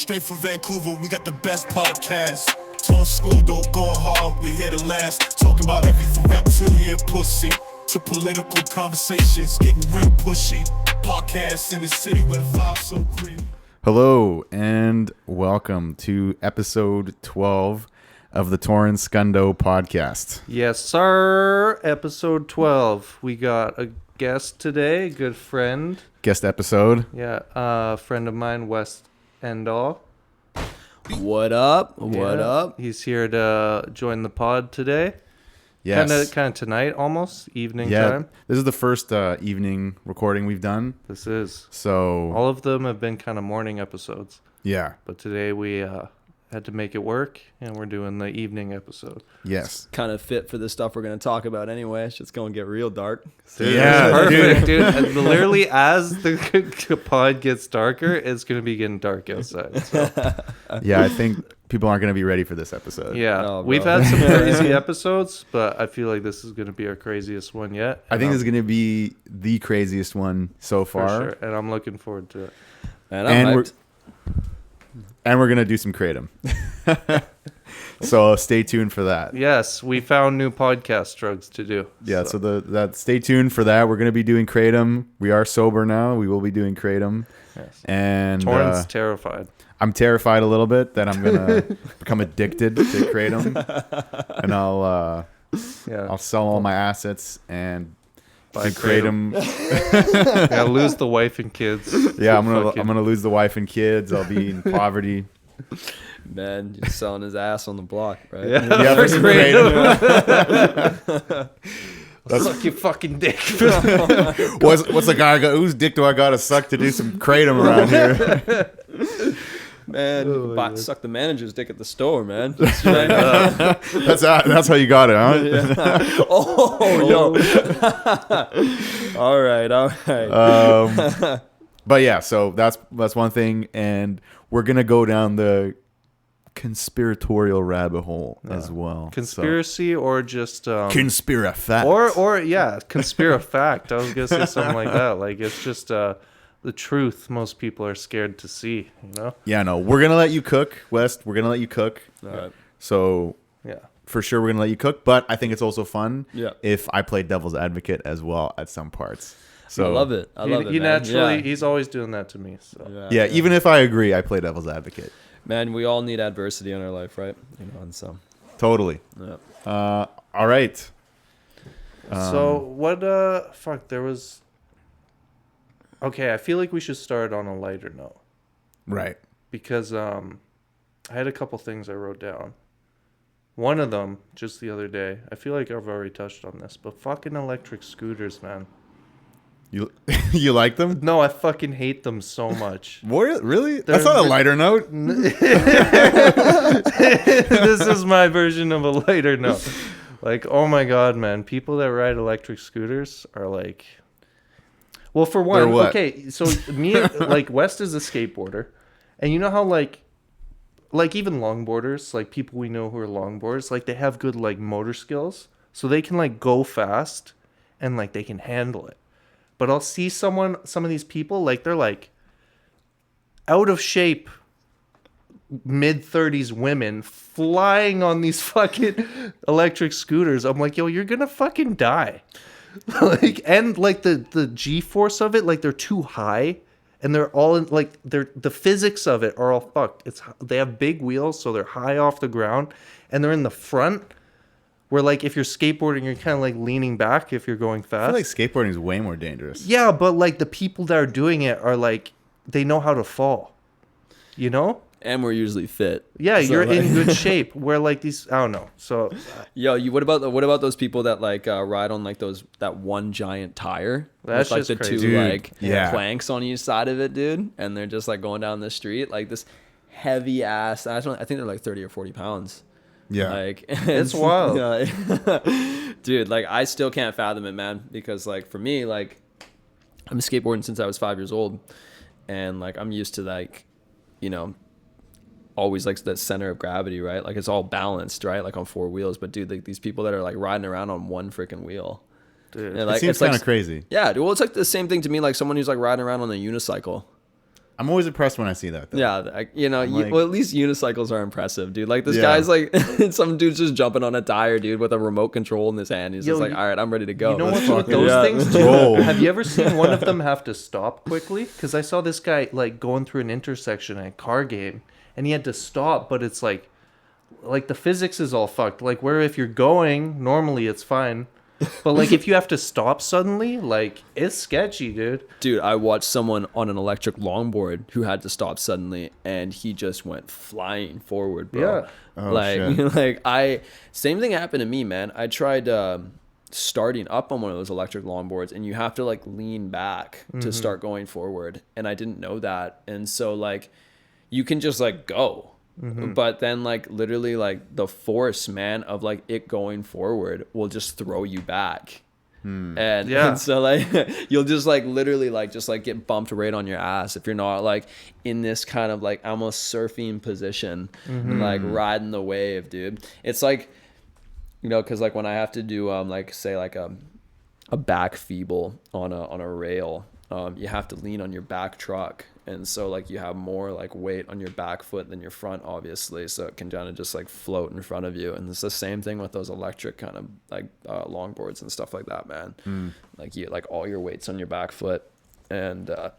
Straight from Vancouver, we got the best podcast. Thorun Skundo going hard, we here to last. Talking about everything reptilian pussy to political conversations, getting real pushy. Podcasts in the city where the vibe's so green. Hello and welcome to episode 12 of the Thorun Skundo podcast. Yes, sir. Episode 12. We got a guest today, a good friend. Guest episode. Yeah, a friend of mine, West Endall. What up? What up? He's here to join the pod today. Yes. Kind of tonight, almost evening Yeah. time. This is the first evening recording we've done. This is. So All of them have been kind of morning episodes, yeah. but today we had to make it work, and we're doing the evening episode. Yes. Kind of fit for the stuff we're going to talk about anyway. It's just going to get real dark. Dude, Yeah, perfect, dude. And literally, as the pod gets darker, it's going to be getting dark outside. So. Yeah, I think people aren't going to be ready for this episode. Yeah, Oh, we've bro. had some crazy episodes, but I feel like this is going to be our craziest one yet. I think this is going to be the craziest one so for far. sure, and I'm looking forward to it. Man, And I'm we're hyped. and we're going to do some Kratom. So stay tuned for that. Yes, we found new podcast drugs to do. Yeah, so that stay tuned for that. We're going to be doing Kratom. We are sober now. We will be doing Kratom. yes. And Torrance terrified. I'm terrified a little bit that I'm gonna become addicted to Kratom, and I'll Yeah, sell all my assets and buy do Kratom. yeah, lose the wife and kids. Yeah, I'm Fucking- gonna lose the wife and kids. I'll be in poverty. Man, just selling his ass on the block, right? Yeah, Yeah, for some Kratom. That's- Suck your fucking dick. What's the guy? Whose dick do I gotta suck to do some Kratom around here? Man, Oh, my God. suck the manager's dick at the store, man. That's how you got it, huh? Yeah. Oh, yo. all right. But yeah, so that's one thing, and we're gonna go down the conspiratorial rabbit hole as well. Conspiracy or just Conspirafact. or yeah, conspirafact. I was gonna say something like that. Like it's just the truth most people are scared to see. You know? Yeah, no, we're gonna let you cook, West. We're gonna let you cook. All right. So Yeah. for sure, we're gonna let you cook. But I think it's also fun Yeah. if I play devil's advocate as well at some parts. So I love it. I love it, He man. naturally, Yeah. he's always doing that to me. So Yeah, even if I agree, I play devil's advocate. Man, we all need adversity in our life, right? You know, and so. Totally. Yeah. All right. So what? Fuck. There was. Okay, I feel like we should start on a lighter note Right. because I had a couple things I wrote down. One of them just the other day. I feel like I've already touched on this, but fucking electric scooters, man. You you like them? No, I fucking hate them so much. Really? That's not a lighter note. This is my version of a lighter note. Like, oh my god, man, people that ride electric scooters are like, well, for They're one, what? okay, so me, like, West is a skateboarder, and you know how like even longboarders, like people we know who are longboarders, like they have good like motor skills, so they can like go fast and like they can handle it. But I'll see some of these people, like they're like out of shape mid-30s women flying on these fucking electric scooters. I'm like, yo, you're gonna fucking die. Like, and like the G-force of it, like they're too high, and they're all in, like the physics of it are all fucked. They have big wheels, so they're high off the ground, and they're in the front where like if you're skateboarding, you're kind of like leaning back if you're going I fast. feel like skateboarding is way more dangerous. Yeah, but like the people that are doing it are like, they know how to fall, you know? And we're usually fit. Yeah, So, you're like- in good shape. Where like these, I don't know. So Yo, what about those people that like ride on like that one giant tire That's with like just the crazy. two Dude, like yeah. planks on each side of it, dude, and they're just like going down the street like this heavy ass. I think they're like 30 or 40 pounds. Yeah. Like It's wild. yeah. Dude, like I still can't fathom it, man, because like for me, like I'm skateboarding since I was 5 years old, and like I'm used to like, you know, always like that center of gravity, right? Like it's all balanced, right? Like on four wheels. But dude, like these people that are like riding around on one freaking wheel, dude, and, like, it seems it's like kind of crazy. yeah, dude. Well, it's like the same thing to me, like someone who's like riding around on a unicycle. I'm always impressed when I see that. Though. Yeah, like- well, at least unicycles are impressive, dude. Like this Yeah. guy's like, some dude's just jumping on a tire, dude, with a remote control in his hand. He's just Yo, like, all right, I'm ready to go. You know Let's what's with fucking- those yeah. things too? Roll. Have you ever seen one of them have to stop quickly? Because I saw this guy like going through an intersection in a car game, and he had to stop, but it's like the physics is all fucked. Like where if you're going normally it's fine, but like if you have to stop suddenly, like it's sketchy, dude. Dude, I watched someone on an electric longboard who had to stop suddenly, and he just went flying forward, bro. Yeah. Oh, like, shit. same thing happened to me, man. I tried starting up on one of those electric longboards, and you have to like lean back to start going forward, and I didn't know that, and so like, you can just like go. But then like literally like the force, man, of like it going forward will just throw you back. And so like you'll just like literally like just like get bumped right on your ass if you're not like in this kind of like almost surfing position, like riding the wave, dude. It's like, because like when I have to do like say like a back feeble on a rail, you have to lean on your back truck, and so like you have more like weight on your back foot than your front, obviously, so it can kind of just like float in front of you. And it's the same thing with those electric kind of like longboards and stuff like that, man. Like you like all your weight's on your back foot, and I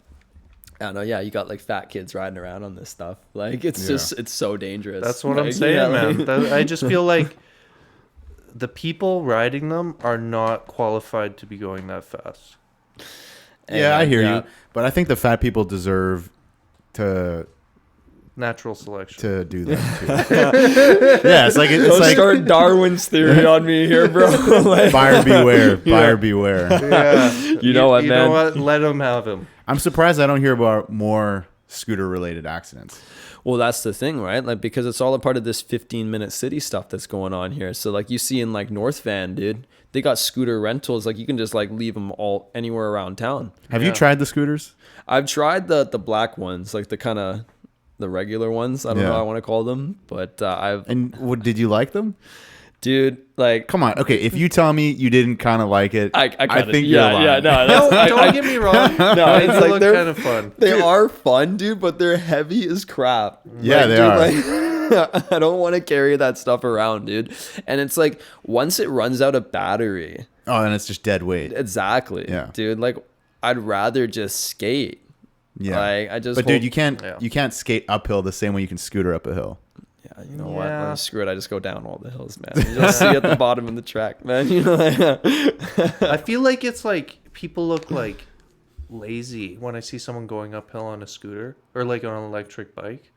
don't know, yeah, you got like fat kids riding around on this stuff, like it's just it's so dangerous. That's what like, I'm saying, yeah, man. like- I just feel like the people riding them are not qualified to be going that fast. Yeah, I hear yeah. you, but I think the fat people deserve to Natural selection. do that too. Yeah, it's like Don't start Darwin's theory on me here, bro. Like, buyer beware, buyer beware. Yeah. You know what, You man? know what? Let them have him. I'm surprised I don't hear about more scooter related accidents. Well, that's the thing, right? Like, because it's all a part of this 15-minute city stuff that's going on here. So, like, you see in, like, North Van, dude, they got scooter rentals. Like, you can just, like, leave them all anywhere around town. Have you tried the scooters? I've tried the black ones, like, the kind of the regular ones. I don't know Yeah. how I want to call them. But And did you like them? dude, like... Come on. Okay, if you tell me you didn't kind of like it, I think you're lying. Yeah, no, No, that's, don't get me wrong. No, it's They like look they're kind of fun. They are fun, dude, but they're heavy as crap. Yeah, Like, they dude, are. Like, I don't want to carry that stuff around, dude. And it's like once it runs out of battery, Oh, and it's just dead weight. exactly, Yeah. dude. Like I'd rather just skate. Yeah. Like I just. But dude, you can't Yeah. you can't skate uphill the same way you can scooter up a hill. Yeah, you know what? Yeah. Well, screw it. I just go down all the hills, man. You just see at the bottom of the track, man. You know. Like, I feel like it's like people look like lazy when I see someone going uphill on a scooter or like on an electric bike.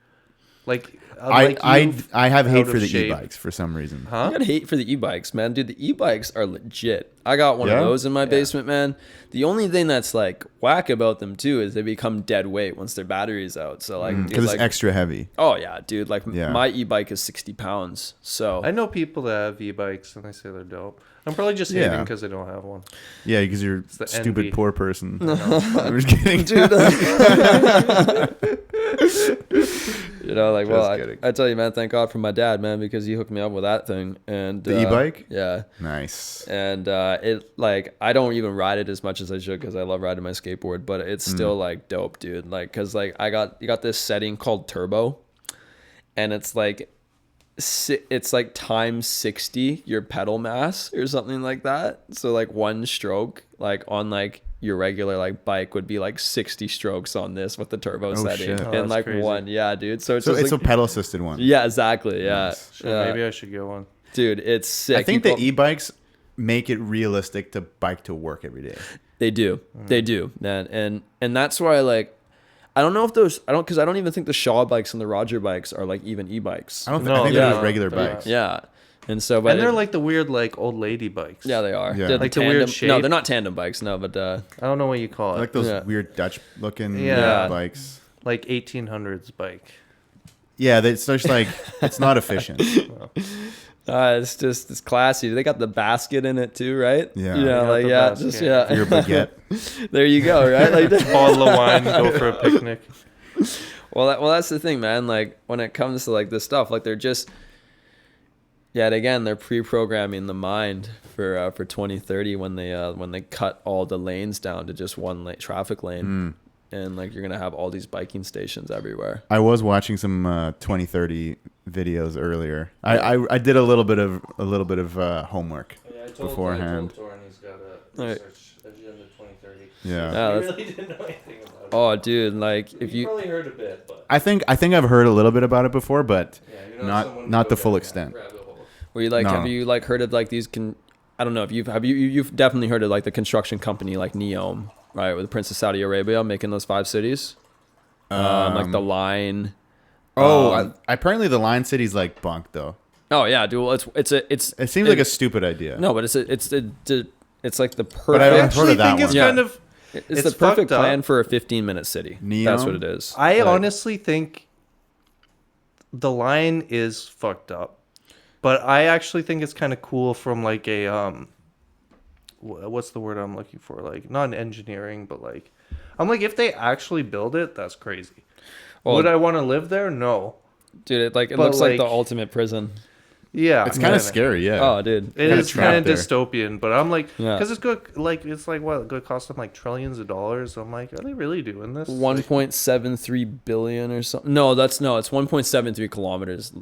Like I have hate out for of the shape. e-bikes for some reason. I got hate for the e-bikes, man. Dude, the e-bikes are legit. I got one Yeah? of those in my basement, man. The only thing that's like whack about them too is they become dead weight once their battery's out. So like, dude, Because like it's extra heavy. oh yeah, dude. Like Yeah. my e-bike is 60 pounds. So I know people that have e-bikes and they say they're dope. I'm probably just Yeah. hating because I don't have one. Yeah, because you're the a stupid envy. poor person. I'm just kidding. dude, you know, like, well, kidding. I tell you, man, thank God for my dad, man, because he hooked me up with that thing. And The e-bike? Yeah. Nice. And it like I don't even ride it as much as I should because I love riding my skateboard, but it's still like dope, dude. Like, cause like you got this setting called turbo, and it's like times 60 your pedal mass or something like that. So like one stroke like on like your regular like bike would be like 60 strokes on this with the turbo setting, shit. Oh, and that's like crazy. one, yeah, dude. So it's So just it's like, a pedal assisted one. yeah, exactly, yeah. Nice. Sure, Yeah. maybe I should get one. Dude, it's sick. I think You the e-bikes make it realistic to bike to work every day. They do. They do, man. And that's why, like, I don't know if those, because I don't even think the Shaw bikes and the Roger bikes are, like, even e-bikes. I don't think, No, I think yeah, they're just regular they're bikes. Yeah. And so, but And they're like the weird like old lady bikes. yeah, they are. Yeah. They're Like the weird No, shape. they're not tandem bikes, no, but, I don't know what you call I it. like those Yeah. weird Dutch looking Yeah. bikes. Like 1800s bike. Yeah, it's just like, it's not efficient. it's classy. They got the basket in it too, right? Yeah. You know, They got like, the yeah, basket. just, yeah. Your baguette. There you go, right? Like, Bottle of wine, go for a picnic. well, that's the thing, man. Like, when it comes to, like, this stuff, like, they're just, yet again, they're pre-programming the mind for 2030 when they cut all the lanes down to just one traffic lane. and like you're gonna have all these biking stations everywhere. I was watching some 2030 videos earlier. I did a little bit of homework beforehand. Thorun he's got a Alright. research agenda 2030. Yeah. Yeah, He that's- really didn't know anything about it. Oh, dude, like if You you probably heard a bit, but I think I've heard a little bit about it before, but yeah, you're someone to not go the full down extent. that rabbit hole. were you like No. have you like heard of like these I don't know if you've definitely heard of like the construction company like Neom, right, with the Prince of Saudi Arabia making those 5 cities, like the line. Apparently the Lion City's like bunk though. Oh yeah, dude. Well, it's It seems like a stupid idea. no, but it's like the perfect. But I I haven't actually heard of that think it's one. Yeah. kind of. It's the It's perfect fucked up. plan for a 15-minute city. Neom? That's what it is. I Like, honestly think the line is fucked up, but I actually think it's kind of cool from like a what's the word I'm looking for? Like not engineering, but like I'm like if they actually build it, that's crazy. Well, Would I want to live there? No. dude, it But, looks like the like- ultimate prison. Yeah, It's kind of scary, yeah. Oh, dude. It kinda is kind of trapped there. dystopian, but I'm like, Yeah. because it's good. Like it's like what good cost them like trillions of dollars. I'm like, are they really doing this? Like, 1.73 billion or something. No, it's 1.73 kilometers.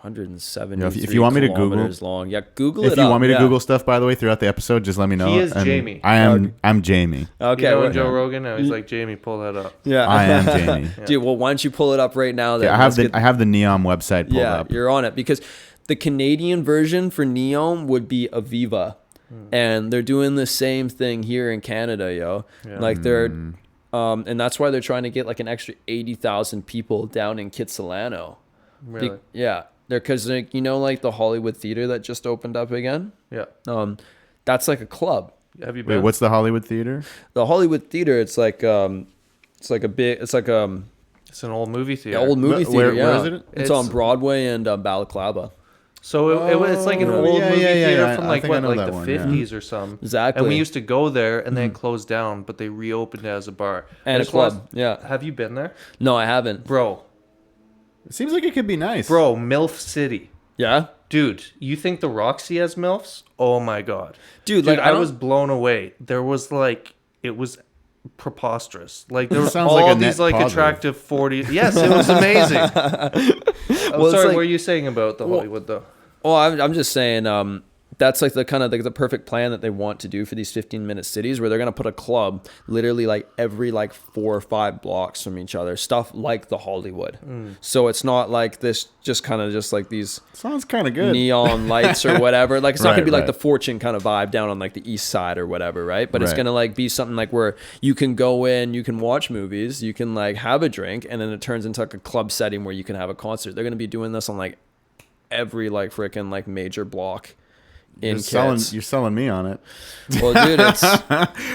170. Yeah, if you want me to Google- long. Yeah, Google If it you up, want me to yeah. Google stuff, by the way, throughout the episode, just let me know. He is And Jamie. I'm Jamie. Okay, you know, well, Joe Rogan. Now he's like, Jamie, pull that up. yeah, I am Jamie. dude. Well, why don't you pull it up right now? Then Yeah, I Let's get- have the Neom website pulled yeah, up. you're on it because the Canadian version for Neom would be Aviva, and they're doing the same thing here in Canada, yo. Yeah. Like they're, and that's why they're trying to get like an extra 80,000 people down in Kitsilano. Really? Yeah, they're because like like the Hollywood Theater that just opened up again. Yeah. That's like a club. Have you been? Wait, what's the Hollywood Theater? The Hollywood Theater, it's like an old movie theater. old movie theater. Where yeah. is it? It's on It's- Broadway and Balaclava. So it's like an Oh, old yeah, movie yeah, theater yeah. from I like think I what, know like that the one, yeah. 50s or something. Exactly. And we used to go there, and then it closed down, but they reopened it as a bar And I a just watched- club. Yeah. Have you been there, No, I haven't. bro? It seems like it could be nice. Bro, MILF City, Yeah. dude. You think the Roxy has MILFs? Oh my god, Dude, dude! like, I I was don't- blown away. There was like it was preposterous. Like there were Sounds all like a these net like positive. attractive 40. Yes, it was amazing. Well, it's Sorry, like- what were you saying about the Hollywood though? Well, I'm just saying that's like the kind of like the perfect plan that they want to do for these 15-minute cities where they're going to put a club literally like every like 4 or 5 blocks from each other, stuff like the Hollywood. So it's not like this just kind of just like these Sounds kind of good. neon lights or whatever. Like it's not Right, gonna be like right. the Fortune kind of vibe down on like the east side or whatever, right? But it's Right. gonna like be something like where you can go in, you can watch movies, you can like have a drink, and then it turns into like a club setting where you can have a concert. They're gonna be doing this on like every like freaking like major block in You're selling me on it. Well, dude, it's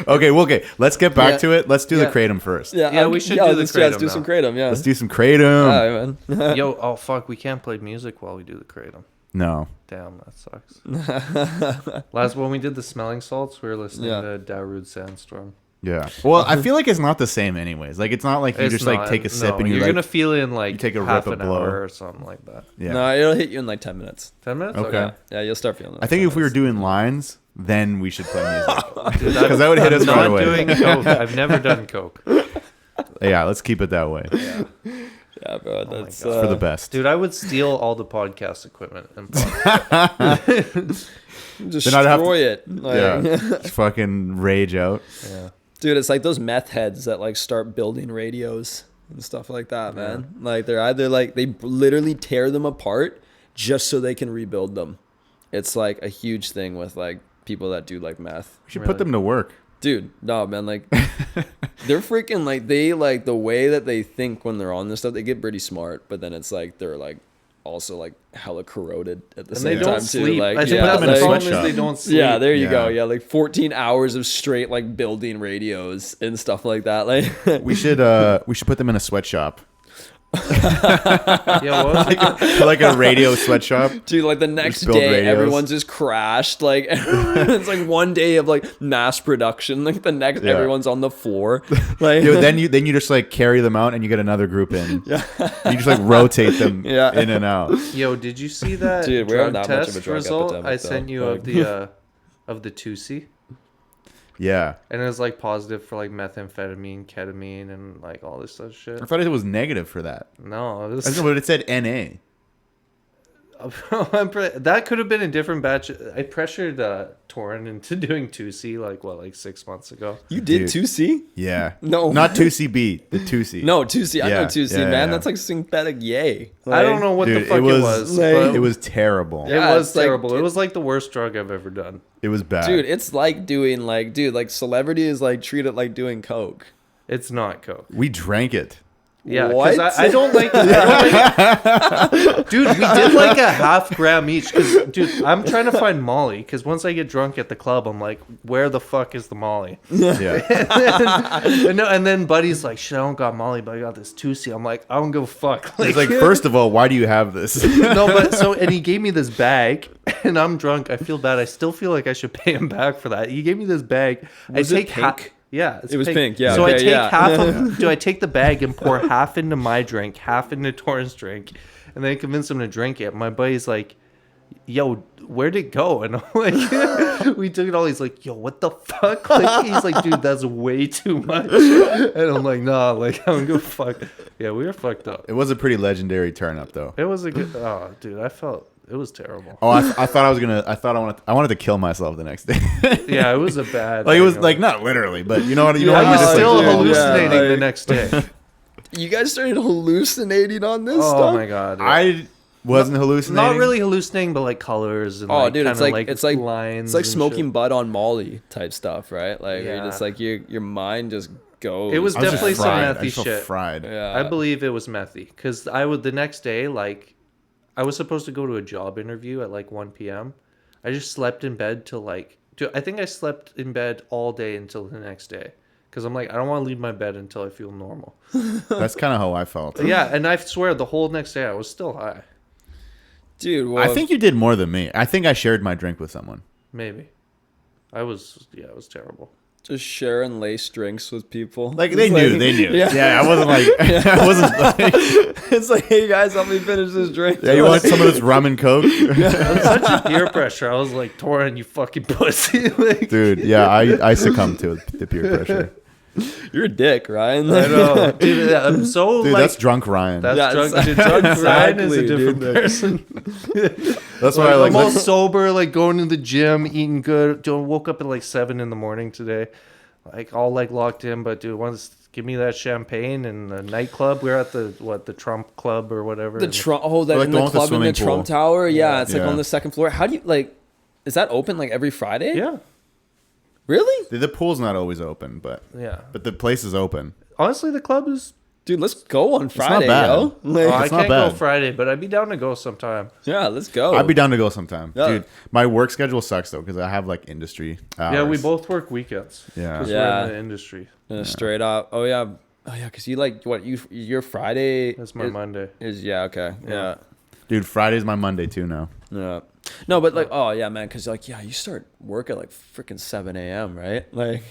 Okay. Let's get back Yeah. to it. Let's do the Yeah. Kratom first. Yeah, we should do the let's Kratom do some now. Kratom. Yeah, Let's do some Kratom. yeah, man. Yo, oh fuck, we can't play music while we do the Kratom. No. Damn, that sucks. Last when we did the smelling salts, we were listening Yeah. to Darude Sandstorm. Yeah. Well, I feel like it's not the same anyways. Like it's not like you It's just like not- take a sip no, and you're like, gonna feel it in like take a half rip, a an blow. hour or something like that. yeah. No, it'll hit you in like 10 minutes. 10 minutes? Okay. Yeah, you'll start feeling it. I think if we were 10 doing lines, then we should play music. Dude, Because that would hit us right not away. doing coke. I've never done coke. Yeah, let's keep it that way. minutes. Yeah, bro, that's God. It's for the best. Dude, I would steal all the podcast equipment and Then I'd have to- destroy it. Like, Yeah. Just fucking rage out. yeah. Dude, it's like those meth heads that like start building radios and stuff like that, man. Like they're either like they literally tear them apart just so they can rebuild them. It's like a huge thing with like people that do like meth. We should put them to work. Dude, no, man, like they're freaking like they like the way that they think when they're on this stuff, they get pretty smart, but then it's like they're like also like hella corroded at the And same they don't time sleep. too. Like I think put them in a the problem sweatshop. is they don't sleep. yeah, there you Yeah. go. Yeah, like 14 hours of straight like building radios and stuff like that. Like We should put them in a sweatshop. Yeah, what was it? Like a radio sweatshop. dude, like the next build day radios. everyone's just crashed. Like it's like one day of like mass production. Like the next Yeah. everyone's on the floor. Like Yo, then you just like carry them out and you get another group in. Yeah. You just like rotate them Yeah. in and out. Yo, did you see that Dude, we're on drug that much of test a drug result epidemic, I sent though. you Like- of the 2C? Yeah. And it was like positive for like methamphetamine, ketamine, and like all this stuff shit. I thought it was negative for that. No, it That's was, what it said. NA. that could have been a different batch. I pressured Thorun into doing 2C like 6 months ago. You did Dude. 2C? Yeah. No. Not 2CB. The 2C. No, 2C. I know Yeah, 2C, yeah, man. yeah. That's like synthetic yay. I don't know what Dude, the fuck it was. like- but It was terrible. it Yeah, was it's like- terrible. It was like the worst drug I've ever done. It was bad. Dude, it's like doing like, dude, like celebrity is like treat it like doing coke. It's not coke. We drank it. Yeah, What? because I don't like. Dude, we did like a half gram each. Because, dude, I'm trying to find Molly. Because once I get drunk at the club, I'm like, where the fuck is the Molly? Yeah. And then Buddy's like, shit, I don't got Molly, but I got this 2C. I'm like, I don't give a fuck. It's like, first of all, why do you have this? no, but so, and he gave me this bag, and I'm drunk. I feel bad. I still feel like I should pay him back for that. He gave me this bag. Was I it take pink? Yeah, it's It was pink, yeah, So I okay, take yeah. half of. Do I take the bag and pour half into my drink, half into Torrance drink, and then convince him to drink it? My buddy's like, "Yo, where'd it go?" And I'm like, "We took it all." He's like, "Yo, what the fuck?" Like, he's like, "Dude, that's way too much." And I'm like, "Nah, like I don't give a fuck." Yeah, we were fucked up. It was a pretty legendary turn up, though. It was a good. Oh, dude, I felt it was terrible. Oh, I thought I was gonna. I wanted to kill myself the next day. Yeah, it was a bad. Like it was hangover. like not literally, but you know what? You know I what? was Just, still like, dude, hallucinating yeah, the like- next day. You guys started hallucinating on this Oh stuff? my god. yeah. I wasn't hallucinating. Not really hallucinating, but like colors and Oh, like, dude, it's kinda like it's like lines. it's like and smoking shit. bud on Molly type stuff, right? Like you're Yeah. just like your mind just goes. It was I was definitely just some fried. I methy just felt shit. fried. yeah. I believe it was methy because I would the next day like I was supposed to go to a job interview at like 1 p.m. I just slept in bed till like dude, I think I slept in bed all day until the next day because I'm like I don't want to leave my bed until I feel normal. That's kind of how I felt. Yeah, and I swear the whole next day I was still high. Dude, well, I think you did more than me. I think I shared my drink with someone. Maybe. It was terrible. just sharing lace drinks with people. Like they knew. Yeah. Yeah, I wasn't like I wasn't like. It's like, hey guys, help me finish this drink. Yeah, you want some of this rum and coke, Such a peer pressure. I was like, Thorun, you fucking pussy. Like, dude? Yeah, I succumbed to the peer pressure. You're a dick, Ryan. I know. Dude, I'm so Dude, like that's drunk Ryan. that's Yeah, drunk. it's- Dude, drunk Ryan is a exactly, different dude. person. That's why Like, I like. I'm all let's- sober, like going to the gym, eating good. Dude, I woke up at like 7 in the morning today, like all like locked in. But dude, once give me that champagne and the nightclub. We were at the Trump Club or whatever. The and- Trump, oh, that Like in the the one with the club in the swimming Trump pool. Tower. Yeah, it's like Yeah. on the second floor. How do you like? Is that open like every Friday? yeah, Really? the pool's not always open, but yeah. the place is open. Honestly, the club is. Dude, let's go on not Friday, bad. yo. Like, Oh, I It's not can't go bad. Friday, but I'd be down to go sometime. yeah, let's go. I'd be down to go sometime, Yeah. dude. My work schedule sucks though because I have like industry hours. Yeah, we both work weekends. Yeah. 'Cause Yeah. we're in the industry. Straight up. Oh yeah. Oh yeah. Because you like what your Friday. That's my Monday. Is yeah okay yeah. Dude, Friday's my Monday too now. Yeah. No, but like, oh yeah, man, because like, yeah, you start work at like freaking 7 a.m. right? Like,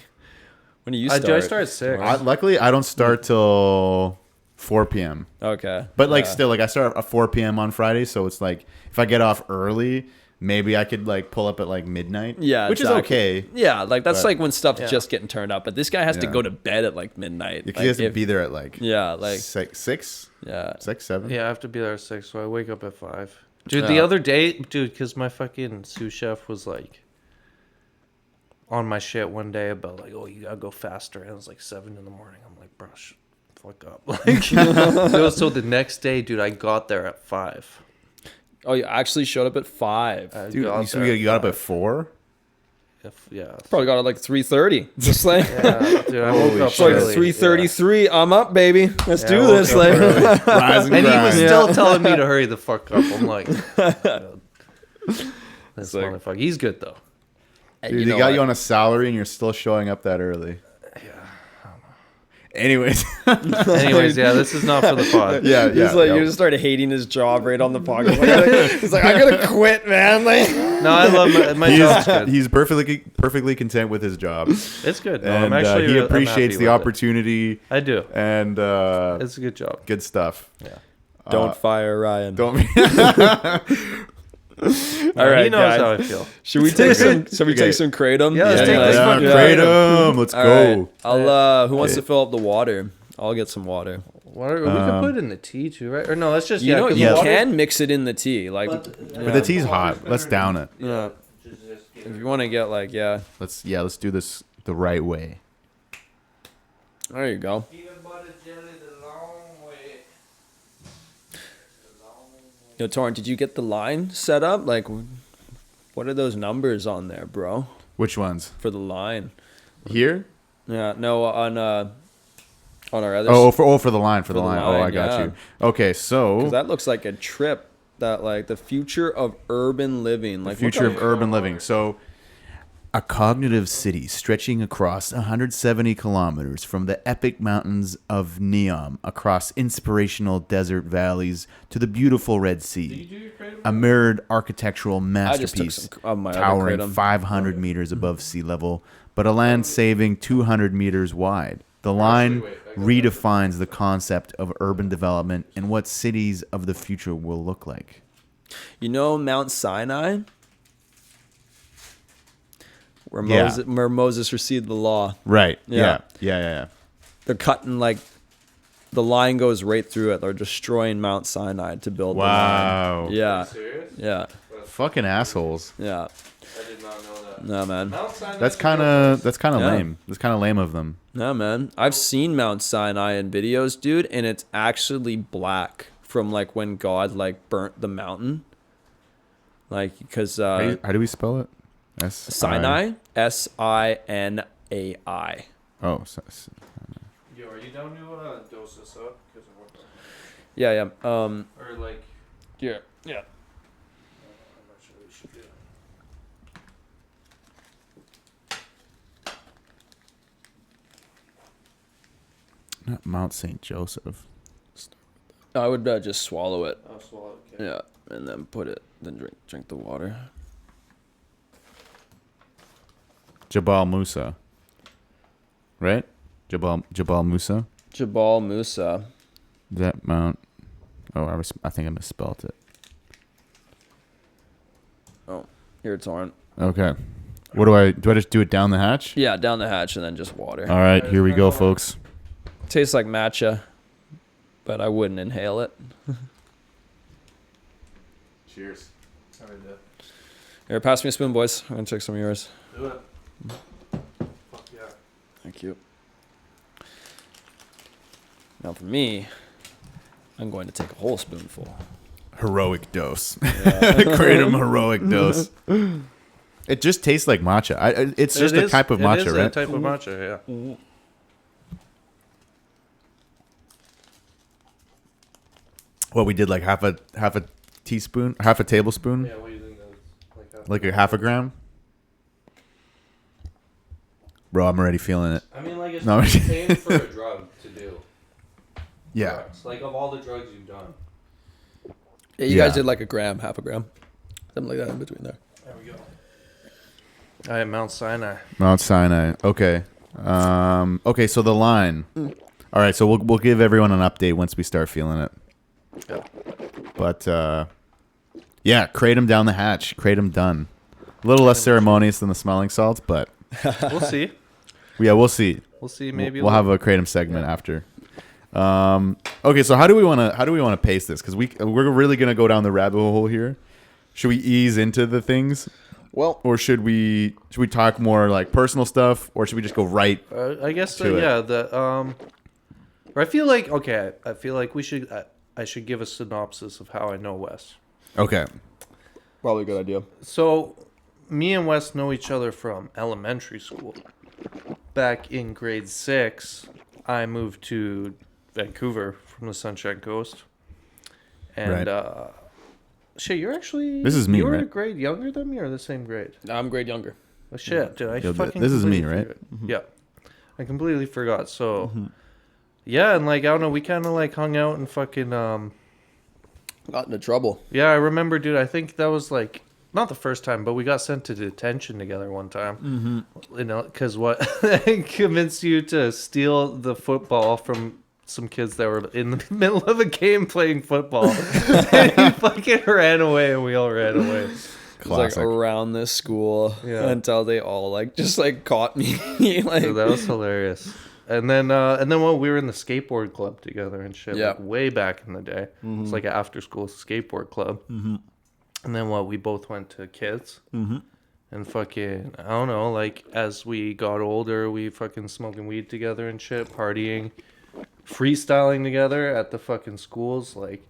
when do you start? I start at 6. Luckily, I don't start till 4 p.m. Okay. But like yeah. still, like I start at 4 p.m. on Friday, so it's like if I get off early, maybe I could like pull up at like midnight. Yeah, which exactly. is okay. Yeah, like that's But- like when stuff's Yeah. just getting turned up. But this guy has to Yeah. go to bed at like midnight. You Like, have to if- be there at like yeah, like six, yeah. 7. Yeah, I have to be there at 6, so I wake up at 5. Dude, Yeah. the other day, dude, because my fucking sous chef was like on my shit one day about like, oh, you gotta go faster. And it was like 7 in the morning. I'm like, bro, fuck up. Like, so the next day, dude, I got there at 5. Oh, you actually showed up at 5. I Dude, got so there you got up at 5. 4. Yeah. Probably got it like 3:30. Just like. Yeah, dude, I woke Holy up It's like early. 3:33. I'm up, baby. Let's Yeah, do I woke this. up Like, early. Rise and And he grind. was still telling me to hurry the fuck up. I'm like, this like- motherfucker. He's good though. Dude, you they know got what? you on a salary and you're still showing up that early. Yeah. Anyways, Anyways, yeah, this is not for the pod. yeah, He's like, yeah. you just started hating his job right on the podcast. He's like, I gotta quit, man. Like, No, I love my job's good. He's perfectly content with his job, It's good. No, and I'm actually he I'm appreciates happy the with it. opportunity I do. and It's a good job. good stuff. Yeah. don't fire Ryan. Don't. All right, he knows guys. how I feel. Should we take some? Should we take some kratom? Yeah, let's take Yeah, this fucking Kratom. Let's All go. right. I'll. Who wants to fill up the water? I'll get some water. Water, we could put it in the tea too, right? Or no, let's just You know, 'cause you water- can mix it in the tea. Like, But the tea's hot. Let's down it. yeah. If you want to get like, yeah, Let's do this the right way. there you go. Yo, Torrent, did you get the line set up? Like, what are those numbers on there, bro? Which ones? For the line? Here? Yeah, no, on our other. For the line, for the the line. Oh, line, I got yeah. you. Okay, so 'Cause that looks like a trip. That like the future of urban living. Like future of urban living. So, a cognitive city stretching across 170 kilometers from the epic mountains of Neom, across inspirational desert valleys to the beautiful Red Sea. A mirrored architectural I just took masterpiece some of my other towering kratom. 500 meters above sea level, but a land saving 200 meters wide. The line redefines the concept of urban development and what cities of the future will look like. You know Mount Sinai, where Yeah. Moses received the law. Right. Yeah. Yeah. They're cutting like the line goes right through it. They're destroying Mount Sinai to build Wow. the line. Yeah, Serious? yeah, Fucking assholes. yeah. I did not know that. No, man. That's kind of Yeah. lame. That's kind of lame of them. No, man. I've seen Mount Sinai in videos, dude, and it's actually black from like when God like burnt the mountain. Like because How do we spell it? Sinai, Sinai. Oh, Yo, are you down to dose this up? Because I want that. Yeah, yeah. Or like, Yeah. I'm not sure we should do that. not Mount St. Joseph. I would just swallow it. I'll swallow it. Okay. Yeah, and then put it. Then drink the water. Jabal Musa. Right? Jabal Musa. Jabal Musa. Is that Mount? Oh, I think I misspelled it. Oh, here it's on. Okay. What do I just do it down the hatch? Yeah, down the hatch and then just water. All right, here we go, folks. Tastes like matcha, but I wouldn't inhale it. Cheers. Alright, Here, pass me a spoon, boys. I'm gonna take some of yours. do it. Fuck yeah. Thank you. Now for me, I'm going to take a whole spoonful. Heroic dose. Kratom heroic dose. It just tastes like matcha. It's just a type of matcha, It is right? a type of matcha, yeah. What we did, like half a teaspoon, half a tablespoon, Yeah, what do you think that's like a half a gram. Bro, I'm already feeling it. I mean, like, it's No. insane for a drug to do. Yeah. Drugs. Like, of all the drugs you've done. Yeah, you Yeah. guys did like a gram, half a gram, something like that in between there. There we go. I am Mount Sinai. Mount Sinai. Okay. Okay. So the line. All right. So we'll give everyone an update once we start feeling it. Yeah. But yeah, kratom down the hatch. Kratom done. A little less ceremonious than the smelling salts, but We'll see. yeah, we'll see. We'll see. Maybe We'll have a kratom segment after. Okay. So how do we want to pace this? Because we're really gonna go down the rabbit hole here. Should we ease into the things? Well, Or should we talk more like personal stuff, or should we just go right? I guess to it. yeah. Or I feel like I feel like we should. I should give a synopsis of how I know Wes. Okay. probably a good idea. So, me and Wes know each other from elementary school. Back in grade 6, I moved to Vancouver from the Sunshine Coast, and shit, you're actually This is me, You were a right? grade younger than me, or the same grade? I'm grade younger. Oh shit, dude! I Yo, fucking this is me, completely right? forgot. Yeah, I completely forgot. So, yeah, and like I don't know, we kind of like hung out and fucking Got into trouble. Yeah, I remember, dude. I think that was like not the first time, but we got sent to detention together one time. Mm-hmm. You know, because what convinced you to steal the football from some kids that were in the middle of a game playing football. And he fucking ran away, and we all ran away. It was like Classic. around this school until they all like just like caught me. Like So that was hilarious. And then when we were in the skateboard club together and shit, Yeah. like way back in the day, it's like an after school skateboard club. And then we both went to kids. And fucking, I don't know, like as we got older, we fucking smoking weed together and shit, partying, freestyling together at the fucking schools. Like,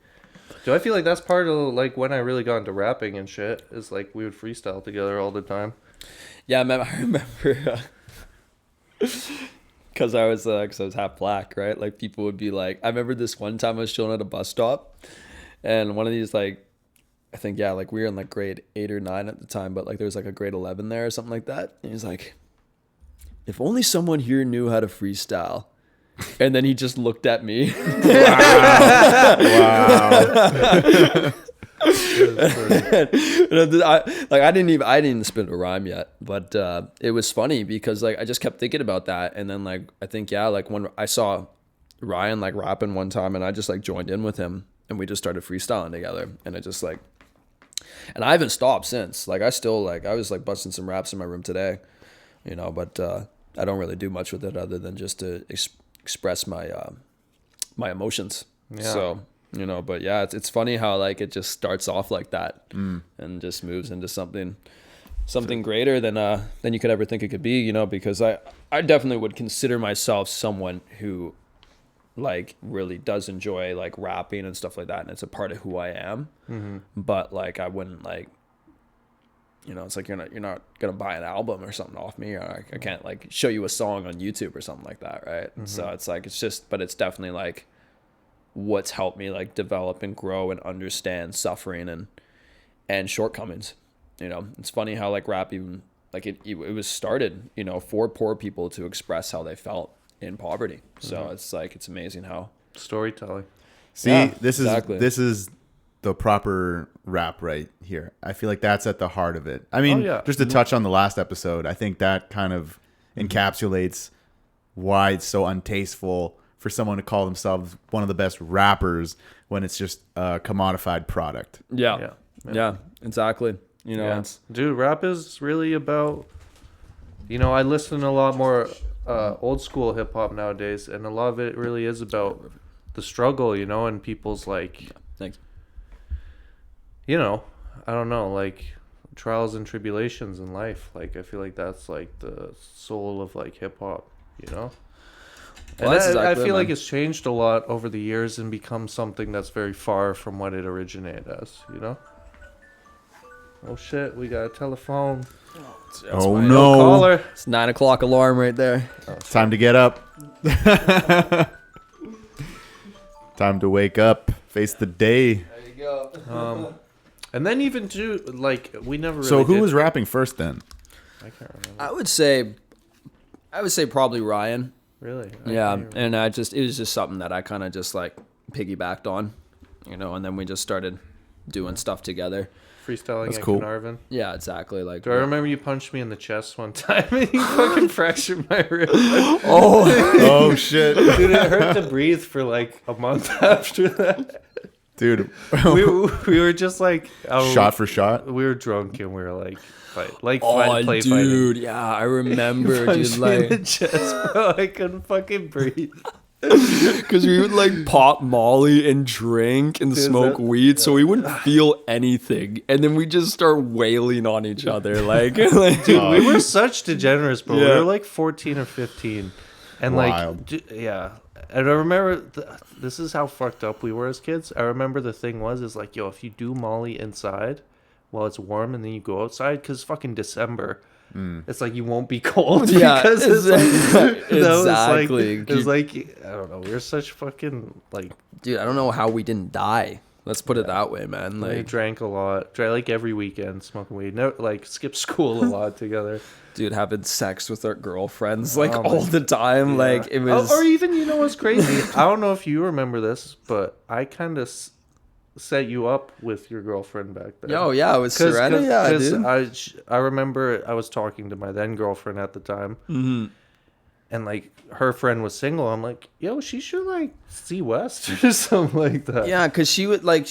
do I feel like that's part of like when I really got into rapping and shit? Is like we would freestyle together all the time. yeah, I remember because I was half black, right? Like people would be like, I remember this one time I was chilling at a bus stop, and one of these like, I think like we were in like grade 8 or 9 at the time, but like there was like a grade 11 there or something like that. And he's like, if only someone here knew how to freestyle. And then he just looked at me. Wow. I didn't spit a rhyme yet, but it was funny because like I just kept thinking about that, and then like I think like when I saw Ryan like rapping one time, and I just like joined in with him, and we just started freestyling together, and it just like, and I haven't stopped since. Like I still like I was like busting some raps in my room today, but I don't really do much with it other than just to express my my emotions. Yeah. So. But yeah, it's funny how like it just starts off like that and just moves into something greater than you could ever think it could be, because I definitely would consider myself someone who like really does enjoy like rapping and stuff like that, and it's a part of who I am. But like I wouldn't like, it's like you're not gonna buy an album or something off me, or I can't like show you a song on YouTube or something like that, right? So it's like but it's definitely like what's helped me like develop and grow and understand suffering and shortcomings. It's funny how like rap even like it was started for poor people to express how they felt in poverty. So it's like it's amazing how Storytelling. See, Yeah, this exactly. is the proper rap right here. I feel like that's at the heart of it. I mean, just to touch on the last episode, I think that kind of encapsulates why it's so untasteful for someone to call themselves one of the best rappers when it's just a commodified product. yeah exactly. It's Dude, rap is really about, I listen to a lot more old school hip hop nowadays, and a lot of it really is about the struggle, and people's like, thanks. I don't know, like trials and tribulations in life. Like I feel like that's like the soul of like hip hop, Well, And that's I exactly feel it, like man. it's changed a lot over the years and become something that's very far from what it originated as, Oh shit, we got a telephone. Oh my no. Caller. It's 9 o'clock alarm right there. Time to get up. Time to wake up. Face the day. There you go. And then even too, like we never really So who did- was rapping first then? I can't remember. I would say probably Ryan. Really? I Yeah, can't even- and it was just something that I kind of just like piggybacked on, and then we just started doing stuff together. Freestyling That's at cool. Carnarvon. Yeah, exactly. Like, Do I remember you punched me in the chest one time and you fucking fractured my rib? Oh shit. Dude, it hurt to breathe for like a month after that. Dude. We were just like Shot for shot. We were drunk and we were like fight, oh, play dude, yeah, I remember, fighting. dude, Punched me in the like, chest, bro. I couldn't fucking breathe. because we would like pop Molly and drink and Dude, smoke that- weed, so we wouldn't feel anything, and then we just start wailing on each other, like, Dude, we were such degenerates, bro. We Yeah. were like 14 or 15. And Wild. like, yeah. And I remember, this is how fucked up we were as kids. I remember the thing is like, yo, if you do Molly inside while it's warm and then you go outside, because fucking December, it's like you won't be cold. Yeah, because it's like, exactly. It was like, I don't know. We were such fucking, like, dude, I don't know how we didn't die. Let's put it that way, man. we Like, drank a lot. Drank like every weekend, smoking weed. No, like, skipped school a lot together. dude, having sex with our girlfriends like Oh my- all the time. Yeah. Like it was. Or even, what's crazy? I don't know if you remember this, but I kind of set you up with your girlfriend back then. Yo, yeah, it was Serena. Yeah, dude. I remember I was talking to my then girlfriend at the time, and like her friend was single. I'm like, yo, she should like see West or something like that. Yeah, because she would like.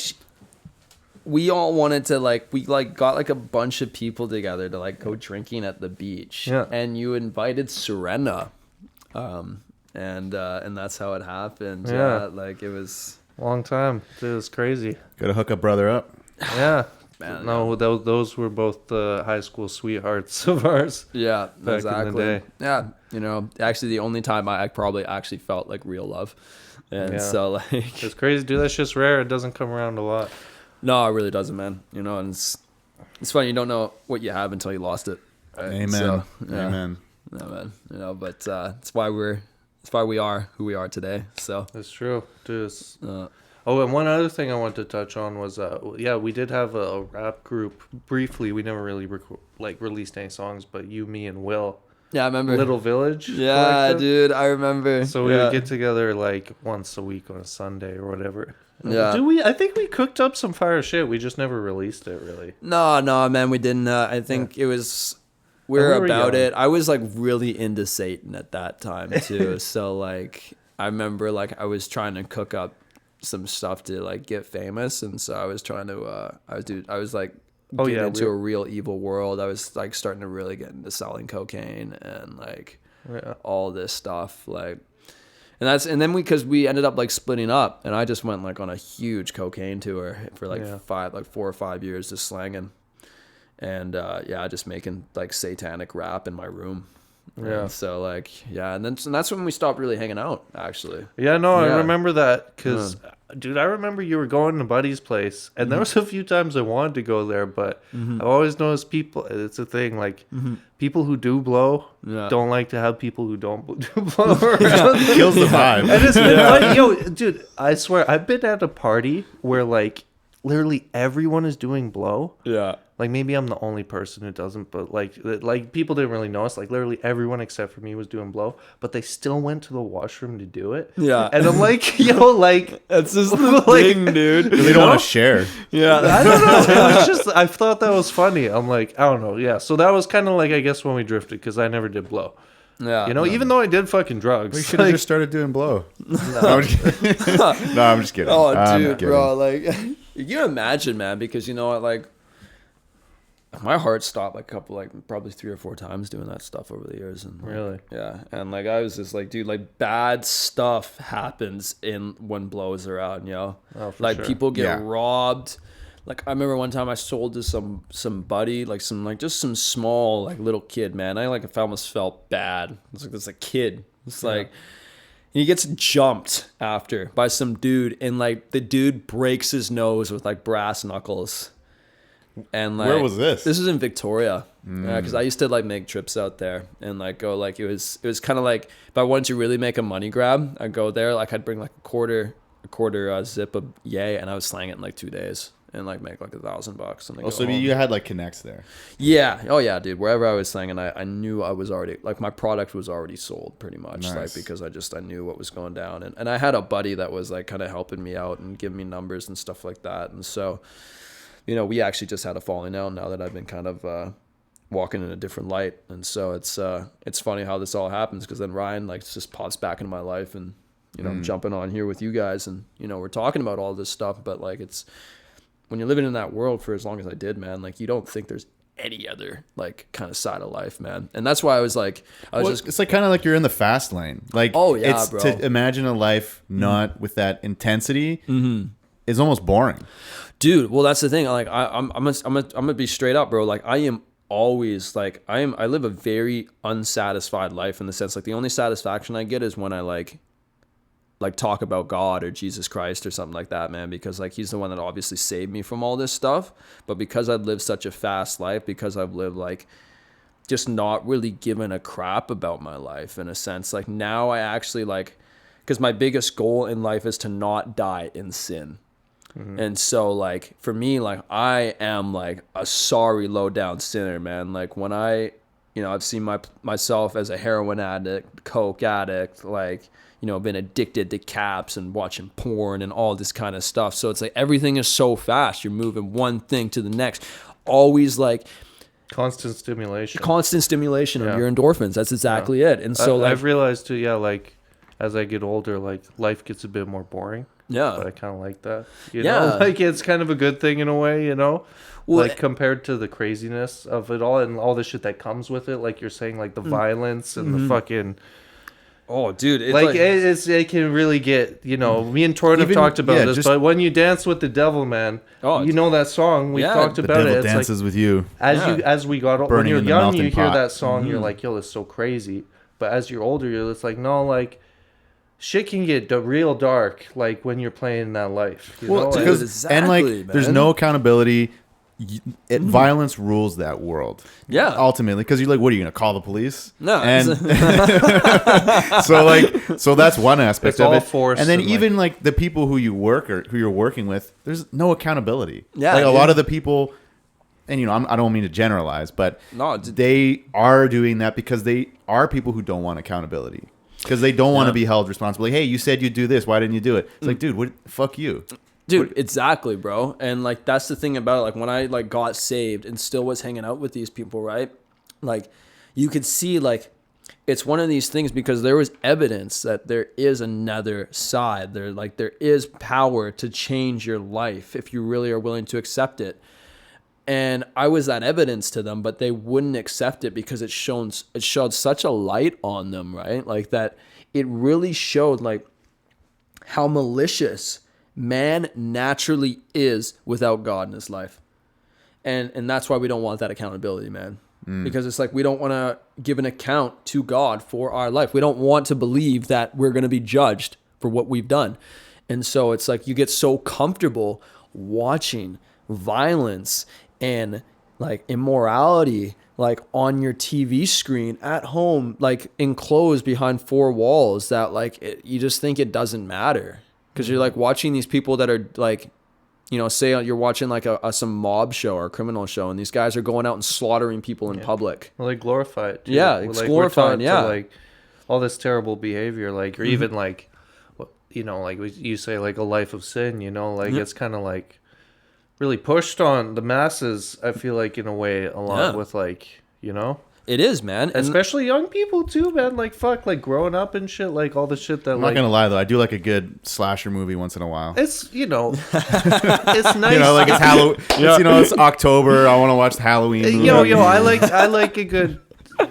We all wanted to like. We like got like a bunch of people together to like go drinking at the beach. Yeah. And you invited Serena, and that's how it happened. Yeah. Like it was. Long time. It was crazy. Gotta hook a brother up. Yeah. Man, no, those were both the high school sweethearts of ours. Yeah, Back in the exactly. day. Yeah, you know, actually the only time I probably actually felt like real love. And Yeah. so like It's crazy, dude. That shit's rare. It doesn't come around a lot. no, it really doesn't, man. You know, and it's funny, you don't know what you have until you lost it. Right? Amen. So, yeah. Amen. Yeah, man. You know, but it's why we are who we are today. So That's true, dude. Oh, and one other thing I wanted to touch on was, we did have a rap group briefly. We never really released any songs, but you, me, and Will. yeah, I remember Little Village. Yeah, Collective. dude, I remember. So we Yeah. would get together like once a week on a Sunday or whatever. Yeah. I think we cooked up some fire shit. We just never released it, really. No, man, we didn't. I think it was we And were we were about young. it. I was like really into Satan at that time too. So like I remember like I was trying to cook up some stuff to like get famous, and so I was trying to I was like getting into a real evil world. I was like starting to really get into selling cocaine and like all this stuff like. And then because we ended up like splitting up, and I just went like on a huge cocaine tour for like 4 or 5 years, just slanging, and just making like satanic rap in my room. Yeah. And so like and that's when we stopped really hanging out actually. Yeah, no, I Yeah. remember that because, dude, I remember you were going to Buddy's place, and there was a few times I wanted to go there, but I've always noticed people. It's a thing, like people who do blow don't like to have people who don't do blow around. Kills the vibe. And it's been funny. Yo, dude, I swear, I've been at a party where like literally everyone is doing blow. Yeah. Like maybe I'm the only person who doesn't, but like people didn't really notice. Like literally everyone except for me was doing blow, but they still went to the washroom to do it. Yeah. And I'm like, yo, like That's just the Like- thing, dude. They don't want to share. Yeah. I don't know. It was just I thought that was funny. I'm like, I don't know. Yeah. So that was kind of like I guess when we drifted because I never did blow. Yeah. You know, even though I did fucking drugs. We should have just started doing blow. No, I'm just kidding. No, I'm just kidding. Oh, I'm dude, kidding. bro, like, you imagine, man, because you know what, like, my heart stopped like probably 3 or 4 times doing that stuff over the years, and like, Really? yeah, and like I was just like, dude, like bad stuff happens when blows are out, you know, Oh, for like sure. people get Yeah. robbed. Like I remember one time I sold to some buddy, like some small like little kid, man. I almost felt bad. It's like there's a kid. It's like he gets jumped after by some dude, and like the dude breaks his nose with like brass knuckles. And like Where was this? This was in Victoria. Yeah, because I used to like make trips out there and like go like it was kind of like if I wanted to really make a money grab, I'd go there. Like I'd bring like a quarter zip of yay, and I would slang it in like 2 days. And like make like $1,000 and Oh, so you had like connects there. yeah. Oh yeah, dude. Wherever I was slanging, I knew I was already like my product was already sold pretty much. Nice. Like because I knew what was going down, and I had a buddy that was like kind of helping me out and giving me numbers and stuff like that. And so, you know, we actually just had a falling out now that I've been kind of walking in a different light. And so it's funny how this all happens because then Ryan like just pops back into my life, and you know I'm jumping on here with you guys, and you know we're talking about all this stuff, but like it's. When you're living in that world for as long as I did, man, like you don't think there's any other like kind of side of life, man. And that's why I was It's like kind of like you're in the fast lane. Like, Oh, yeah, it's bro. to imagine a life not with that intensity is almost boring. dude. Well, that's the thing. Like I'm gonna be straight up, bro. Like I am always like I live a very unsatisfied life in the sense like the only satisfaction I get is when I like talk about God or Jesus Christ or something like that, man, because like he's the one that obviously saved me from all this stuff. But because I've lived such a fast life, because I've lived like just not really giving a crap about my life in a sense, like now I actually like, because my biggest goal in life is to not die in sin. And so like for me, like I am like a sorry low down sinner, man. Like when I've seen myself as a heroin addict, coke addict, like, you know, been addicted to caps and watching porn and all this kind of stuff. So it's like everything is so fast. You're moving one thing to the next. Always like Constant stimulation. Constant stimulation of your endorphins. That's exactly it. And so I've realized too, like as I get older, like life gets a bit more boring. Yeah. But I kind of like that. You know, like it's kind of a good thing in a way, you know? Well, like compared to the craziness of it all and all the shit that comes with it, like you're saying, like the violence and the fucking... Oh, dude. It's like it can really get, you know, me and Thorun have talked about this, but when you dance with the devil, man, you know that song, we talked about the it. devil dances with you. As we got, when you're in the young, you melting hear pot. that song, you're like, yo, it's so crazy. But as you're older, you're just like, no, like, shit can get real dark, like, when you're playing that life. You know? Because, exactly, and, like, man. there's no accountability. Violence rules that world. Yeah. Ultimately, because you're like, what are you gonna call the police? No. And so that's one aspect It's of all it. forced And then and, even like the people who you work or who you're working with, there's no accountability. Yeah, like a dude. lot of the people, and you know, I don't mean to generalize, but No, they are doing that because they are people who don't want accountability. Because they don't want to be held responsible. Like, hey, you said you'd do this. Why didn't you do it? It's like, dude, fuck you. Dude, exactly, bro. And like that's the thing about it. Like when I like got saved and still was hanging out with these people, right? Like you could see like it's one of these things because there was evidence that there is another side. There is power to change your life if you really are willing to accept it. And I was that evidence to them, but they wouldn't accept it because it showed such a light on them, right? Like that it really showed like how malicious man naturally is without God in his life. And that's why we don't want that accountability, man. Because it's like we don't want to give an account to God for our life. We don't want to believe that we're going to be judged for what we've done. And so it's like you get so comfortable watching violence and like immorality like on your TV screen at home, like enclosed behind four walls that like you just think it doesn't matter. Because you're like watching these people that are like, you know, say you're watching like some mob show or a criminal show, and these guys are going out and slaughtering people in public. Well, they glorify it. Too. Yeah, it's like, glorifying. we're taught to, like all this terrible behavior, like or even like, you know, like you say like a life of sin. You know, like it's kind of like really pushed on the masses. I feel like in a way a lot with like, you know. It is, man. And especially young people too, man. Like fuck, like growing up and shit, like all the shit that I'm not gonna lie though, I do like a good slasher movie once in a while. It's it's nice. You know, like it's Halloween. You know, it's October. I want to watch the Halloween movie. Yo, I like a good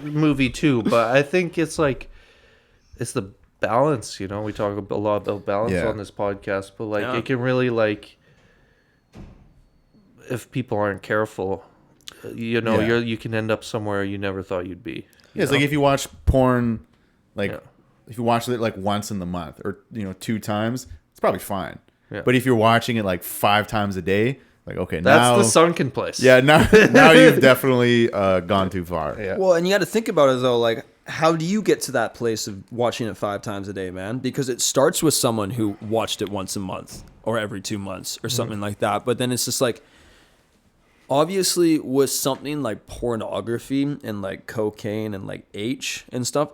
movie too, but I think it's like it's the balance. You know, we talk a lot about balance on this podcast, but like it can really like if people aren't careful. You know, you can end up somewhere you never thought you'd be. Yeah, it's like if you watch porn, like if you watch it like once in the month or 2 times, it's probably fine. Yeah. But if you're watching it like 5 times a day, like okay, that's the sunken place. Yeah, now you've definitely gone too far. Yeah. Well, and you got to think about it though, like how do you get to that place of watching it 5 times a day, man? Because it starts with someone who watched it once a month or every 2 months or something like that. But then it's just like. Obviously, with something like pornography and like cocaine and like H and stuff,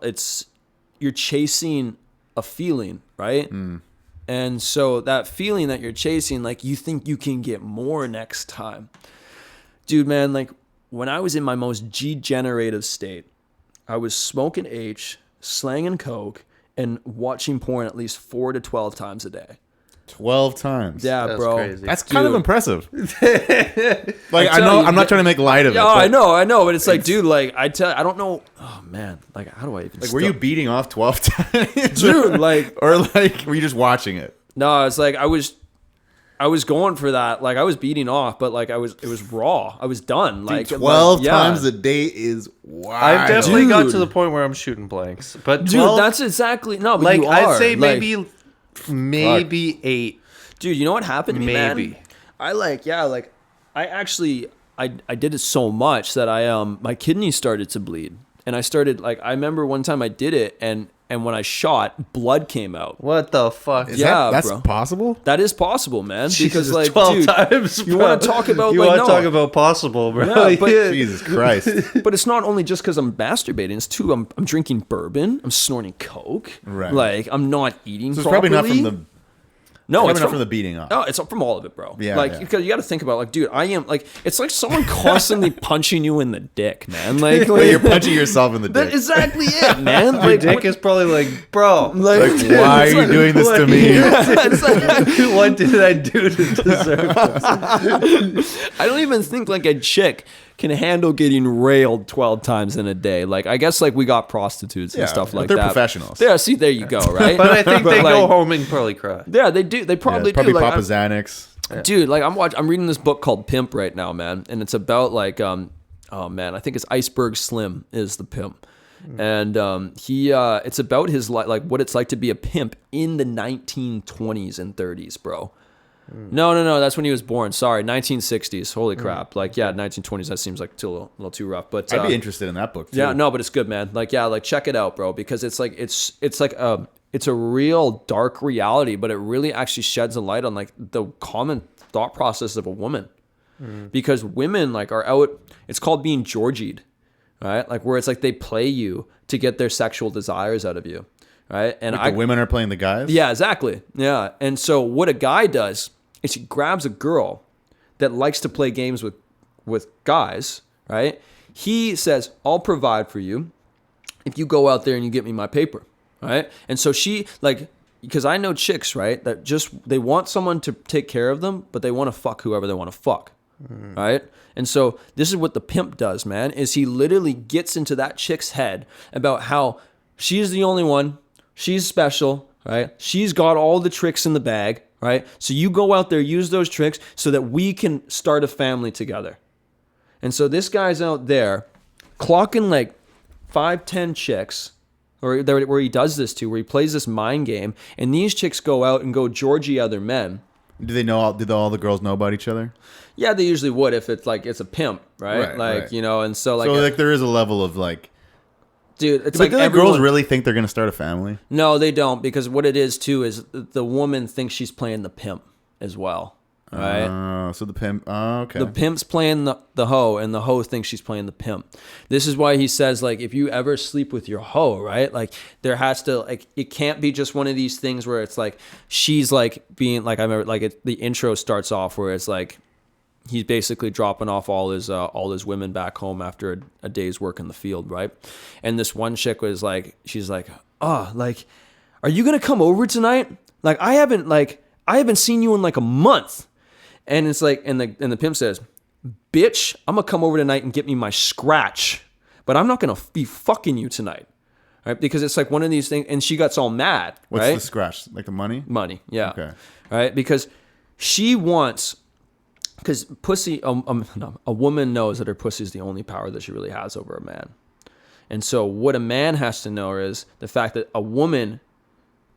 you're chasing a feeling, right? And so that feeling that you're chasing, like you think you can get more next time. Dude, man, like when I was in my most degenerative state, I was smoking H, slanging coke, and watching porn at least 4 to 12 times a day. 12 times. Yeah, that's bro. crazy. That's kind of impressive. Like I know, I'm not trying to make light of it. Yeah, I know, but it's like, dude, like I don't know. Oh man, like how do I even? Like, were you beating off 12 times, dude? Like, or like were you just watching it? No, it's like I was going for that. Like I was beating off, but like it was raw. I was done. Like 12 times a day is wild. I've definitely got Dude. to the point where I'm shooting blanks. But 12, dude, that's exactly no. But like you are. I'd say Like, maybe 8. dude, you know what happened to me, Maybe. man? I actually did it so much that my kidneys started to bleed, and I started like I remember one time I did it, and when I shot, blood came out. What the fuck? That's bro. possible? That is possible, man. Jesus, because like 12 dude, times, you bro. want to talk about you like, want no, to talk about possible, bro? Yeah, but- Jesus Christ. But it's not only just because I'm masturbating. It's too. I'm drinking bourbon. I'm snorting coke. Right. Like I'm not eating. So it's probably not from the No, Probably it's not from from the beating up. No, it's from all of it, bro. Yeah, like yeah. because you got to think about like, dude, I am like, it's like someone constantly punching you in the dick, man. Like You're punching yourself in the that's dick. exactly it, man. Your Like, dick is probably like, bro, Like, why are you doing this to me? what did I do to deserve this? I don't even think like a chick can handle getting railed 12 times in a day. Like, I guess like we got prostitutes and Yeah, stuff like they're that. professionals. Yeah, see, there you go, right? But I think they like, go home and probably cry. Yeah, they do. They probably Yeah, probably do. Like, Papa Xanax. dude, like I'm reading this book called Pimp right now, man, and it's about like oh man, I think it's Iceberg Slim is the pimp. And it's about his like what it's like to be a pimp in the 1920s and 30s, bro. No, that's when he was born. Sorry, 1960s. Holy crap! Like, yeah, 1920s. That seems like too, a little too rough. But I'd be interested in that book too. yeah, no, but it's good, man. Like, yeah, like check it out, bro, because it's like it's like it's a real dark reality, but it really actually sheds a light on like the common thought process of a woman, because women like are out. It's called being Georgied, right? Like where it's like they play you to get their sexual desires out of you, right? And The women are playing the guys. yeah, exactly. Yeah. And so what a guy does is he grabs a girl that likes to play games with guys, right? He says, I'll provide for you if you go out there and you get me my paper, right? And so she, like, because I know chicks, right, that just, they want someone to take care of them, but they want to fuck whoever they want to fuck, right? And so this is what the pimp does, man, is he literally gets into that chick's head about how she's the only one, she's special, right? She's got all the tricks in the bag, right? So you go out there, use those tricks so that we can start a family together. And so this guy's out there clocking like 5-10 chicks, or where he does this to, where he plays this mind game, and these chicks go out and go Georgie other men. Do they know? Did all the girls know about each other? Yeah, they usually would if it's like it's a pimp, right? Right, like right. you know, and so like, So like there is a level of like. dude, it's Like, like do the everyone, girls really think they're gonna start a family? No, they don't, because what it is too is the woman thinks she's playing the pimp as well, right? So the pimp. Oh, okay. The pimp's playing the hoe, and the hoe thinks she's playing the pimp. This is why he says, like, if you ever sleep with your hoe, right? Like, there has to, like, it can't be just one of these things where it's like she's like being like, I remember, like, the intro starts off where it's like he's basically dropping off all his women back home after a day's work in the field, right? And this one chick was like, she's like, oh, like, are you gonna come over tonight? Like, I haven't seen you in like a month. And it's like, and the pimp says, bitch, I'm gonna come over tonight and get me my scratch, but I'm not gonna be fucking you tonight, right? Because it's like one of these things, and she gets all mad, What's right? the scratch? Like the money? Money, yeah. Okay. Right? Because she wants, because pussy, no, a woman knows that her pussy is the only power that she really has over a man. And so what a man has to know is the fact that a woman,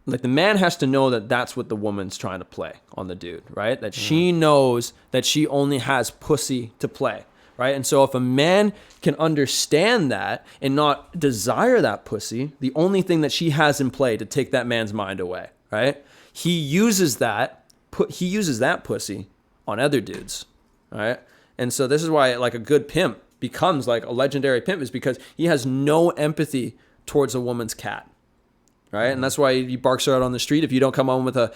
like the man has to know that that's what the woman's trying to play on the dude, right? That she knows that she only has pussy to play, right? And so if a man can understand that and not desire that pussy, the only thing that she has in play to take that man's mind away, right? He uses that pussy on other dudes, right? And so this is why like a good pimp becomes like a legendary pimp, is because he has no empathy towards a woman's cat. Right, and that's why he barks her out on the street. If you don't come home with a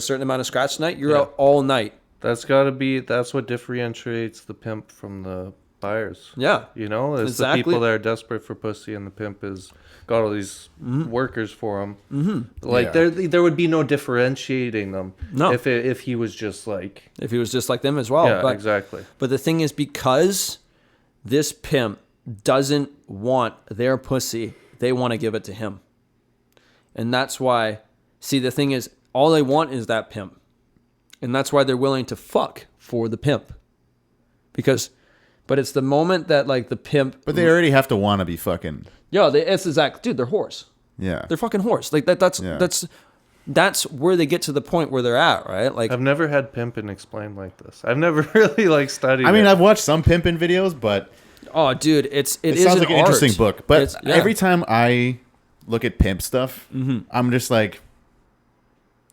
certain amount of scratch tonight, you're out all night. That's what differentiates the pimp from the buyers. Yeah, You know, it's Exactly. the people that are desperate for pussy, and the pimp has got all these workers for him. Mm-hmm. Like Yeah. there would be no differentiating them. No. if he was just like, if he was just like them as well. yeah, but, exactly. But the thing is, because this pimp doesn't want their pussy, they want to give it to him. And that's why, see, the thing is, all they want is that pimp. And that's why they're willing to fuck for the pimp. But it's the moment that, like, the pimp... But they already have to want to be fucking. Yo, it's exact... Dude, they're whores. Yeah. They're fucking whores. Like, that's where they get to the point where they're at, right? Like, I've never had pimping explained like this. I've never really, like, studied I mean, it. I've watched some pimping videos, but oh, dude, it it is sounds like an art. interesting book. But It's- yeah. every time I look at pimp stuff, I'm just like,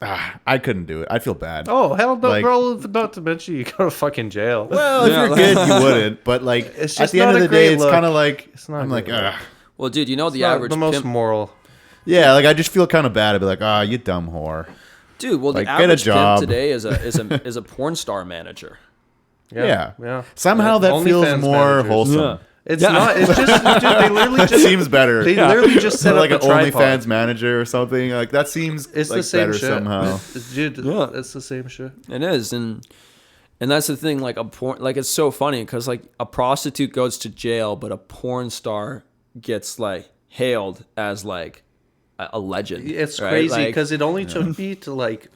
I couldn't do it. I feel bad. Oh, hell no, Like- bro. Not to mention you go to fucking jail. Well, if Yeah. you're good, you wouldn't. But like It's at just the end not of a the day, great it's look. kind of like It's not a I'm like, great look. Well, dude, you know the Not average the most pimp... moral. yeah, like I just feel kind of bad. I'd be like, you dumb whore. Dude, well, Like, the get a average job. pimp today is a porn star manager. Yeah. Somehow that OnlyFans feels more managers. wholesome. It's not. It's just, dude. They literally It just seems better. They literally just set like up an a tripod. OnlyFans manager or something. Like that seems It's like the same better shit. somehow. Dude, Yeah. it's the same shit. It is, and that's the thing. Like a porn, like it's so funny because like a prostitute goes to jail, but a porn star gets like hailed as like a legend. It's right? crazy Like, because it only took me to like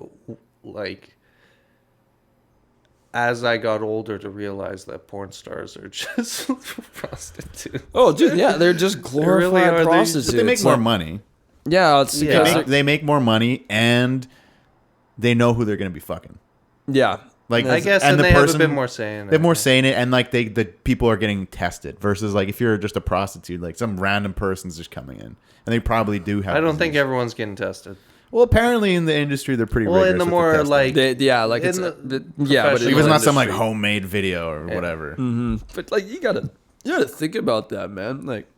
as I got older to realize that porn stars are just prostitutes. oh, dude, yeah, they're just glorified really are. prostitutes. But they make more Like, money. Yeah, it's Yeah. because They make more money, and they know who they're going to be fucking. yeah, Like I guess, and they have a bit more say in it. They're more saying it, and like the people are getting tested versus like if you're just a prostitute, like some random person's just coming in, and they probably do have. I don't think disease. everyone's getting tested. Well, apparently in the industry they're pretty. Well, in rigorous the with more testing. like like in it's the yeah, but professional It was not some like industry. homemade video or whatever. But like you gotta think about that, man. Like,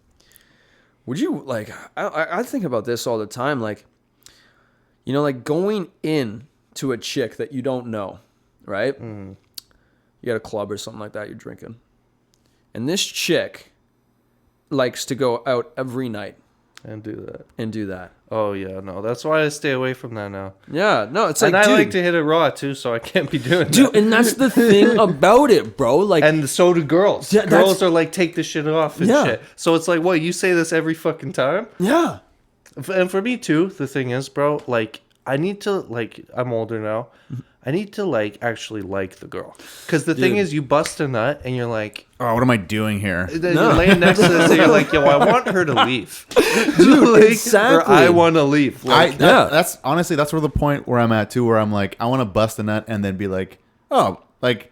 would you like? I think about this all the time. Like, you know, like going in to a chick that you don't know, right? You got a club or something like that. You're drinking, and this chick likes to go out every night and do that. and do that. Oh yeah, no, that's why I stay away from that now. Yeah, no, it's like, And I dude, like to hit it raw too, so I can't be doing dude, that. and that's the thing about it, bro. Like, And so do girls. Yeah, that's- Girls are like, take this shit off and Yeah. shit. So it's like, what, you say this every fucking time? yeah, And for me too, the thing is, bro, like, I need to, like, I'm older now. I need to, like, actually like the girl. Because the thing Dude. is, you bust a nut and you're like, Oh, what am I doing here? then you're laying next to this and you're like, yo, I want her to leave. Dude, like, exactly. Or I want to leave. Like, That's honestly that's where the point where I'm at too, where I'm like, I want to bust a nut and then be like, oh, like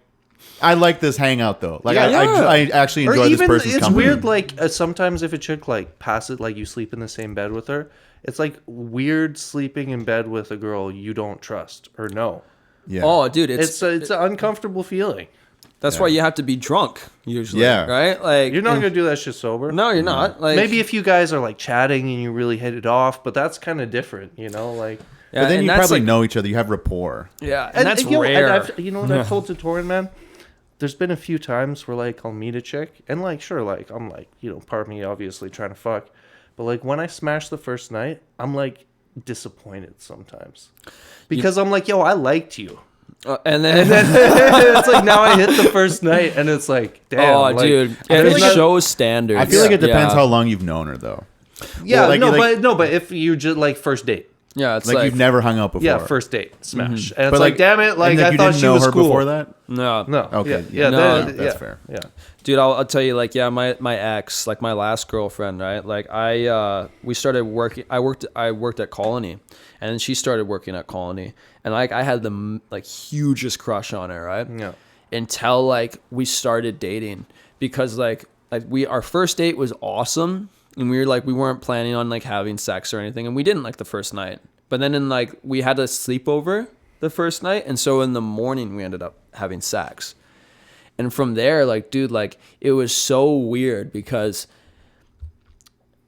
I like this hangout though. Like Yeah. I actually or enjoy this even, person's it's company. weird, like, sometimes if a chick, like, passes, like, you sleep in the same bed with her, it's, like, weird sleeping in bed with a girl you don't trust or know. Yeah. oh, dude, It's an uncomfortable feeling. that's why you have to be drunk usually. Yeah. right. Like, You're not gonna do that shit sober. No, you're not. Like, Maybe if you guys are like chatting and you really hit it off, but that's kind of different, you know. Like, yeah, but then and you that's probably like, know each other. You have rapport. Yeah, and that's you know, rare. I've, you know what I've told to Thorun, man. There's been a few times where like I'll meet a chick and like sure, like I'm like, you know, part of me obviously trying to fuck, but like when I smash the first night, I'm like disappointed sometimes because I'm like, yo, I liked you. and then It's like now I hit the first night and it's like, damn. oh, like, dude, and there's it not- shows standards. I feel like it depends yeah. how long you've known her though. Yeah, Well, like- no, like- but if you just like first date. Yeah, it's Like, like, you've never hung out before. Yeah, first date, smash. And it's But like, damn it, like and, I you thought didn't she know was her cool. before that. no, No. Okay, Yeah. No, that- that's yeah, fair. Yeah. dude. I'll tell you, like, yeah, my ex, like my last girlfriend, right? Like we started working. I worked at Colony, and then she started working at Colony, and like I had the like hugest crush on her, right? Yeah. Until like we started dating, because like our first date was awesome, and we weren't planning on like having sex or anything, and we didn't like the first night. But then we had a sleepover the first night, and so in the morning we ended up having sex. And from there, like, dude, like it was so weird because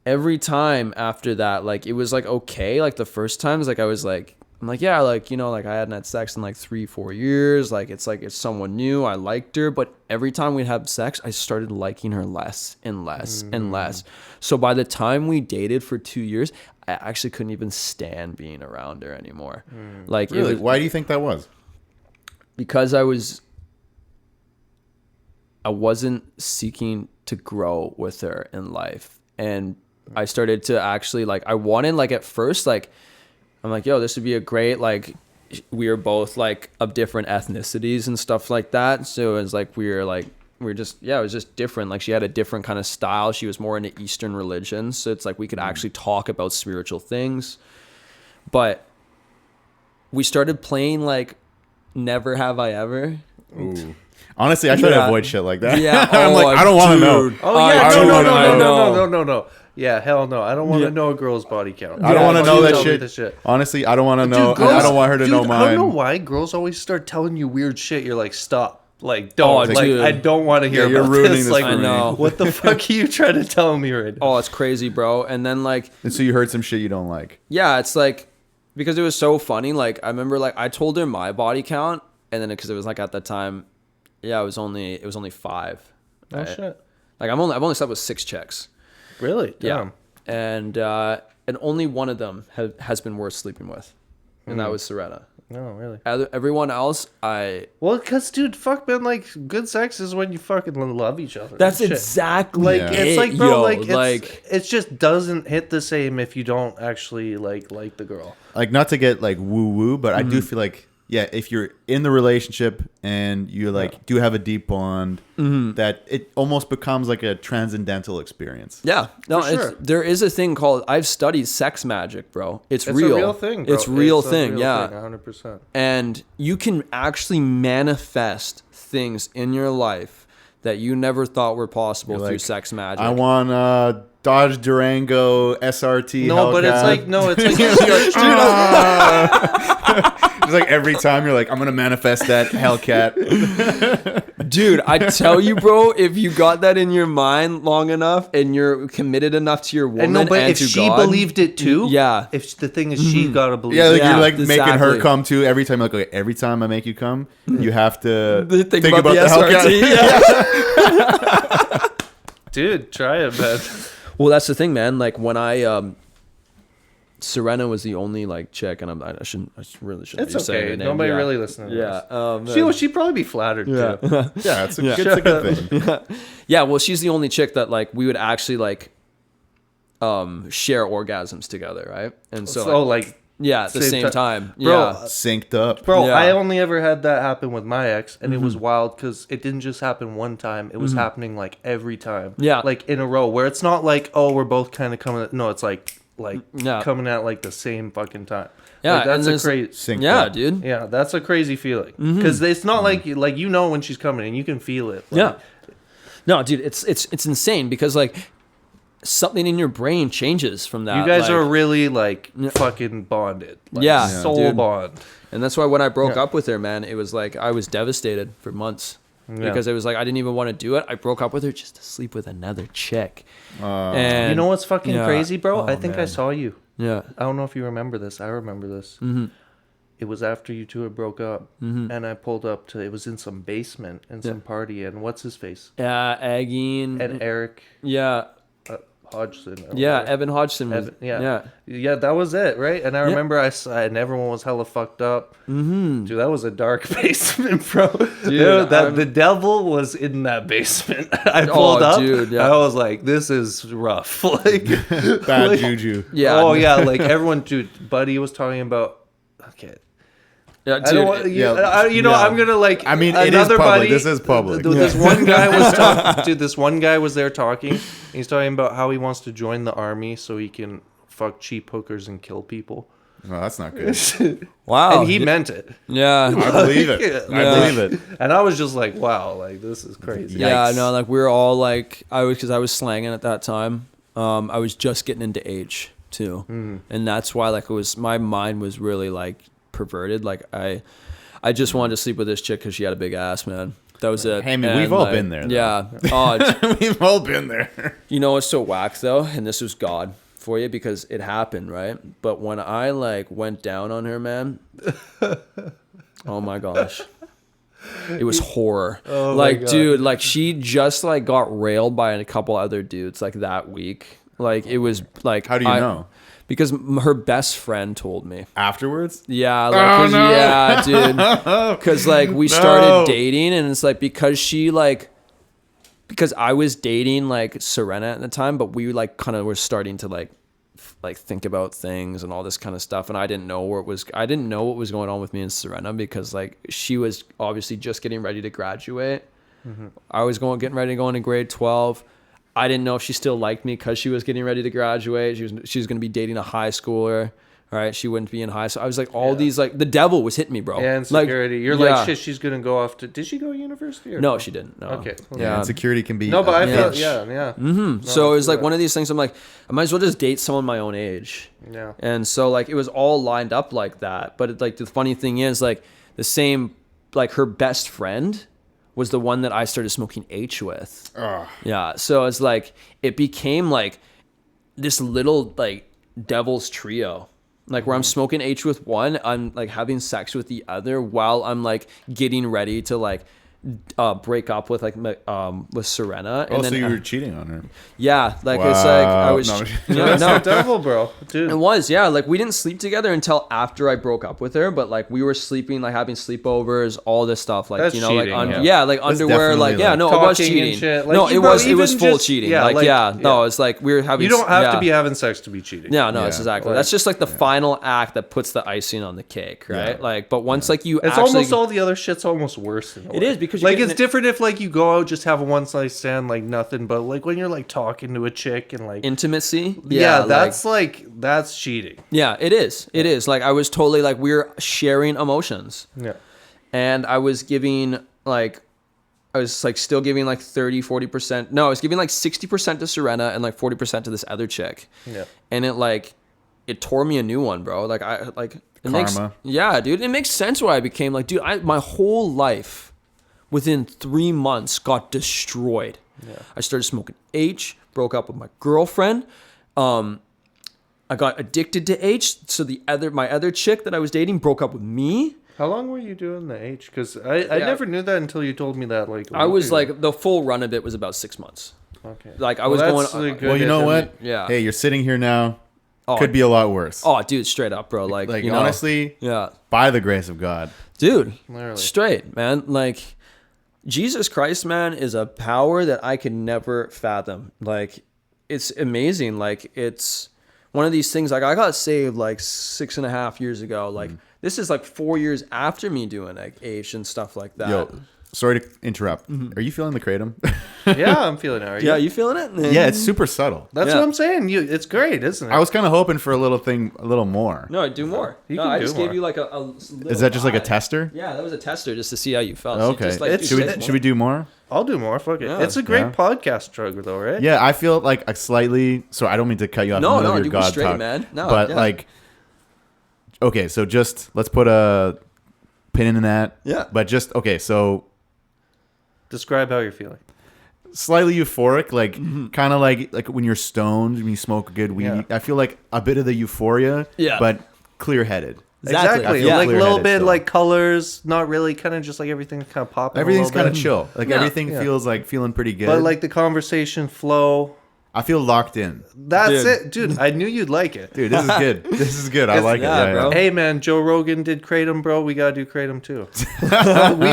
every time after that, like it was like okay, like the first times, like I'm like, yeah, like, you know, like I hadn't had sex in like 3-4 years. Like it's someone new. I liked her. But every time we'd have sex, I started liking her less and less and less. So by the time we dated for 2 years, I actually couldn't even stand being around her anymore. Like Really? it was Why do you think that was? because I wasn't seeking to grow with her in life. And I started to actually like, I wanted like at first, like, I'm like, yo, this would be a great, like, we were both like of different ethnicities and stuff like that. So it was like, we were just, yeah, it was just different. Like she had a different kind of style. She was more into Eastern religions. So it's like, we could actually talk about spiritual things. But we started playing like Never Have I Ever. Ooh. Honestly, I try to Yeah. hold shit like that. Yeah. I'm like, I don't want to know. dude. Oh I yeah, do no, wanna know. no. Yeah, hell no. I don't want to Yeah. know a girl's body count. I don't want to know that tell me shit. the shit. Honestly, I don't want to know. Dude, girls- I don't want her to know dude, I don't know mine. why girls always start telling you weird shit. You're like, stop. Like, don't. Oh, like, dude. I don't want to hear Yeah, you're about ruining this. this Like, for I me. know. what the fuck are you trying to tell me right now? Oh, it's crazy, bro. And then like, And so you heard some shit you don't like. yeah, it's like because it was so funny. Like I remember, like I told her my body count, and then because it was like at that time, yeah, it was only 5. Oh shit! Like I've only slept with 6 chicks. Really? Damn. Yeah, and only one of them has been worth sleeping with, and that was Serena. No, really. Everyone else, Well, because, dude, fuck, man, like, good sex is when you fucking love each other. that's Shit. exactly Like, Yeah. it's like, bro, yo, like, it just doesn't hit the same if you don't actually, like the girl. Like, not to get like woo woo, but I do feel like, yeah, if you're in the relationship and you like do have a deep bond, that it almost becomes like a transcendental experience. Yeah, no, For sure. there is a thing called, I've studied sex magic, bro. It's It's real. a real thing, bro. It's real It's a thing, real yeah. thing, 100%. And you can actually manifest things in your life that you never thought were possible through like, sex magic. I want a Dodge Durango SRT. No, but it's Hellcat. like, no, it's like, It's like every time you're like, I'm gonna manifest that Hellcat. Dude, I tell you, bro, if you got that in your mind long enough and you're committed enough to your woman and no, but and if to she God, believed it too, yeah. if the thing is, she gotta believe Yeah, it. like Yeah, you're like making her exactly. come too every time. Like, okay, every time I make you come, you have to Think about the Hellcat. SRT. Yeah. Dude, try it, man. Well, that's the thing, man. Like when I Serena was the only like chick, and I really shouldn't. It's be saying okay. her name. Nobody Yeah. really listening to Yeah. this. She'd probably be flattered, Yeah. too. Yeah, it's a good thing. Yeah. Well, she's the only chick that like we would actually like share orgasms together, right? And so So, like, yeah, at the same same ti- time. Bro, Yeah. Synced up. bro, Yeah. I only ever had that happen with my ex, and it was wild because it didn't just happen one time. It was happening, like, every time. Yeah. Like, in a row, where it's not like, oh, we're both kind of coming... No, it's like Yeah. coming at, like, the same fucking time. Yeah, Like, that's and a there's- crazy... Synced Yeah, up. dude. Yeah, that's a crazy feeling. Because it's not like you know when she's coming, and you can feel it. Like, Yeah. No, dude, it's insane because like something in your brain changes from that. You guys like- are really, like, fucking bonded. Like, Yeah, soul dude. bond. And that's why when I broke Yeah. up with her, man, it was like I was devastated for months Yeah. because it was like I didn't even want to do it. I broke up with her just to sleep with another chick. And You know what's fucking yeah. crazy, bro? Oh, I think I man. saw you. Yeah. I don't know if you remember this. I remember this. Mm-hmm. It was after you two had broke up, and I pulled up to. It was in some basement in some party, and what's his face? Yeah, Agin. And Eric Yeah. Hodgson. or Yeah, whatever. Evan Hodgson was. Yeah, that was it, right? And I remember and everyone was hella fucked up. Mm-hmm. Dude, that was a dark basement, bro. Dude, the devil was in that basement. I pulled up. dude, yeah. I was like, this is rough. Like, Bad juju. Yeah. oh yeah, like everyone, dude. Buddy was talking about. Okay, Yeah, I don't dude. want, yeah, I'm gonna like. I mean, it is another public. buddy- This is public. This one guy was talking. Dude, this one guy was there talking. He's talking about how he wants to join the army so he can fuck cheap hookers and kill people. No, that's not good. Wow. And he meant it. I Yeah. believe it. I believe it. And I was just like, wow, like this is crazy. Yeah, Yikes. no, like we were all like, because I was slanging at that time. I was just getting into age too, and that's why like my mind was really like perverted. Like I just wanted to sleep with this chick because she had a big ass, man. That was it. Hey, man, And, we've all like, been there, though. Yeah. Oh, We've all been there. you know what's so whack though, and this was God for you because it happened, right? But when I like went down on her, man, oh my gosh. It was horror. Oh my like, God. dude, like she just like got railed by a couple other dudes like that week. Like it was like How do you know? Because her best friend told me. Afterwards? Yeah, like, 'cause- no. yeah, dude. Because like we started dating, and it's like because I was dating like Serena at the time, but we like kind of were starting to like think about things and all this kind of stuff, and I didn't know what was going on with me and Serena because like she was obviously just getting ready to graduate. I was getting ready to go into grade 12. I didn't know if she still liked me because she was getting ready to graduate. She was going to be dating a high schooler. All right, she wouldn't be in high school. I was like, these like the devil was hitting me, bro. Yeah, insecurity. You're yeah. like, shit, she's gonna go off to. Did she go to university? Or No, she didn't. No. Okay. Yeah. Insecurity can be. No, but I a feel. bitch. Yeah. So it was I like feel one of these things. I'm like, I might as well just date someone my own age. Yeah. And so like it was all lined up like that. But like the funny thing is like the same like her best friend was the one that I started smoking H with. Yeah. So it's like it became like this little like devil's trio. like where I'm smoking H with one, I'm like having sex with the other while I'm like getting ready to like break up with with Serena. And Oh, then, so you were cheating on her. yeah, like it's like I Wow. was No. That's no, the devil, bro. Dude. it was, yeah. Like we didn't sleep together until after I broke up with her, but like we were sleeping, like having sleepovers, all this stuff, like That's you know, like cheating, yeah, like underwear, like definitely, yeah, like, no, it was talking and cheating. shit. Like, No, you it bro, was even full just- cheating. yeah, Like like, yeah, no, yeah. it's like we were having. You don't have yeah. to be having sex to be cheating. Yeah, no, Yeah. it's exactly. Like, That's just like the final act that puts the icing on the cake, right? Yeah. Like, but once like you It's actually, almost all the other shit's almost worse. In a It way. is, because you're like getting it's it- different if like you go out just have a one night stand like nothing, but like when you're like talking to a chick and like intimacy. yeah, like- that's cheating. yeah, it is. It is. Like I was totally like we were sharing emotions. Yeah. And I was giving like I was like still giving like 30-40%. No, I was giving like 60% to Serena and like 40% to this other chick. Yeah. And it tore me a new one, bro. Like I like it makes, Karma. yeah, dude, it makes sense why I became like, dude, my whole life within 3 months got destroyed. Yeah. I started smoking H, broke up with my girlfriend. I got addicted to H, so my other chick that I was dating broke up with me. How long were you doing the H? Because I never knew that until you told me that. Like I was like, the full run of it was about 6 months. okay. Like I was going. Well, you know what? Yeah. Hey, you're sitting here now. Oh, Could be a lot worse. Oh, dude, straight up, bro. Like you know, honestly, yeah, by the grace of God. dude, Literally. straight, man. Like Jesus Christ, man, is a power that I could never fathom. Like it's amazing. Like it's one of these things. Like I got saved like 6.5 years ago. Like this is like 4 years after me doing like H and stuff like that. Yo, sorry to interrupt. Are you feeling the kratom? Yeah, I'm feeling it. Are you? Yeah, you feeling it? Yeah, it's super subtle. That's Yeah. what I'm saying. It's great, isn't it? I was kind of hoping for a little more. No, do more. You No, can I do just more. gave you like a Is that just like a tester? tester? Yeah, that was a tester just to see how you felt. So Okay. just, like, It's- do Should some we, more. should we do more? I'll do more. Fuck it. Yeah. It's a great Yeah. podcast drug, though, right? Yeah, I feel like a slightly. So I don't mean to cut you off. No, in the middle no, of dude, your be God straight, talk, man. No, but yeah. like, okay, so just let's put a pin in that. Yeah. But just okay, so Describe how you're feeling. slightly euphoric, like kind of like when you're stoned when you smoke good weed. Yeah. I feel like a bit of the euphoria, Yeah. but clear-headed. Exactly. Exactly. Yeah. Like a little Clear-headed bit still. like colors, not really, kind of just like everything's kind of popping. Everything's kind of bit. chill. Like Yeah. everything Yeah. feels like feeling pretty good. But like the conversation flow. I feel locked in. That's Dude. it, dude. I knew you'd like it. Dude, this is good. This is good. I like yeah, it. bro. Hey man, Joe Rogan did Kratom, bro. We gotta do Kratom too.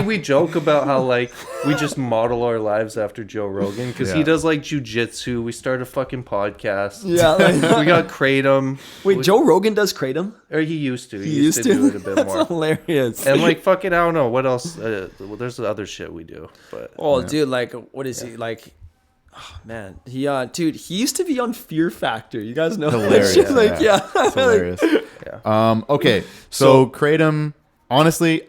we joke about how like we just model our lives after Joe Rogan because he Yeah. does like jujitsu. We start a fucking podcast. Yeah. Like, We got Kratom. wait, Joe Rogan does Kratom? Or he used to. He used to do it a bit That's more. hilarious. And like fucking, I don't know what else. Well, there's the other shit we do, but Oh, dude, like, what is he like? Oh, man, dude, he used to be on Fear Factor. You guys know that Hilarious. shit? Like, yeah, It's hilarious. yeah. Okay, so Kratom, honestly,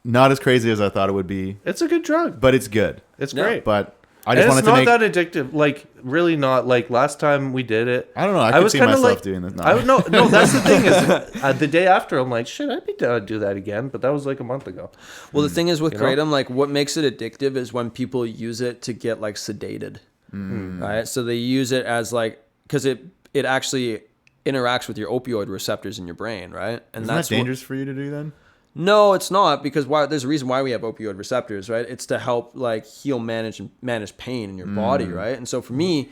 not as crazy as I thought it would be, It's a good drug. but it's good. It's Yeah. great. But I And just it's wanted not to make. that addictive. Like really not. Like last time we did it. I don't know. I could see kinda myself doing this. No. No. That's the thing is, the day after, I'm like, shit, I'd be down to do that again. But that was like a month ago. Well, the thing is with You know? Kratom, like, what makes it addictive is when people use it to get like sedated, right? So they use it as like because it actually interacts with your opioid receptors in your brain, right? And Isn't that's that what- dangerous for you to do then? No, it's not because there's a reason why we have opioid receptors, right? It's to help like heal, manage pain in your body, right? And so for me,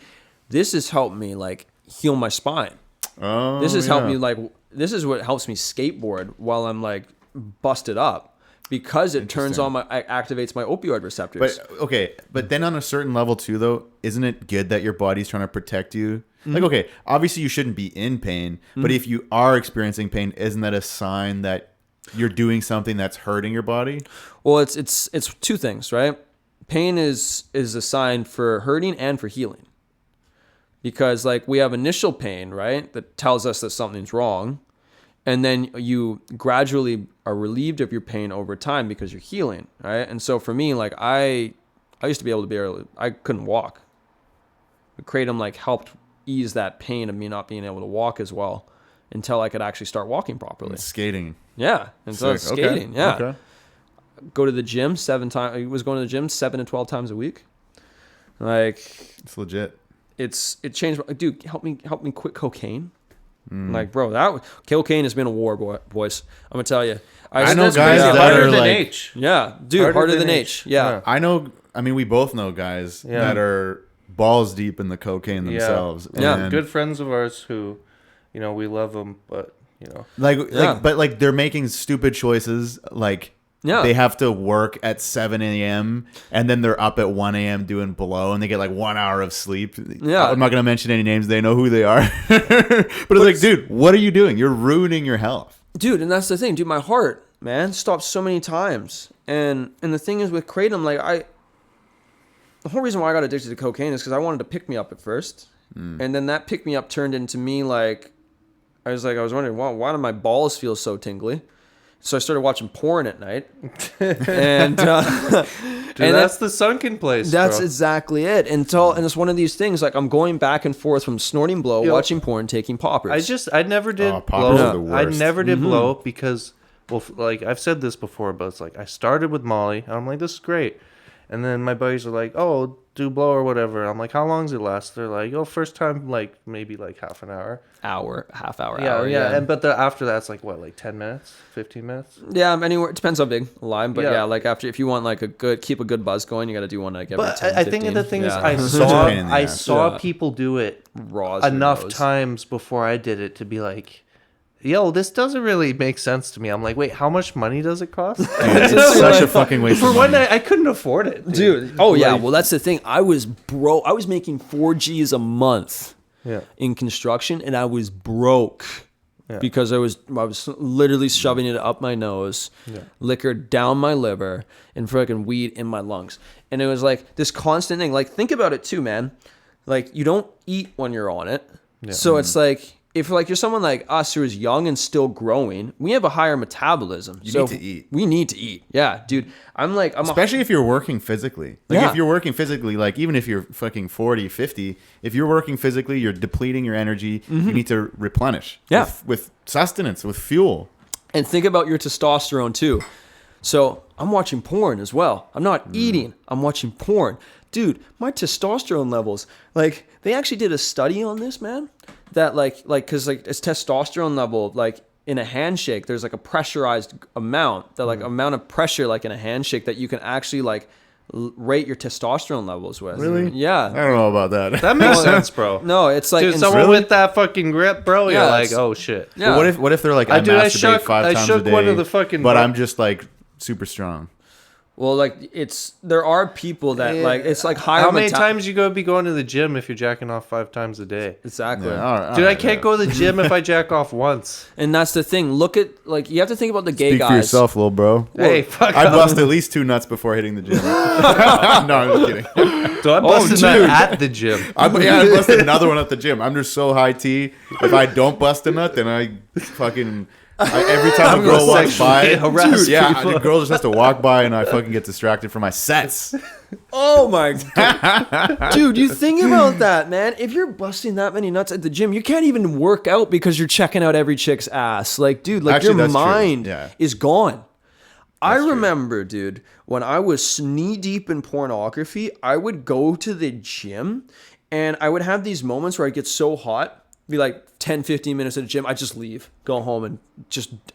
this has helped me like heal my spine. Oh, This has helped yeah. me like this is what helps me skateboard while I'm like busted up because it turns on activates my opioid receptors. But okay, but then on a certain level too, though, isn't it good that your body's trying to protect you? Mm-hmm. Like, okay, obviously you shouldn't be in pain, but if you are experiencing pain, isn't that a sign that you're doing something that's hurting your body? Well, it's two things, right? Pain is a sign for hurting and for healing. Because like we have initial pain, right? That tells us that something's wrong. And then you gradually are relieved of your pain over time because you're healing, right? And so for me, like I used to be able to I couldn't walk. But Kratom like helped ease that pain of me not being able to walk as well until I could actually start walking properly. Skating. Yeah. And so it's Sick. Okay. skating. Yeah. Okay. Go to the gym 7 times. I was going to the gym 7 to 12 times a week. Like It's legit. it changed. Dude, help me quit cocaine. Like, bro, cocaine has been a war, boys. I'm gonna tell you. I know That's guys crazy. that Harder are than like, H. Yeah, dude, harder than H. Yeah. I know. I mean, we both know guys Yeah. that are balls deep in the cocaine themselves. Yeah. And Good friends of ours who, we love them, but like, but like they're making stupid choices. Like, Yeah. they have to work at 7 a.m. and then they're up at 1 a.m. doing blow, and they get like 1 hour of sleep. Yeah. I'm not gonna mention any names. They know who they are. But it's like, dude, what are you doing? You're ruining your health. Dude, and that's the thing, dude. My heart, man, stopped so many times, and the thing is with Kratom, like the whole reason why I got addicted to cocaine is because I wanted to pick me up at first, and then that pick me up turned into me like I was wondering, why do my balls feel so tingly? So I started watching porn at night, and dude, and that's the sunken place. that's bro. exactly it. And it's one of these things. Like I'm going back and forth from snorting blow, Yo, watching porn, taking poppers. I never did poppers blow. are the I worst. never did blow because, like I've said this before, but it's like I started with Molly, and I'm like, this is great, and then my buddies are like, oh, do blow or whatever. I'm like, how long does it last? They're like, oh, first time like maybe like half an hour. half hour. Yeah, hour, yeah, and but after that's like what, like 10 minutes, 15 minutes. Yeah, anywhere. It depends how big a line, but Yeah. yeah, like if you want like keep a good buzz going, you got to do one like every But 10, I think 15. the thing is, Yeah. I Such a pain in the ass. saw Yeah. people do it Raw as their enough nose. times before I did it to be like, yo, this doesn't really make sense to me. I'm like, wait, how much money does it cost? It's such a fucking waste For of one money. night, I couldn't afford it, Dude. Oh yeah. Like- Well, that's the thing. I was broke. I was making 4Gs a month Yeah. in construction, and I was broke because I was literally shoving it up my nose, liquor down my liver, and freaking weed in my lungs. And it was like this constant thing. Like think about it too, man. Like you don't eat when you're on it, so it's like. If like you're someone like us who is young and still growing, we have a higher metabolism. You So need to eat. We need to eat. Yeah, dude. I'm Especially if you're working physically. Like Yeah. if you're working physically, like even if you're fucking 40, 50, if you're working physically, you're depleting your energy. You need to replenish. Yeah. With sustenance, with fuel. And think about your testosterone too. So I'm watching porn as well. I'm not eating. I'm watching porn. Dude, my testosterone levels, like they actually did a study on this, man. That cause like it's testosterone level, like in a handshake, there's like a pressurized amount, that like amount of pressure, like in a handshake that you can actually like rate your testosterone levels with. Really? I Yeah. don't know about that. That makes sense, bro. No, it's like Dude, in- someone with that fucking grip, bro, Yeah, you're like, it's- oh shit. yeah. But what if they're like, I Dude, I masturbate shook- 5 I times shook a day, one of the fucking- but I'm just like super strong. Well, like there are people that like it's like higher. How many times you be going to the gym if you're jacking off 5 times a day? Exactly. Yeah, all right, Dude, all I right, can't yeah. go to the gym if I jack off once. And that's the thing. Look at like you have to think about the gay Speak guys. for yourself, little bro. Hey, fuck I off. bust at least 2 nuts before hitting the gym. No, I'm just kidding. So I busted that at the gym. I busted another one at the gym. I'm just so high T. If I don't bust a nut, then I fucking... every time a girl walks by, sexually harass the girl just has to walk by, and I fucking get distracted from my sets. Oh my god. Dude, you think about that, man. If you're busting that many nuts at the gym, you can't even work out because you're checking out every chick's ass. Like, dude, like Actually, your that's true. mind Yeah. is gone. I remember, dude, when I was knee deep in pornography, I would go to the gym and I would have these moments where I'd get so hot, be like 10, 15 minutes at the gym, I'd just leave, go home, and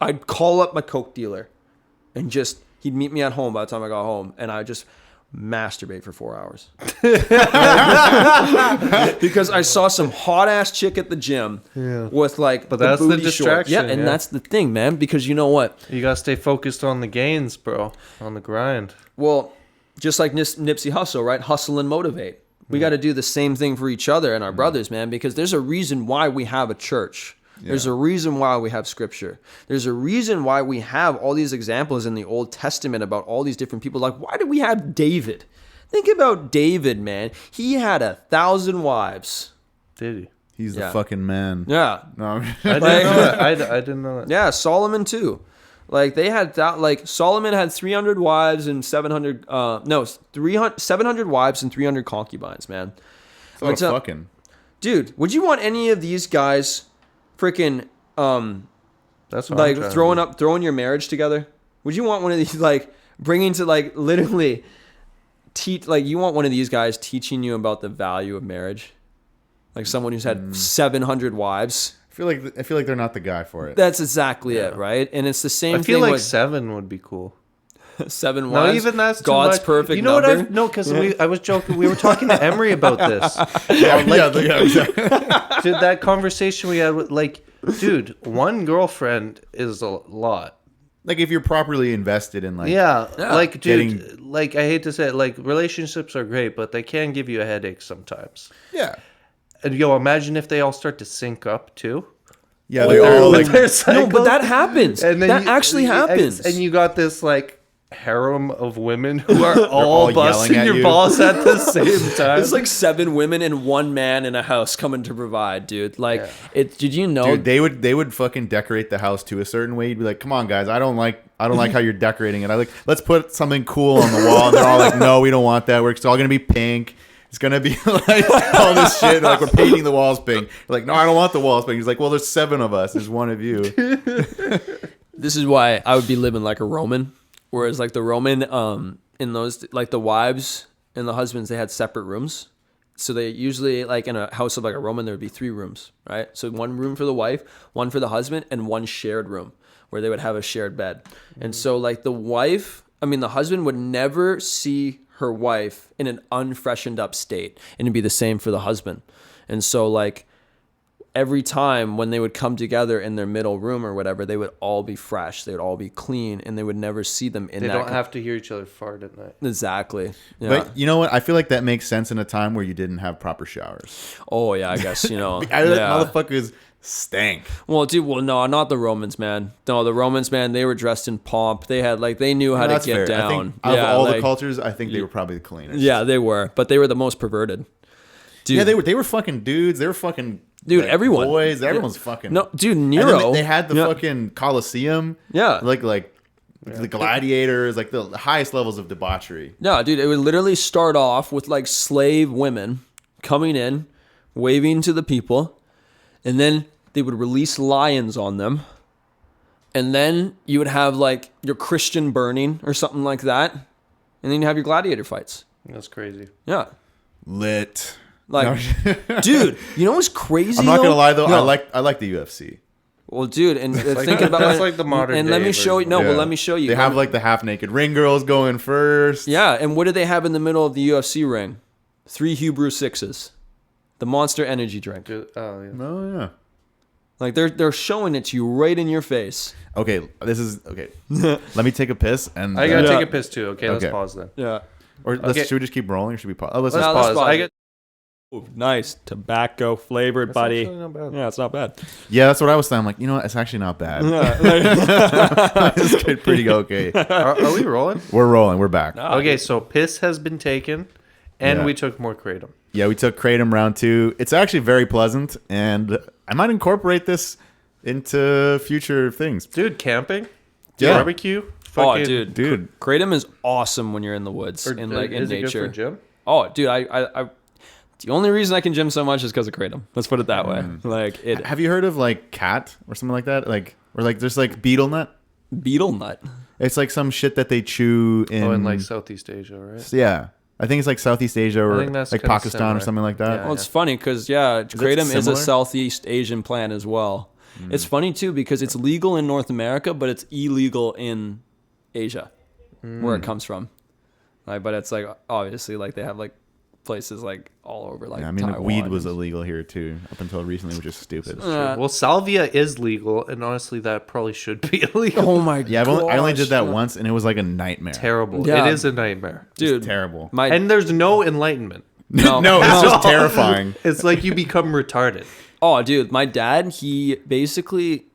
I'd call up my Coke dealer and he'd meet me at home by the time I got home, and I'd just masturbate for 4 hours. Because I saw some hot ass chick at the gym with like But that's the booty shorts. distraction, Yeah, and yeah. that's the thing, man, because you know what? You gotta stay focused on the gains, bro. On the grind. Well, just like Nipsey Hussle, right? Hustle and motivate. We got to do the same thing for each other and our brothers, man, because there's a reason why we have a church. There's a reason why we have scripture. There's a reason why we have all these examples in the Old Testament about all these different people. Like, why do we have David? Think about David, man. He had 1,000 wives. Did he? He's the Yeah. fucking man. Yeah. No, I didn't know that. I didn't know that. Yeah, Solomon too. Like they had that. Like Solomon had 300 wives and 700. 700 wives and 300 concubines. Man, it's a lot of What's up? fucking. dude, would you want any of these guys, freaking, That's what like I'm trying to throwing your marriage together? Would you want one of these like bringing to like literally teach like you want one of these guys teaching you about the value of marriage? Like someone who's had 700 wives. I feel like they're not the guy for it. That's exactly it, right? And it's the same I feel thing like with 7 would be cool. 7 No, wives. even that's too God's much. perfect You know number. what? No, because I was joking. We were talking to Emery about this. Yeah, exactly. Dude, that conversation we had with, like, dude, one girlfriend is a lot. Like if you're properly invested in like Yeah, like, dude, Getting- like, I hate to say it, like, relationships are great, but they can give you a headache sometimes. yeah. And yo, imagine if they all start to sync up too. Yeah, they all like Their No, but cycles. that happens. And then That actually happens. And you got this like harem of women who are all all yelling busting at your you. balls at the same time. It's like 7 women and 1 man in a house coming to provide, dude. Like, did you know? Dude, they would fucking decorate the house to a certain way. You'd be like, "Come on, guys, I don't like how you're decorating it. Let's put something cool on the wall." And they're all like, "No, we don't want that. It's all gonna be pink. It's gonna be like all this shit. Like we're painting the walls pink." They're like, "No, I don't want the walls pink." He's like, "Well, there's 7 of us. There's 1 of you." This is why I would be living like a Roman, whereas like the Roman, in those like the wives and the husbands, they had separate rooms. So they usually like in a house of like a Roman, there would be 3 rooms, right? So 1 room for the wife, 1 for the husband, and 1 shared room where they would have a shared bed. And so like the husband would never see her wife in an unfreshened up state, and it'd be the same for the husband. And so like every time when they would come together in their middle room or whatever, they would all be fresh, they would all be clean, and they would never see them in they that don't have to hear each other fart at night. exactly. Yeah. But you know what? I feel like that makes sense in a time where you didn't have proper showers. Oh yeah, I guess yeah. Motherfuckers stank. Well, dude, no, not the Romans, man. No, the Romans, man, they were dressed in pomp. They had they knew how to That's get fair. I down. think out of all the like, cultures, I think they were probably the cleanest. yeah, they were, but they were the most perverted. Dude, Yeah, they were fucking dudes. They were fucking Dude, everyone. boys. Everyone's fucking No, dude, And Nero. then they had the Yeah. fucking Colosseum. Yeah. like the gladiators, like the highest levels of debauchery. No, dude, it would literally start off with like slave women coming in, waving to the people, and then they would release lions on them. And then you would have like your Christian burning or something like that. And then you have your gladiator fights. That's crazy. Yeah. Lit. Like, dude, you know what's crazy? I'm not gonna lie though. No. I like the UFC. Well, dude, and like- thinking about that's it, like the modern And let day me show you. version. No, Yeah. well, let me show you. They have like the half naked ring girls going first. Yeah, and what do they have in the middle of the UFC ring? 3 Hebrew 6s, the Monster Energy drink. Oh yeah. Oh yeah. Like they're showing it to you right in your face. Okay, this is okay. Let me take a piss and I gotta Yeah. take a piss too. Okay, let's Okay. pause then. Yeah. or Okay. should we just keep rolling or should we pause? Oh, let's Let's just let's pause. pause I it. get. Nice tobacco flavored, buddy. Actually not bad. Yeah, it's not bad. Yeah, that's what I was saying. I'm like, you know what? It's actually not bad. It's good, pretty okay. Are we rolling? We're rolling. We're back. Okay, so piss has been taken, and Yeah. we took more kratom. Yeah, we took Kratom round 2. It's actually very pleasant, and I might incorporate into future things. Dude, camping, Yeah. barbecue. Oh, fucking- Dude, Kratom is awesome when you're in the woods Or, and like in is it good nature. for gym? Oh, dude, I the only reason I can gym so much is because of Kratom. Let's put it that way. Like it have you heard of like cat or something like that? Or there's like beetle nut. beetle nut. It's like some shit that they chew in. Oh, in like Southeast Asia, right? Yeah, I think it's like Southeast Asia or think that's like kinda Pakistan similar. or something like that. Yeah. Well, it's funny because Kratom is a similar? Southeast Asian plant as well. It's funny too because it's legal in North America, but it's illegal in Asia, where it comes from. Like, but it's like obviously like they have like places like all over like Yeah, I mean, Taiwan. weed was illegal here too up until recently, which is stupid. Well, salvia is legal, and honestly, that probably should be illegal. Oh my Yeah, I only did that gosh. once, and it was like a nightmare. Terrible. Yeah. It is a nightmare. Dude. Terrible. My And there's no enlightenment. no, No, it's just terrifying. It's like you become retarded. Oh, dude, my dad, he basically,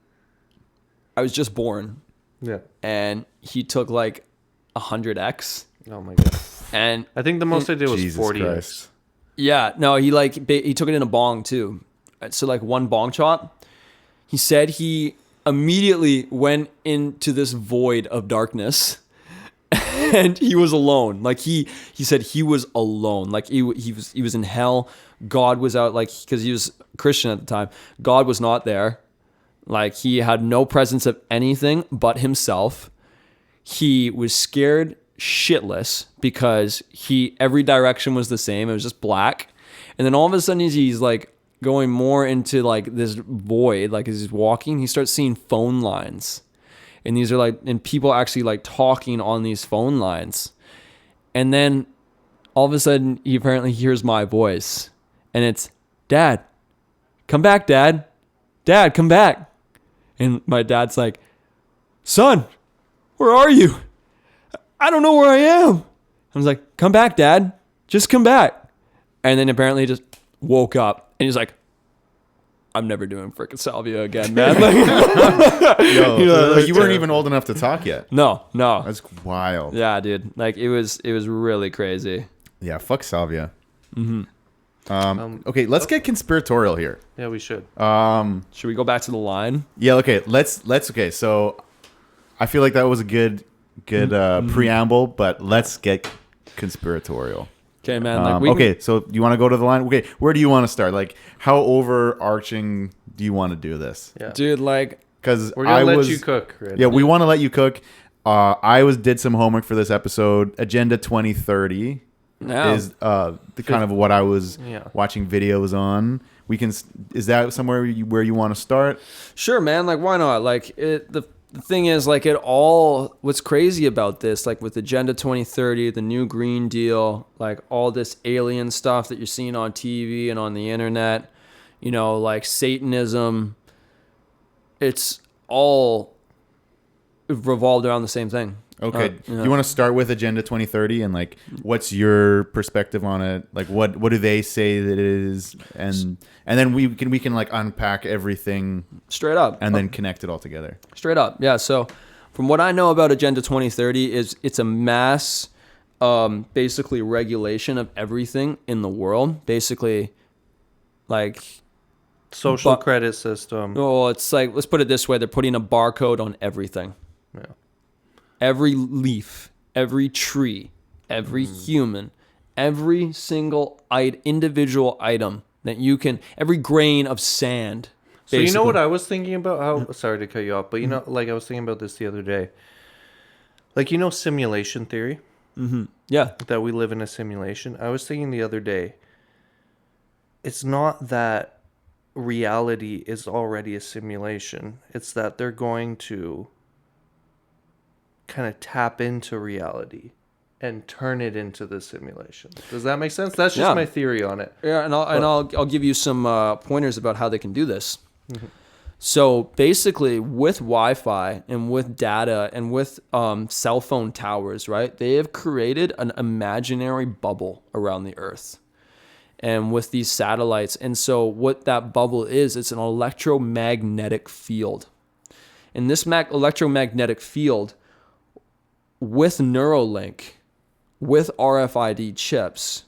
I was just born, Yeah. and he took like 100x, Oh my god. and I think the most I did was Jesus 40. Christ. yeah, no, he like he took it in a bong too, so like one bong chop. He said he immediately went into this void of darkness, and he was alone. Like he said he was alone. Like he was in hell. God was out, like because he was Christian at the time. God was not there. Like he had no presence of anything but himself. He was scared shitless because every direction was the same. It was just black. And then all of a sudden he's like going more into like this void, like as he's walking, he starts seeing phone lines. And these are like, and people actually like talking on these phone lines. And then all of a sudden he apparently hears my voice, and it's, Dad, come back, Dad. Dad, come back. And my dad's like, son, where are you? I don't know where I am. I was like, come back, Dad. Just come back. And then apparently he just woke up, and he's like, I'm never doing frickin' salvia again, man. Yo, like you weren't even old enough to talk yet. No. That's wild. Yeah, dude. Like it was really crazy. Yeah, fuck salvia. Okay, let's get conspiratorial here. Yeah, we should. Should we go back to the line? Yeah, okay. Let's okay, so I feel like that was a good preamble, but let's get conspiratorial. Okay, man. Like okay, so you want to go to the line? Okay, where do you want to start? Like, how overarching do you want to do this? Yeah. dude, like, We're gonna let you cook. Right? Yeah, we want to let you cook. I did some homework for this episode. Agenda 2030 yeah. is the kind of what I was Yeah. watching videos on. We can. Is that somewhere where you want to start? Sure, man. Like, why not? Like, the thing is, like, what's crazy about this, like, with Agenda 2030, the new Green Deal, like, all this alien stuff that you're seeing on TV and on the internet, you know, like, Satanism, it's all revolved around the same thing. Okay. Do you want to start with Agenda 2030 and like what's your perspective on it? Like what do they say that it is, and then we can like unpack everything Straight up. and then connect it all together. Straight up. Yeah. So from what I know about Agenda 2030 is it's a mass basically regulation of everything in the world. Basically like Social credit system. well, it's like, let's put it this way, they're putting a barcode on everything. Yeah. Every leaf, every tree, every human, every single individual item that you can, every grain of sand. So you know basically. what I was thinking about? How sorry to cut you off, but you know, like I was thinking about this the other day. Like, you know, simulation theory, Yeah. that we live in a simulation. I was thinking the other day, it's not that reality is already a simulation. It's that they're going to kind of tap into reality and turn it into the simulation. Does that make sense? That's just Yeah. my theory on it. Yeah, and I'll give you some pointers about how they can do this. So basically, with Wi-Fi and with data and with cell phone towers, right? They have created an imaginary bubble around the Earth, and with these satellites. And so what that bubble is, it's an electromagnetic field, and this electromagnetic field, with Neuralink, with RFID chips,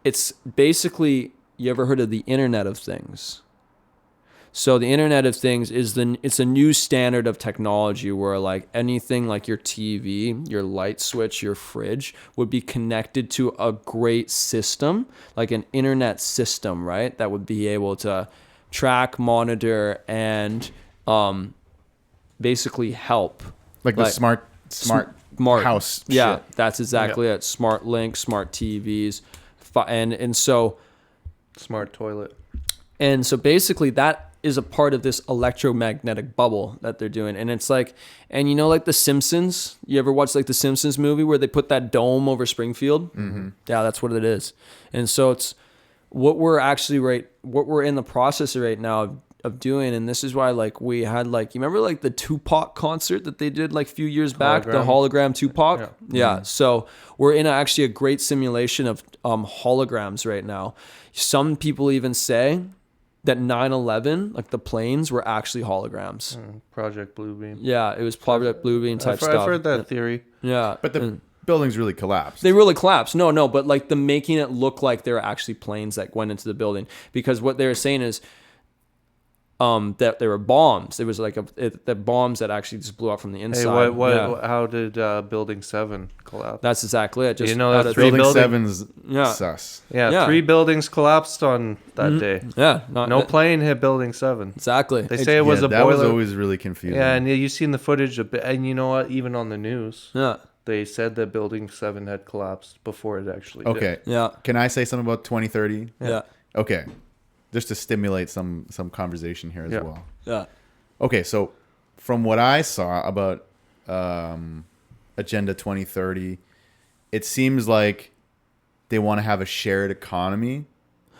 it's basically, you ever heard of the Internet of Things? So the Internet of Things it's a new standard of technology where like anything like your TV, your light switch, your fridge would be connected to a great system, like an internet system, right? That would be able to track, monitor, and basically help. Like the smart house. Yeah, shit. that's exactly it. Smart Link, smart TVs, and so Smart toilet. and so basically that is a part of this electromagnetic bubble that they're doing. And it's like, and you know, like The Simpsons, you ever watch like the Simpsons movie where they put that dome over Springfield? Mm-hmm. Yeah, that's what it is. And so it's what we're in the process right now of doing. And this is why, like, we had like, you remember like the Tupac concert that they did like a few years back, the hologram Tupac? Yeah. So we're in actually a great simulation of holograms right now. Some people even say that 9/11, like the planes, were actually holograms. Project Bluebeam. Yeah, it was Project Bluebeam type stuff. I've heard that theory. Yeah. But the buildings really collapsed. They really collapsed. No, but like the making it look like there were actually planes that went into the building, because what they were saying is that there were bombs. It was like the bombs that actually just blew out from the inside. Hey, how did Building 7 collapse? That's exactly it. Just you know, that Building building, 7's sus. yeah, 3 buildings collapsed on that day. Yeah. No plane hit Building 7. Exactly. They say it was a that boiler. was always really confusing. Yeah, and you've seen the footage of it. And you know what? Even on the news, Yeah. they said that Building 7 had collapsed before it actually did. Okay. Yeah. Can I say something about 2030? Yeah. Okay, just to stimulate some conversation here as well. Yeah. Okay, so from what I saw about Agenda 2030, it seems like they want to have a shared economy.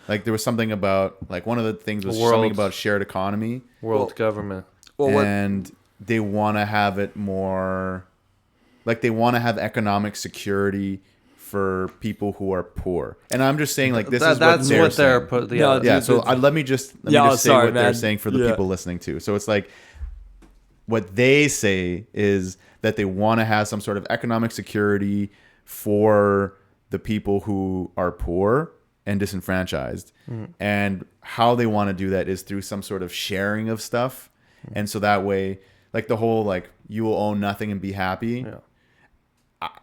Like there was something about, like one of the things was something about shared economy. World government. Well, And they want to have it more, like they want to have economic security for people who are poor. And I'm just saying, like, That's what they're saying. No, Yeah, dude, so let me just say what they're man. saying for the people listening too. So it's like, what they say is that they want to have some sort of economic security for the people who are poor and disenfranchised. And how they want to do that is through some sort of sharing of stuff. And so that way, like the whole, like, you will own nothing and be happy. Yeah.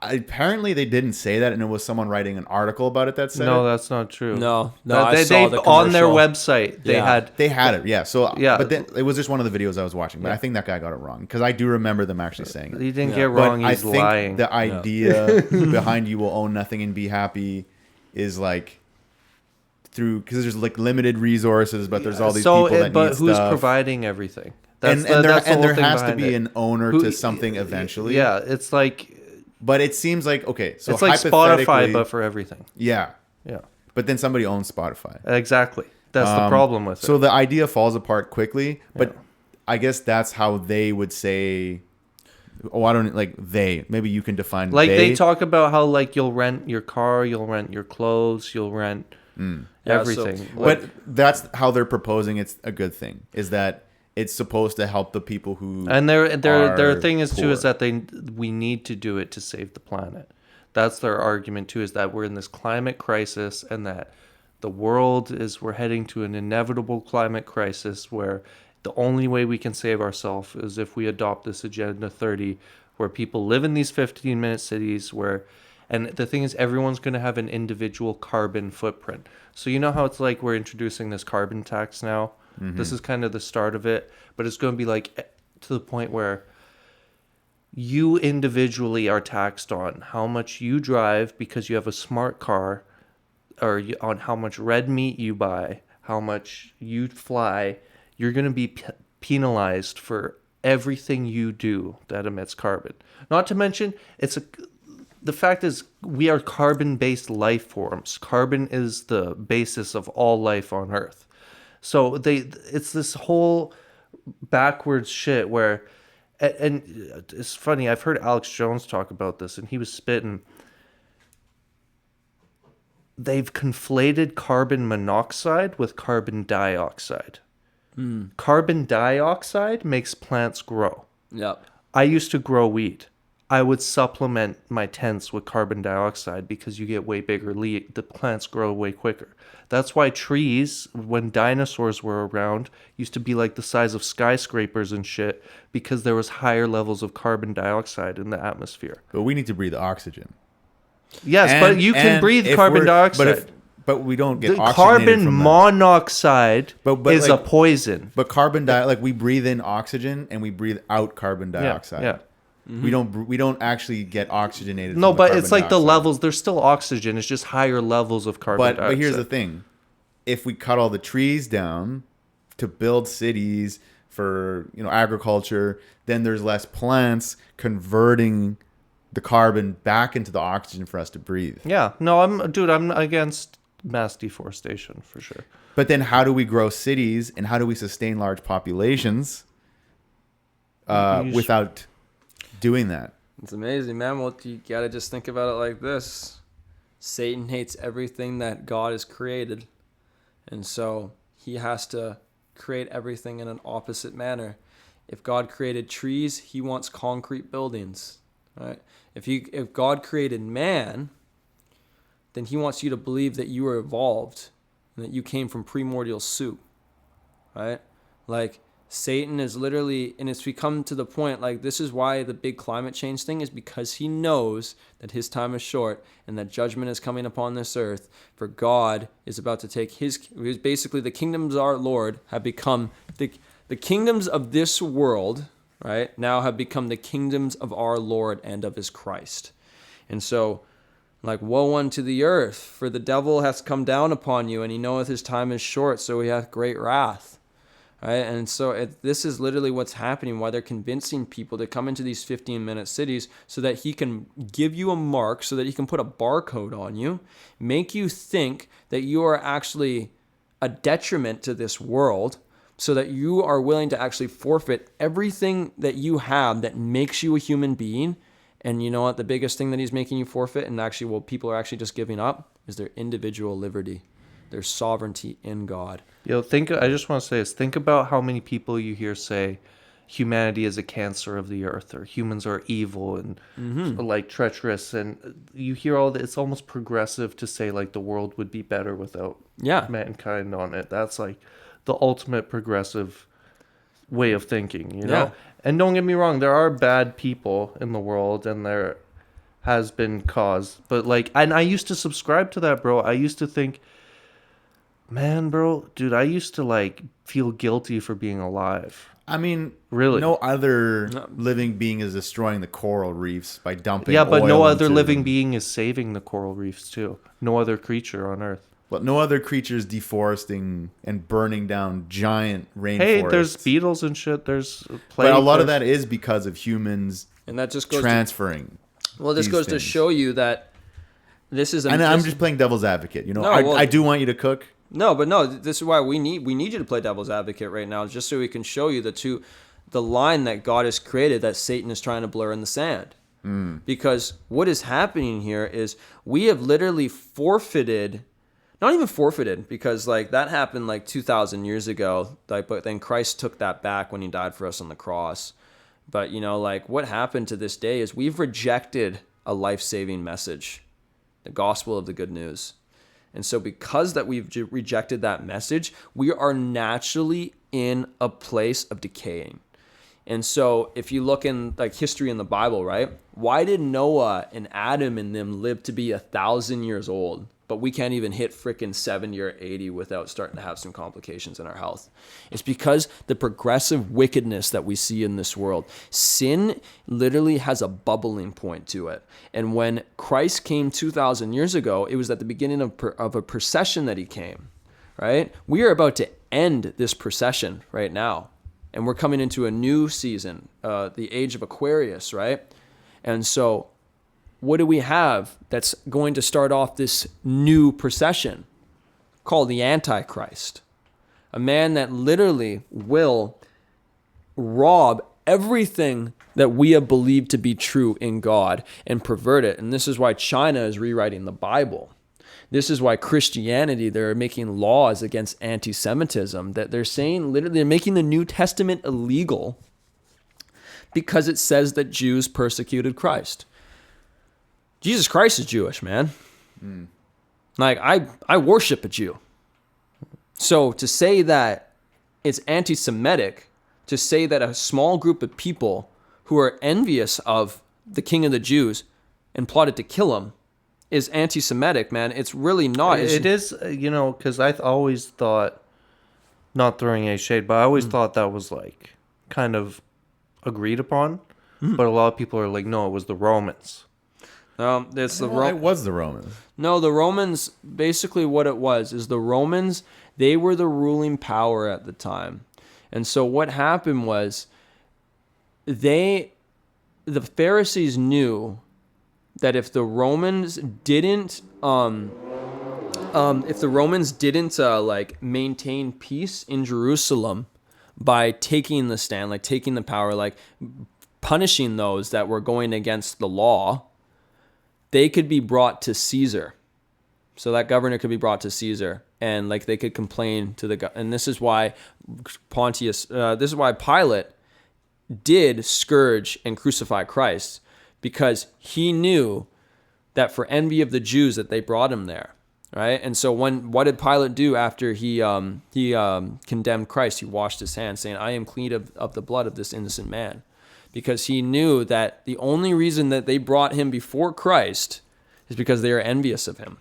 Apparently they didn't say that, and it was someone writing an article about it that said No, it. that's not true. No, They I saw the on their commercial. website they Yeah. had They had it, yeah. So, Yeah. but then it was just one of the videos I was watching. But I think that guy got it wrong because I do remember them actually saying it. He didn't Yeah. get wrong. But He's I think lying. the idea behind "you will own nothing and be happy" is like through, because there's like limited resources, but there's all these people that but need who's stuff. Providing everything? And that's the whole there thing has to behind be it. an owner Who- to something eventually. Yeah, it's like But it seems like, okay, so it's like hypothetically, Spotify, but for everything. yeah. Yeah, But then somebody owns Spotify. exactly. That's the problem with it. So the idea falls apart quickly, but I guess that's how they would say, oh, I don't, like, they, maybe you can define like they talk about how like you'll rent your car, you'll rent your clothes, you'll rent everything. so- But that's how they're proposing it's a good thing, is that it's supposed to help the people who And their are thing is too is poor. that we need to do it to save the planet. That's their argument too, is that we're in this climate crisis and that the world we're heading to an inevitable climate crisis where the only way we can save ourselves is if we adopt this Agenda 30, where people live in these 15-minute cities and the thing is everyone's going to have an individual carbon footprint. So you know how it's like we're introducing this carbon tax now? This is kind of the start of it, but it's going to be like to the point where you individually are taxed on how much you drive because you have a smart car, or on how much red meat you buy, how much you fly. You're going to be penalized for everything you do that emits carbon. Not to mention, the fact is we are carbon-based life forms. Carbon is the basis of all life on Earth. So it's this whole backwards shit where, and it's funny, I've heard Alex Jones talk about this, and he was spitting. They've conflated carbon monoxide with carbon dioxide. Carbon dioxide makes plants grow. Yep. I used to grow weed. I would supplement my tents with carbon dioxide because you get way bigger leaves. The plants grow way quicker. That's why trees, when dinosaurs were around, used to be like the size of skyscrapers and shit because there was higher levels of carbon dioxide in the atmosphere. But we need to breathe oxygen. Yes, And- but you can and breathe if carbon we're- dioxide. But we don't get The oxygenated carbon from that. monoxide But is like- a poison. But like we breathe in oxygen and we breathe out carbon dioxide. Yeah. We don't actually get oxygenated. No, from the but carbon it's like the dioxide. levels. There's still oxygen. It's just higher levels of carbon dioxide. But here's the thing: if we cut all the trees down to build cities for agriculture, then there's less plants converting the carbon back into the oxygen for us to breathe. Yeah. No, I'm against mass deforestation for sure. But then how do we grow cities and how do we sustain large populations without doing that? It's amazing, man. Well, you gotta just think about it like this: Satan hates everything that God has created, and so he has to create everything in an opposite manner. If God created trees, he wants concrete buildings, right? If God created man, then he wants you to believe that you were evolved and that you came from primordial soup, right? Like, Satan is literally, and it's become to the point, like, this is why the big climate change thing is because he knows that his time is short and that judgment is coming upon this earth. For God is about to take basically the kingdoms of our Lord have become, the kingdoms of this world, right, now have become the kingdoms of our Lord and of his Christ. And so Like, woe unto the earth, for the devil hath come down upon you, and he knoweth his time is short, so he hath great wrath. Right? And so this is literally what's happening, why they're convincing people to come into these 15-minute cities so that he can give you a mark, so that he can put a barcode on you, make you think that you are actually a detriment to this world, so that you are willing to actually forfeit everything that you have that makes you a human being. And you know what? The biggest thing that he's making you forfeit, and actually what people are actually just giving up, is their individual liberty, their sovereignty in God. I just want to say this. Think about how many people you hear say humanity is a cancer of the earth, or humans are evil and like treacherous. And you hear all that. It's almost progressive to say like the world would be better without mankind on it. That's like the ultimate progressive way of thinking, you know? Yeah. And don't get me wrong, there are bad people in the world, and there has been cause. But like, and I used to subscribe to that, bro. I used to think, man, bro, dude, I used to like feel guilty for being alive. I mean, Really? no other living being is destroying the coral reefs by dumping Yeah, but no oil other into living them. being is saving the coral reefs too. No other creature on Earth. Well, no other creatures deforesting and burning down giant rainforests. Hey, there's beetles and shit. There's But a lot of that is because of humans And that just goes transferring. well, this these goes to things. show you that this is And I'm just playing devil's advocate. You know, No, well- I do want you to cook. No, but no, this is why we need you to play devil's advocate right now, just so we can show you the line that God has created that Satan is trying to blur in the sand. Because what is happening here is we have literally forfeited, not even forfeited, because like that happened like 2,000 years ago, like, but then Christ took that back when he died for us on the cross. But you know, like what happened to this day is we've rejected a life-saving message, the gospel of the good news. And so because that we've rejected that message, we are naturally in a place of decaying. And so if you look in like history in the Bible, right? Why did Noah and Adam and them live to be 1,000 years old, but we can't even hit frickin' 70 or 80 without starting to have some complications in our health? It's because the progressive wickedness that we see in this world. Sin literally has a bubbling point to it. And when Christ came 2,000 years ago, it was at the beginning of a procession that he came, right? We are about to end this procession right now. And we're coming into a new season, the age of Aquarius, right? And so what do we have that's going to start off this new procession? Called the Antichrist. A man that literally will rob everything that we have believed to be true in God and pervert it. And this is why China is rewriting the Bible. This is why Christianity, they're making laws against anti-Semitism, that they're saying literally they're making the New Testament illegal because it says that Jews persecuted Christ. Jesus Christ is Jewish, man. Like, I worship a Jew. So to say that it's anti-Semitic, to say that a small group of people who are envious of the King of the Jews and plotted to kill him is anti-Semitic, man. It's really not. It is, you know, because I always thought, not throwing any shade, but I always thought that was like kind of agreed upon. But a lot of people are like, no, it was the Romans. It's the Well, it was the Romans. No, the Romans, basically what it was is the Romans, they were the ruling power at the time. And so what happened was the Pharisees knew that if the Romans didn't like maintain peace in Jerusalem by taking the stand, like taking the power, like punishing those that were going against the law, they could be brought to Caesar. So that governor could be brought to Caesar, and like they could complain to the and this is why Pilate did scourge and crucify Christ, because he knew that for envy of the Jews that they brought him there, right? And so what did Pilate do after he condemned Christ? He washed his hands, saying, "I am clean of the blood of this innocent man," because he knew that the only reason that they brought him before Christ is because they are envious of him.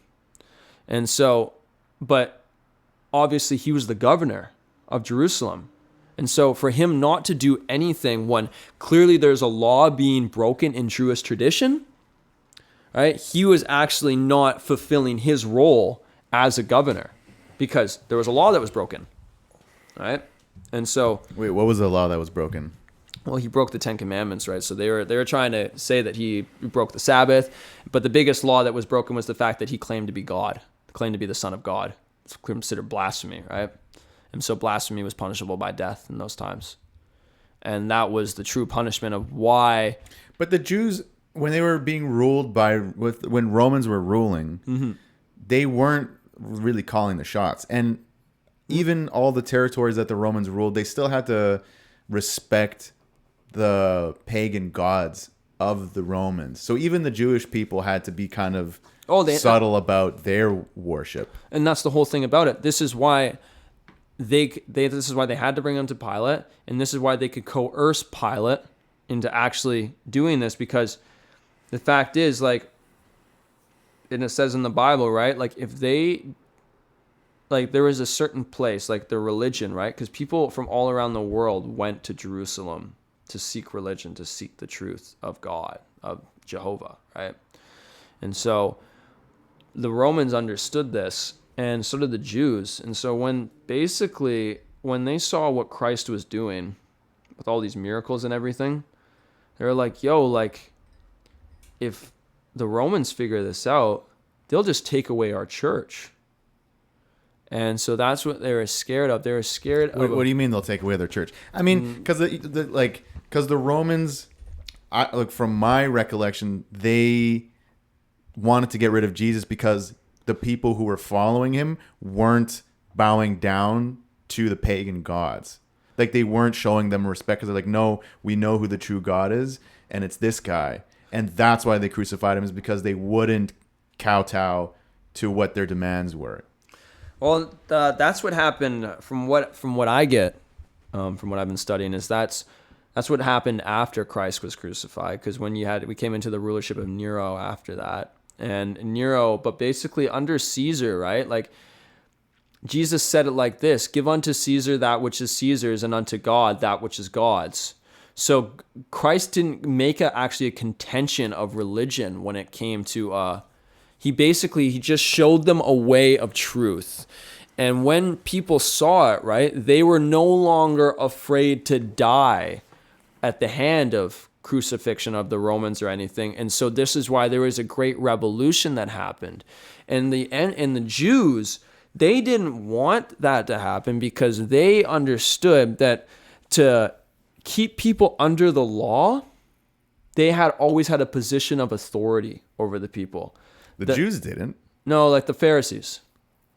And so, but obviously he was the governor of Jerusalem. And so for him not to do anything when clearly there's a law being broken in Jewish tradition, right? He was actually not fulfilling his role as a governor because there was a law that was broken, right? And so, Wait, what was the law that was broken? well, he broke the 10 Commandments, right? So they were trying to say that he broke the Sabbath, but the biggest law that was broken was the fact that he claimed to be God, claimed to be the Son of God. It's considered blasphemy, right? And so blasphemy was punishable by death in those times. And that was the true punishment of why. But the Jews, when they were being ruled when Romans were ruling, they weren't really calling the shots. And even all the territories that the Romans ruled, they still had to respect the pagan gods of the Romans. So even the Jewish people had to be kind of subtle about their worship. And that's the whole thing about it. This is why this is why they had to bring him to Pilate, and this is why they could coerce Pilate into actually doing this, because the fact is, like, and it says in the Bible, right? Like, if they, like, there was a certain place, like their religion, right? Because people from all around the world went to Jerusalem to seek religion, to seek the truth of God, of Jehovah, right? And so the Romans understood this, and so did the Jews. And so when they saw what Christ was doing with all these miracles and everything, they were like, yo, like, if the Romans figure this out, they'll just take away our church. And so that's what they were scared of. They were scared of... What do you mean they'll take away their church? I mean, because the Romans, from my recollection, they wanted to get rid of Jesus because the people who were following him weren't bowing down to the pagan gods. Like, they weren't showing them respect because they're like, no, we know who the true God is, and it's this guy. And that's why they crucified him, is because they wouldn't kowtow to what their demands were. Well, that's what happened from what I get, from what I've been studying, is that's what happened after Christ was crucified. Because when we came into the rulership of Nero after that, and Nero, but basically under Caesar, right? Like, Jesus said it like this: "Give unto Caesar that which is Caesar's, and unto God that which is God's." So Christ didn't make actually a contention of religion when it came to. He just showed them a way of truth. And when people saw it, right, they were no longer afraid to die at the hand of crucifixion of the Romans or anything. And so this is why there was a great revolution that happened. And the Jews, they didn't want that to happen because they understood that to keep people under the law, they had always had a position of authority over the people. The Jews didn't. No, like the Pharisees.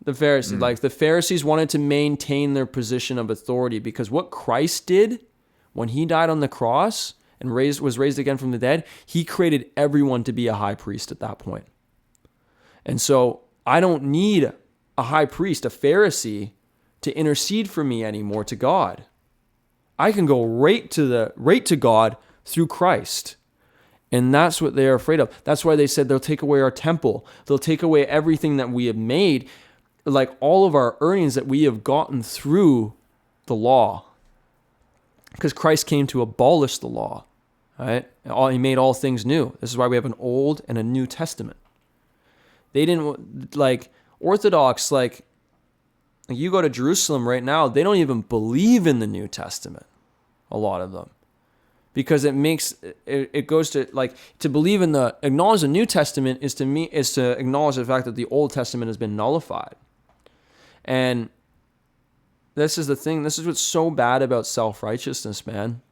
Like the Pharisees wanted to maintain their position of authority, because what Christ did when he died on the cross and was raised again from the dead, he created everyone to be a high priest at that point. And so I don't need a high priest, a Pharisee, to intercede for me anymore to God. I can go right to God through Christ. And that's what they're afraid of. That's why they said they'll take away our temple. They'll take away everything that we have made, like all of our earnings that we have gotten through the law. Because Christ came to abolish the law, right? He made all things new. This is why we have an Old and a New Testament. They didn't, like, Orthodox, like you go to Jerusalem right now, they don't even believe in the New Testament, a lot of them. Because it goes to, like, to believe in acknowledge the New Testament is to acknowledge the fact that the Old Testament has been nullified. And this is the thing, this is what's so bad about self-righteousness, man,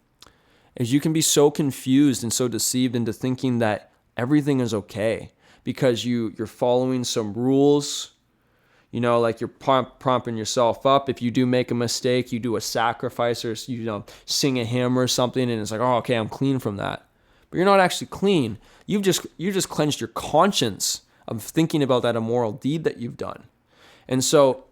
is you can be so confused and so deceived into thinking that everything is okay because you're following some rules. You know, like you're prompting yourself up. If you do make a mistake, you do a sacrifice or, sing a hymn or something, and it's like, oh, okay, I'm clean from that. But you're not actually clean. You just cleansed your conscience of thinking about that immoral deed that you've done. And so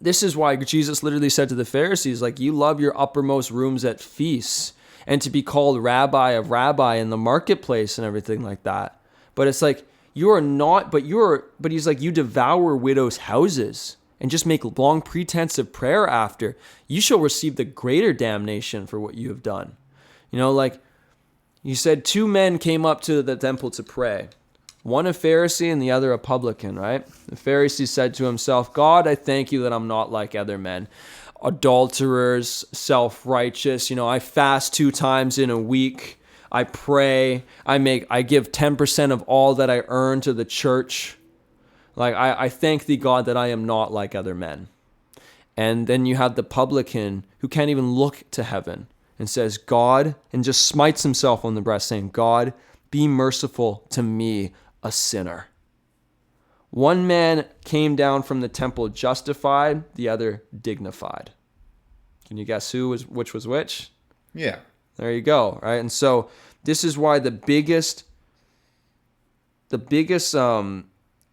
this is why Jesus literally said to the Pharisees, like, you love your uppermost rooms at feasts and to be called rabbi of rabbi in the marketplace and everything like that. But it's like, you are not, but he's like, you devour widows' houses and just make long pretense of prayer after. You shall receive the greater damnation for what you have done. Like you said, 2 men came up to the temple to pray. one a Pharisee and the other a publican, right? The Pharisee said to himself, God, I thank you that I'm not like other men, adulterers, self-righteous. I fast 2 times in a week. I pray. I give 10% of all that I earn to the church. Like, I thank thee, God, that I am not like other men. And then you have the publican who can't even look to heaven and says, God, and just smites himself on the breast saying, God, be merciful to me, a sinner. One man came down from the temple justified, the other dignified. Can you guess which was which? Yeah. There you go, right? And so this is why the biggest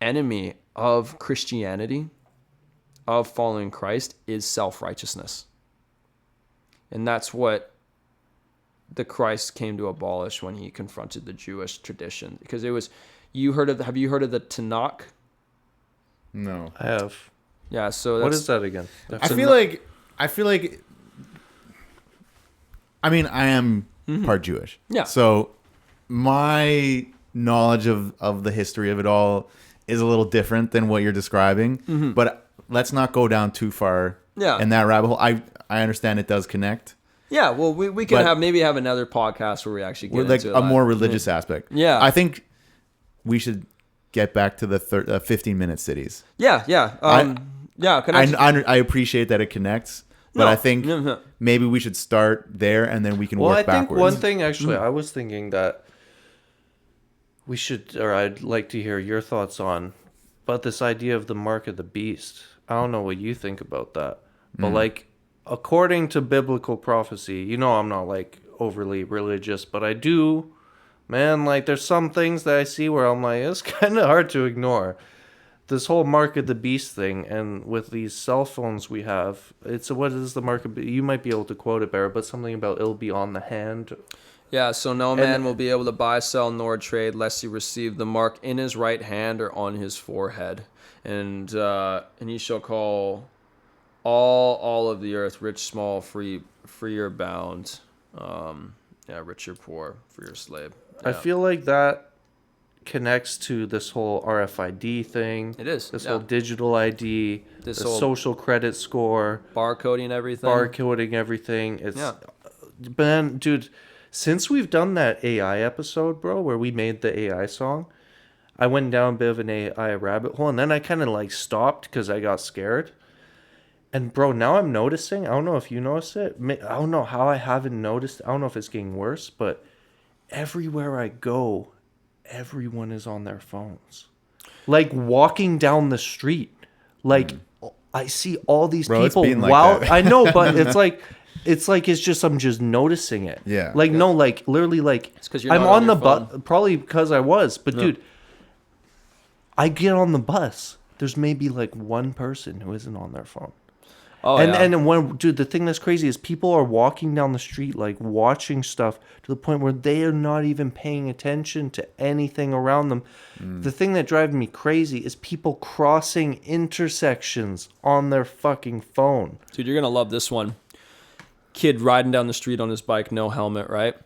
enemy of Christianity, of following Christ, is self-righteousness. And that's what the Christ came to abolish when he confronted the Jewish tradition. Because it was, have you heard of the Tanakh? No. I have. Yeah, so What is that again? I feel like I mean, I am part Jewish. Yeah. So my knowledge of the history of it all is a little different than what you're describing. But let's not go down too far in that rabbit hole. I understand it does connect. Yeah, well, we can have another podcast where we actually get Like into a more religious aspect. Yeah. I think we should get back to the 15-minute cities. Yeah. I appreciate that it connects, but I think maybe we should start there and then we can work backwards. Well, I think one thing, actually, I was thinking that we should, or I'd like to hear your thoughts on, but this idea of the mark of the beast. I don't know what you think about that, but like, according to biblical prophecy, I'm not like overly religious, but I do, man, like there's some things that I see where I'm like, it's kind of hard to ignore. This whole mark of the beast thing, and with these cell phones we have, what is the mark of, you might be able to quote it better, but something about it'll be on the hand. Yeah, so no man will be able to buy, sell, nor trade lest he receive the mark in his right hand or on his forehead. And he shall call all of the earth, rich, small, free or bound, rich or poor, free or slave. Yeah. I feel like that connects to this whole RFID thing. It is. This whole digital ID, This the whole social credit score, barcoding everything. It's man, dude, since we've done that AI episode, bro, where we made the AI song, I went down a bit of an AI rabbit hole, and then I kind of like stopped because I got scared. And bro, now I'm noticing, I don't know if you noticed it. I don't know how I haven't noticed. I don't know if it's getting worse, but everywhere I go, everyone is on their phones. Like walking down the street. Like I see all these people that. I know, but it's just I'm just noticing it. Yeah. Like no, like literally like It's 'cause you're I'm not on on the your phone. bus, probably because I was, but dude, I get on the bus. There's maybe like one person who isn't on their phone. Oh, And when, dude, the thing that's crazy is people are walking down the street, like watching stuff to the point where they are not even paying attention to anything around them. The thing that drives me crazy is people crossing intersections on their fucking phone. Dude, you're going to love this one. Kid riding down the street on his bike, no helmet, right?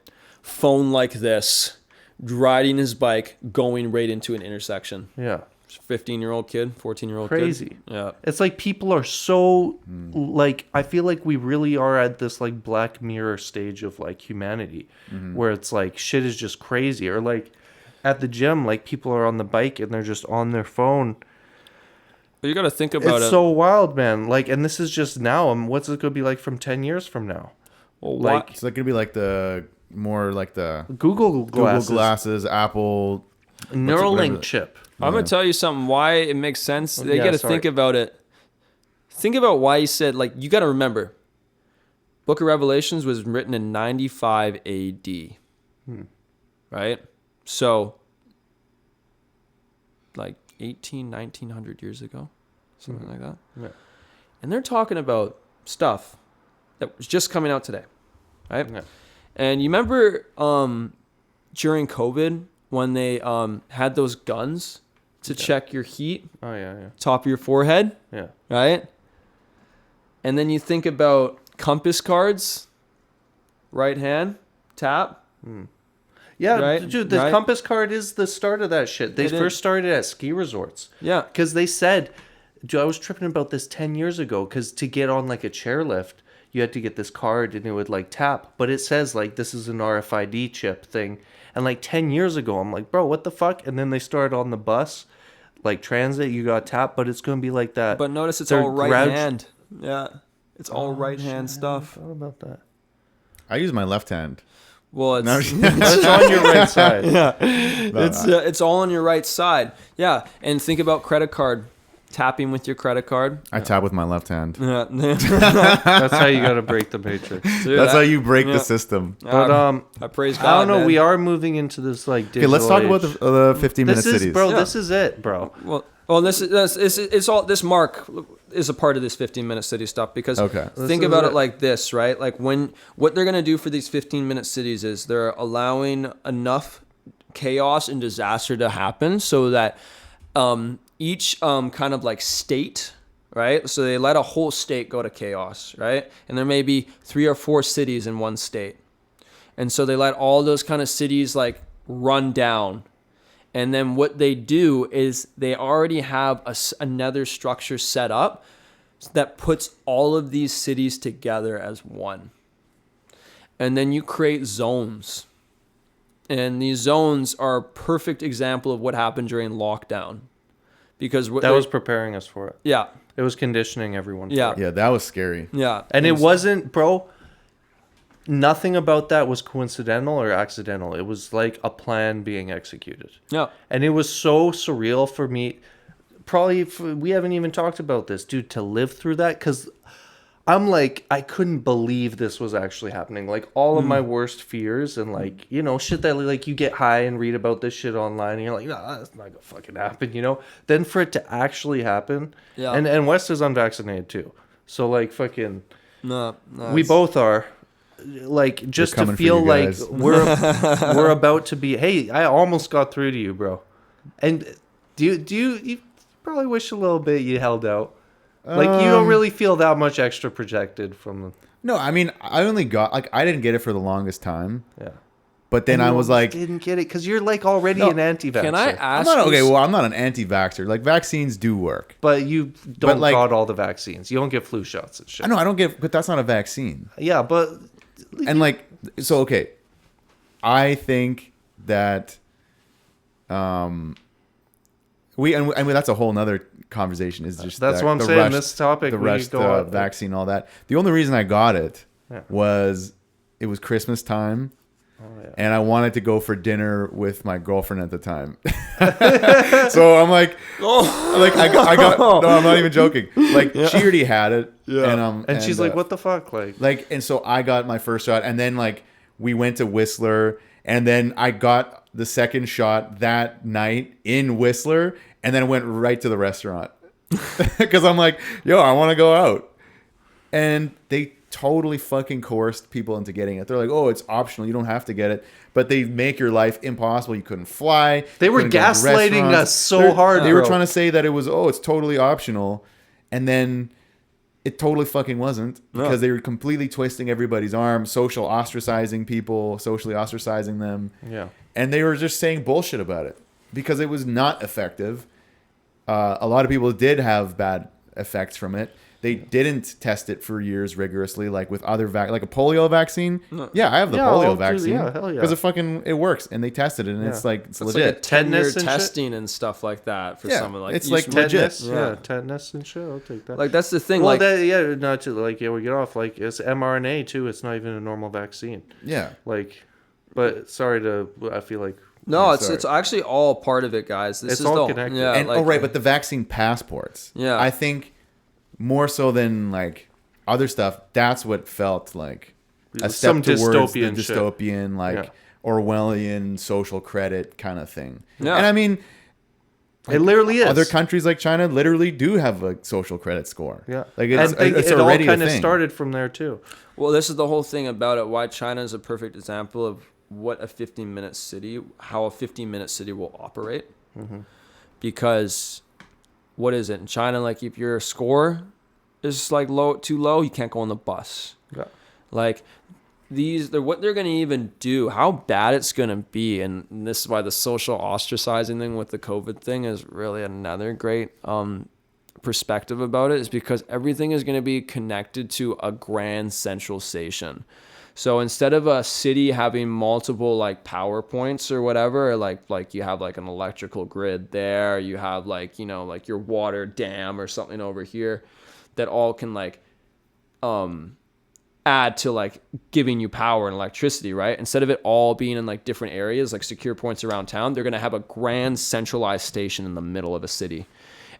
Phone like this, riding his bike, going right into an intersection. Yeah. 15-year-old kid, 14-year-old kid. Crazy. Yeah. It's like people are so, like, I feel like we really are at this, like, Black Mirror stage of, like, humanity, where it's like shit is just crazy. Or, like, at the gym, like, people are on the bike and they're just on their phone. But you got to think about It's it. so wild, man. Like, and this is just now. What's it going to be like from 10 years from now? Well, Like, It's like gonna be like the Google glasses, Apple Neuralink chip. I'm going to tell you something, why it makes sense. They Yeah, got to sorry. think about it. Think about why he said, like, you got to remember, Book of Revelations was written in 95 AD. Right? So, like 1900 years ago, something like that. Yeah. And they're talking about stuff that was just coming out today. Right? Yeah. And you remember during COVID when they had those guns to check your heat, Oh, yeah. top of your forehead, Yeah. right? And then you think about compass cards, right hand, tap. Yeah, Right? dude, the Right? compass card is the start of that shit. They It is. first started at ski resorts. Yeah. Because they said, dude, I was tripping about this 10 years ago, because to get on like a chairlift, you had to get this card and it would like tap. But it says like this is an RFID chip thing. And like 10 years ago, I'm like, bro, what the fuck? And then they started on the bus, like transit, you got tap, but it's going to be like that. But notice it's They're all right grouch- hand. Yeah. It's all right hand shit, stuff. I hadn't thought about that. I use my left hand. Well, it's No, That's on your right side. it's all on your right side. Yeah, and think about credit card, tapping with your credit card. I tap with my left hand. Yeah. That's how you got to break the matrix. Dude, That's I- how you break yeah. the system. But I praise God. I don't know. man. We are moving into this like digital Okay, let's talk about age. the 15-minute This is, cities. bro. Yeah. This is it, bro. Well, it's all this mark is a part of this 15-minute city stuff because Okay. think This about is it it. like this, right? Like what they're gonna do for these 15-minute cities is they're allowing enough chaos and disaster to happen so that each kind of like state, right? So they let a whole state go to chaos, right? And there may be 3 or 4 cities in one state, and so they let all those kind of cities like run down. And then what they do is they already have another structure set up that puts all of these cities together as one. And then you create zones. And these zones are a perfect example of what happened during lockdown. Because That was preparing us for it. yeah, It was conditioning everyone. Yeah. For it. Yeah, that was scary. yeah. And it wasn't, bro. Nothing about that was coincidental or accidental. It was like a plan being executed. Yeah. And it was so surreal for me. Probably, we haven't even talked about this, dude, to live through that. Because I'm like, I couldn't believe this was actually happening. Like, all of my worst fears and, like, you know, shit that, like, you get high and read about this shit online. And you're like, nah, that's not going to fucking happen, you know? Then for it to actually happen. Yeah. And West is unvaccinated, too. So, like, fucking, No, we both are. Like, just to coming for feel you like guys. we're about to be. Hey, I almost got through to you, bro. And you probably wish a little bit you held out. Like, you don't really feel that much extra projected from the. No, I mean, I only got, like, I didn't get it for the longest time. Yeah. But then I was like, didn't get it because you're like already No, an anti-vaxxer. Can I I'm ask? not, okay, you- well, I'm not an anti-vaxxer. Like, vaccines do work. But you don't like- got all the vaccines. You don't get flu shots and shit. I know, I don't get, but that's not a vaccine. Yeah, but And like, so okay, I think that I mean that's a whole nother conversation. Is just That's that, what I'm the saying, rush- this topic, the we rush, could go the on. vaccine, all that. The only reason I got it Yeah. was it was Christmas time. yeah. And I wanted to go for dinner with my girlfriend at the time. So I'm like, I got, no, I'm not even joking. Like, she already had it. Yeah. and she's like, what the fuck? Like, And so I got my first shot, and then like we went to Whistler, and then I got the second shot that night in Whistler, and then I went right to the restaurant because I'm like, yo, I want to go out, and they totally fucking coerced people into getting it. They're like, oh, it's optional, you don't have to get it, but they make your life impossible. You couldn't fly. They you were couldn't go to gaslighting restaurants. us so hard, They were bro. trying to say that it was, oh, it's totally optional, and then it totally fucking wasn't, because they were completely twisting everybody's arm, socially ostracizing them. Yeah. And they were just saying bullshit about it because it was not effective. A lot of people did have bad effects from it. They didn't test it for years rigorously, like with other like a polio vaccine. Yeah, I have the Yeah, polio I'll do- vaccine. yeah, hell yeah. Because it works, and they tested it, and it's like it's It's legit. like a 10-year Tetanus and shit? testing and stuff like that for Yeah, someone like it's you like should- legit. tetanus, Yeah. tetanus and shit. I'll take that. Like that's the thing. well, like that, yeah, not to like, yeah, we get off. Like, it's mRNA too. It's not even a normal vaccine. Yeah. Like, but sorry to, I feel like. no, sorry. it's actually all part of it, guys. This It's is all the connected. yeah. And like, right, but the vaccine passports. Yeah. I think more so than like other stuff, that's what felt like a Some step towards the dystopian shit. dystopian, like Yeah. Orwellian social credit kind of thing. Yeah. And I mean, It literally is. other countries like China literally do have a social credit score. Yeah. Like And it's, I think it's it all already kind a of thing. started from there too. Well, this is the whole thing about it. Why China is a perfect example of what a 15-minute city, how a 15-minute city will operate. Because what is it in China? Like if your score is like too low, you can't go on the bus. Yeah. Like what they're going to even do, how bad it's going to be. And this is why the social ostracizing thing with the COVID thing is really another great perspective about it, is because everything is going to be connected to a grand central station. So instead of a city having multiple like power points or whatever, or like you have like an electrical grid there, you have like, you know, like your water dam or something over here that all can like add to like giving you power and electricity, right? Instead of it all being in like different areas, like secure points around town, they're going to have a grand centralized station in the middle of a city.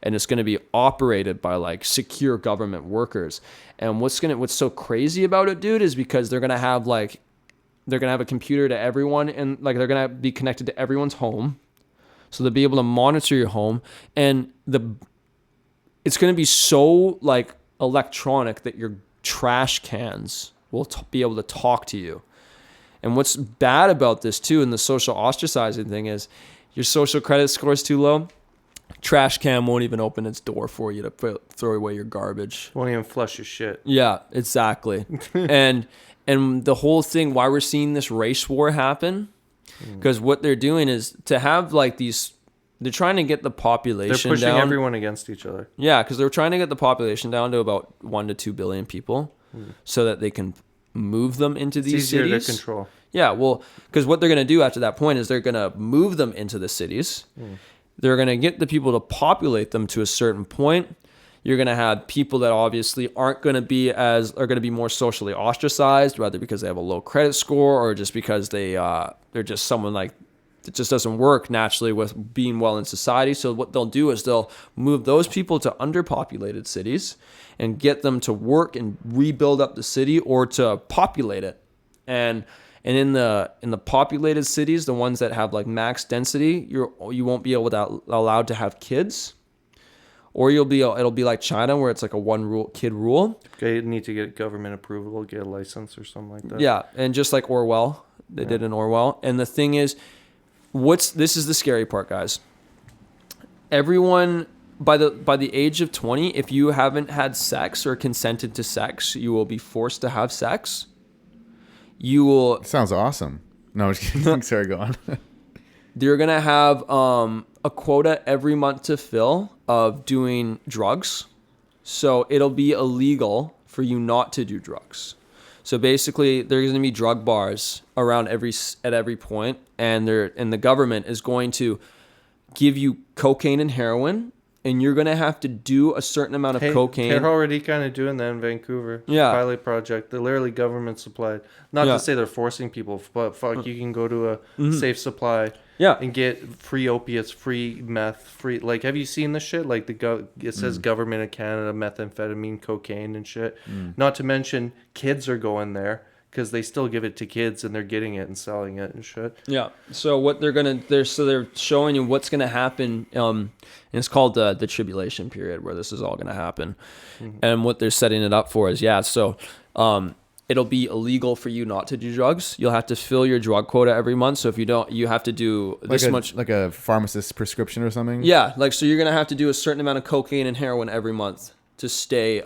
And it's going to be operated by like secure government workers. And what's so crazy about it, dude, is because they're going to have a computer to everyone, and like they're going to be connected to everyone's home. So they'll be able to monitor your home, and it's going to be so like electronic that your trash cans will be able to talk to you. And what's bad about this too, and the social ostracizing thing, is your social credit score is too low. Trash can won't even open its door for you to throw away your garbage. Won't even flush your shit. Yeah, exactly. and the whole thing, why we're seeing this race war happen, because what they're doing is to have like these, they're trying to get the population They're pushing down. everyone against each other. Yeah, because they're trying to get the population down to about 1 to 2 billion people, so that they can move them into these It's easier cities. to control. Yeah, well, because what they're going to do after that point is they're going to move them into the cities. They're going to get the people to populate them to a certain point. You're going to have people that obviously are going to be more socially ostracized, whether because they have a low credit score or just because they're just someone like it just doesn't work naturally with being well in society. So what they'll do is they'll move those people to underpopulated cities and get them to work and rebuild up the city or to populate it. And in the populated cities, the ones that have like max density, you won't be allowed to have kids, or it'll be like China where it's like a kid rule. Okay, you need to get government approval, get a license or something like that. Yeah, and just like Orwell, they did in Orwell. And the thing is, this is the scary part, guys. Everyone by the age of 20, if you haven't had sex or consented to sex, you will be forced to have sex. You will. Sounds awesome. No, I'm just kidding. Sorry, go on. You're gonna have a quota every month to fill of doing drugs, so it'll be illegal for you not to do drugs. So basically, there's gonna be drug bars around at every point, and the government is going to give you cocaine and heroin. And you're going to have to do a certain amount of cocaine. They're already kind of doing that in Vancouver. Yeah. Pilot project. They're literally government supplied. Not to say they're forcing people, but fuck, you can go to a safe supply and get free opiates, free meth, free... Like, have you seen this shit? Like, it says Government of Canada, methamphetamine, cocaine and shit. Not to mention, kids are going there because they still give it to kids and they're getting it and selling it and shit. Yeah. So what they're showing you what's gonna happen. And it's called the tribulation period, where this is all gonna happen. And what they're setting it up for is so it'll be illegal for you not to do drugs. You'll have to fill your drug quota every month. So if you don't, you have to do this much, like a pharmacist's prescription or something. Yeah. Like, so you're gonna have to do a certain amount of cocaine and heroin every month to stay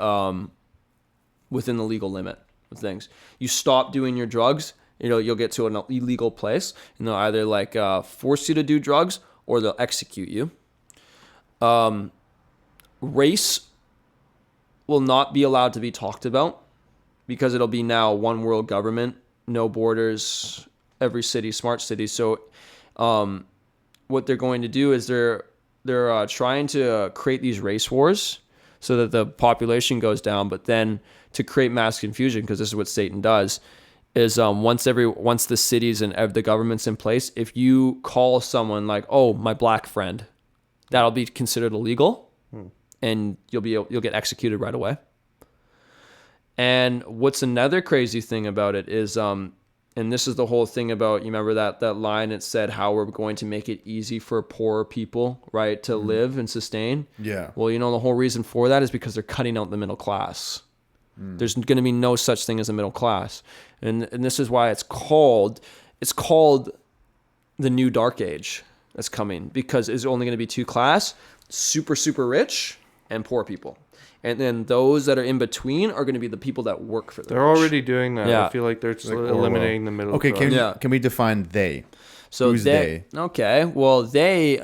within the legal limit of things. You stop doing your drugs, you'll get to an illegal place, and they'll either like force you to do drugs or they'll execute you. Race will not be allowed to be talked about because it'll be now one world government, no borders, every city, smart city. So what they're going to do is they're trying to create these race wars so that the population goes down, but then to create mass confusion, because this is what Satan does, is once the cities and the government's in place, if you call someone like, oh, my black friend, that'll be considered illegal, and you'll get executed right away. And what's another crazy thing about it is, and this is the whole thing about, you remember that line, it said how we're going to make it easy for poorer people, right, to live and sustain. Yeah. Well, the whole reason for that is because they're cutting out the middle class. There's going to be no such thing as a middle class. And this is why it's called the new dark age that's coming, because it's only going to be two class, super, super rich and poor people. And then those that are in between are going to be the people that work for the They're rich. already doing that. Yeah. I feel like they're just Orwell. eliminating the middle Okay, class. can we define they? So Who's they? Okay, well, they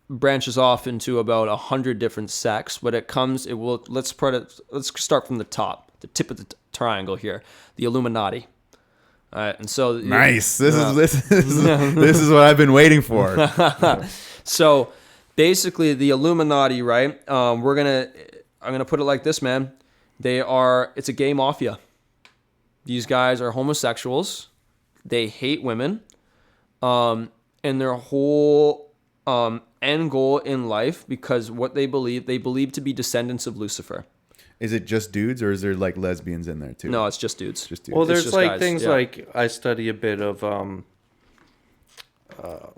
branches off into about 100 different sects, but let's start from the top, the tip of the triangle here, the Illuminati. All right, and so Nice. This is what I've been waiting for. So basically, the Illuminati, right? I'm gonna put it like this, man. It's a gay mafia. These guys are homosexuals. They hate women. And their whole end goal in life, because what they believe to be descendants of Lucifer. Is it just dudes, or is there like lesbians in there too? No, it's just dudes. Just dudes. Well, It's there's just like guys, things yeah. like I study a bit of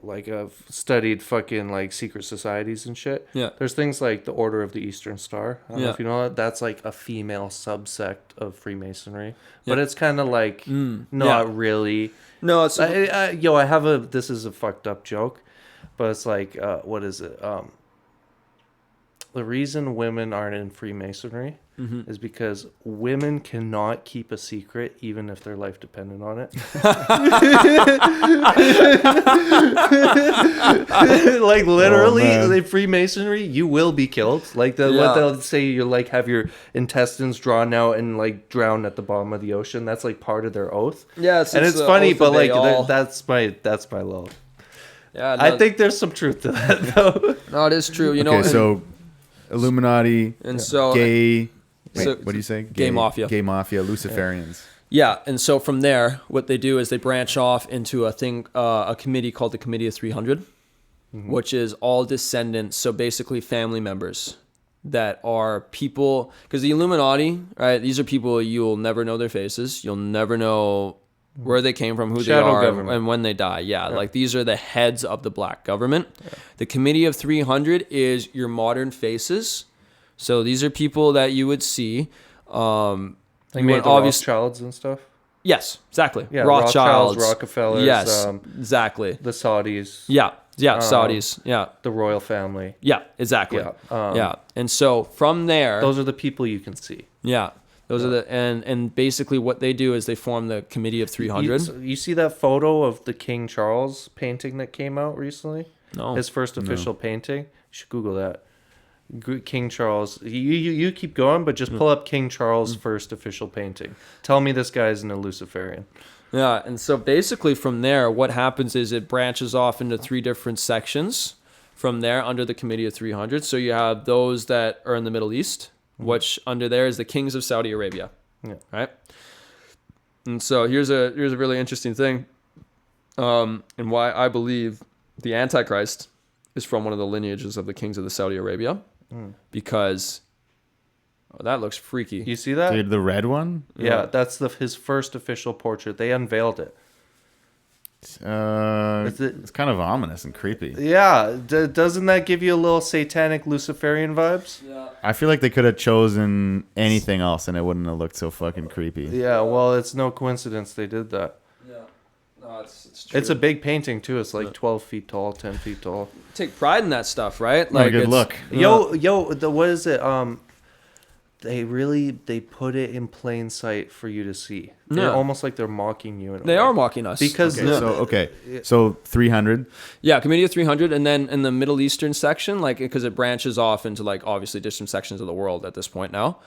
like I've studied fucking like secret societies and shit. Yeah. There's things like the Order of the Eastern Star. I don't know Yeah. if you know that. That's like a female subsect of Freemasonry, but it's kind of like not really. No, it's I have this is a fucked up joke, but it's like what is it? The reason women aren't in Freemasonry is because women cannot keep a secret even if their life depended on it. Like literally, man. in Freemasonry, you will be killed. Like what they'll say, you like have your intestines drawn out and like drowned at the bottom of the ocean. That's like part of their oath. Yeah, and it's the funny, oath but that like they all- that's my low. yeah. I think there's some truth to that though. no, it is true. You know, Okay, and- so Illuminati, And so- gay. So- Wait, what do you say? Gay mafia. Gay mafia, Luciferians. Yeah, and so from there, what they do is they branch off into a committee called the Committee of 300, which is all descendants, so basically family members that are people, because the Illuminati, right, these are people you'll never know their faces, you'll never know where they came from, who Shadow they are, government. and when they die. Yeah, like these are the heads of the black government. The Committee of 300 is your modern faces. So these are people that you would see. Like You made would the Rothschilds and stuff. Yes, exactly. Yeah, Rothschilds, Rockefellers. Yes, exactly. The Saudis. Yeah, Saudis. Yeah, The royal family. yeah, exactly. Yeah, Yeah, and so from there, Those are the people you can see. yeah, those are the and basically what they do is they form the Committee of 300. You see that photo of the King Charles painting that came out recently? No. His first official painting. You should Google that. King Charles. You keep going, but just pull up King Charles' first official painting. Tell me this guy isn't a Luciferian. Yeah, and so basically from there, what happens is it branches off into 3 different sections from there under the Committee of 300. So you have those that are in the Middle East, which under there is the kings of Saudi Arabia. Yeah. Right? And so here's a really interesting thing, and why I believe the Antichrist is from one of the lineages of the kings of the Saudi Arabia, because that looks freaky. You see that? Dude, the red one? Yeah, that's his first official portrait. They unveiled it. It's kind of ominous and creepy. Yeah, doesn't that give you a little satanic Luciferian vibes? I feel like they could have chosen anything else and it wouldn't have looked so fucking creepy. Yeah, well, it's no coincidence they did that. Yeah, no, it's true. It's a big painting too. It's like 12 feet tall, 10 feet tall. Take pride in that stuff, right? Not a good it's- look. What is it? They put it in plain sight for you to see. They're Yeah. almost like they're mocking you. In a They way. are mocking us because So 300. Yeah, Committee of 300, and then in the Middle Eastern section, like because it branches off into like obviously different sections of the world at this point now,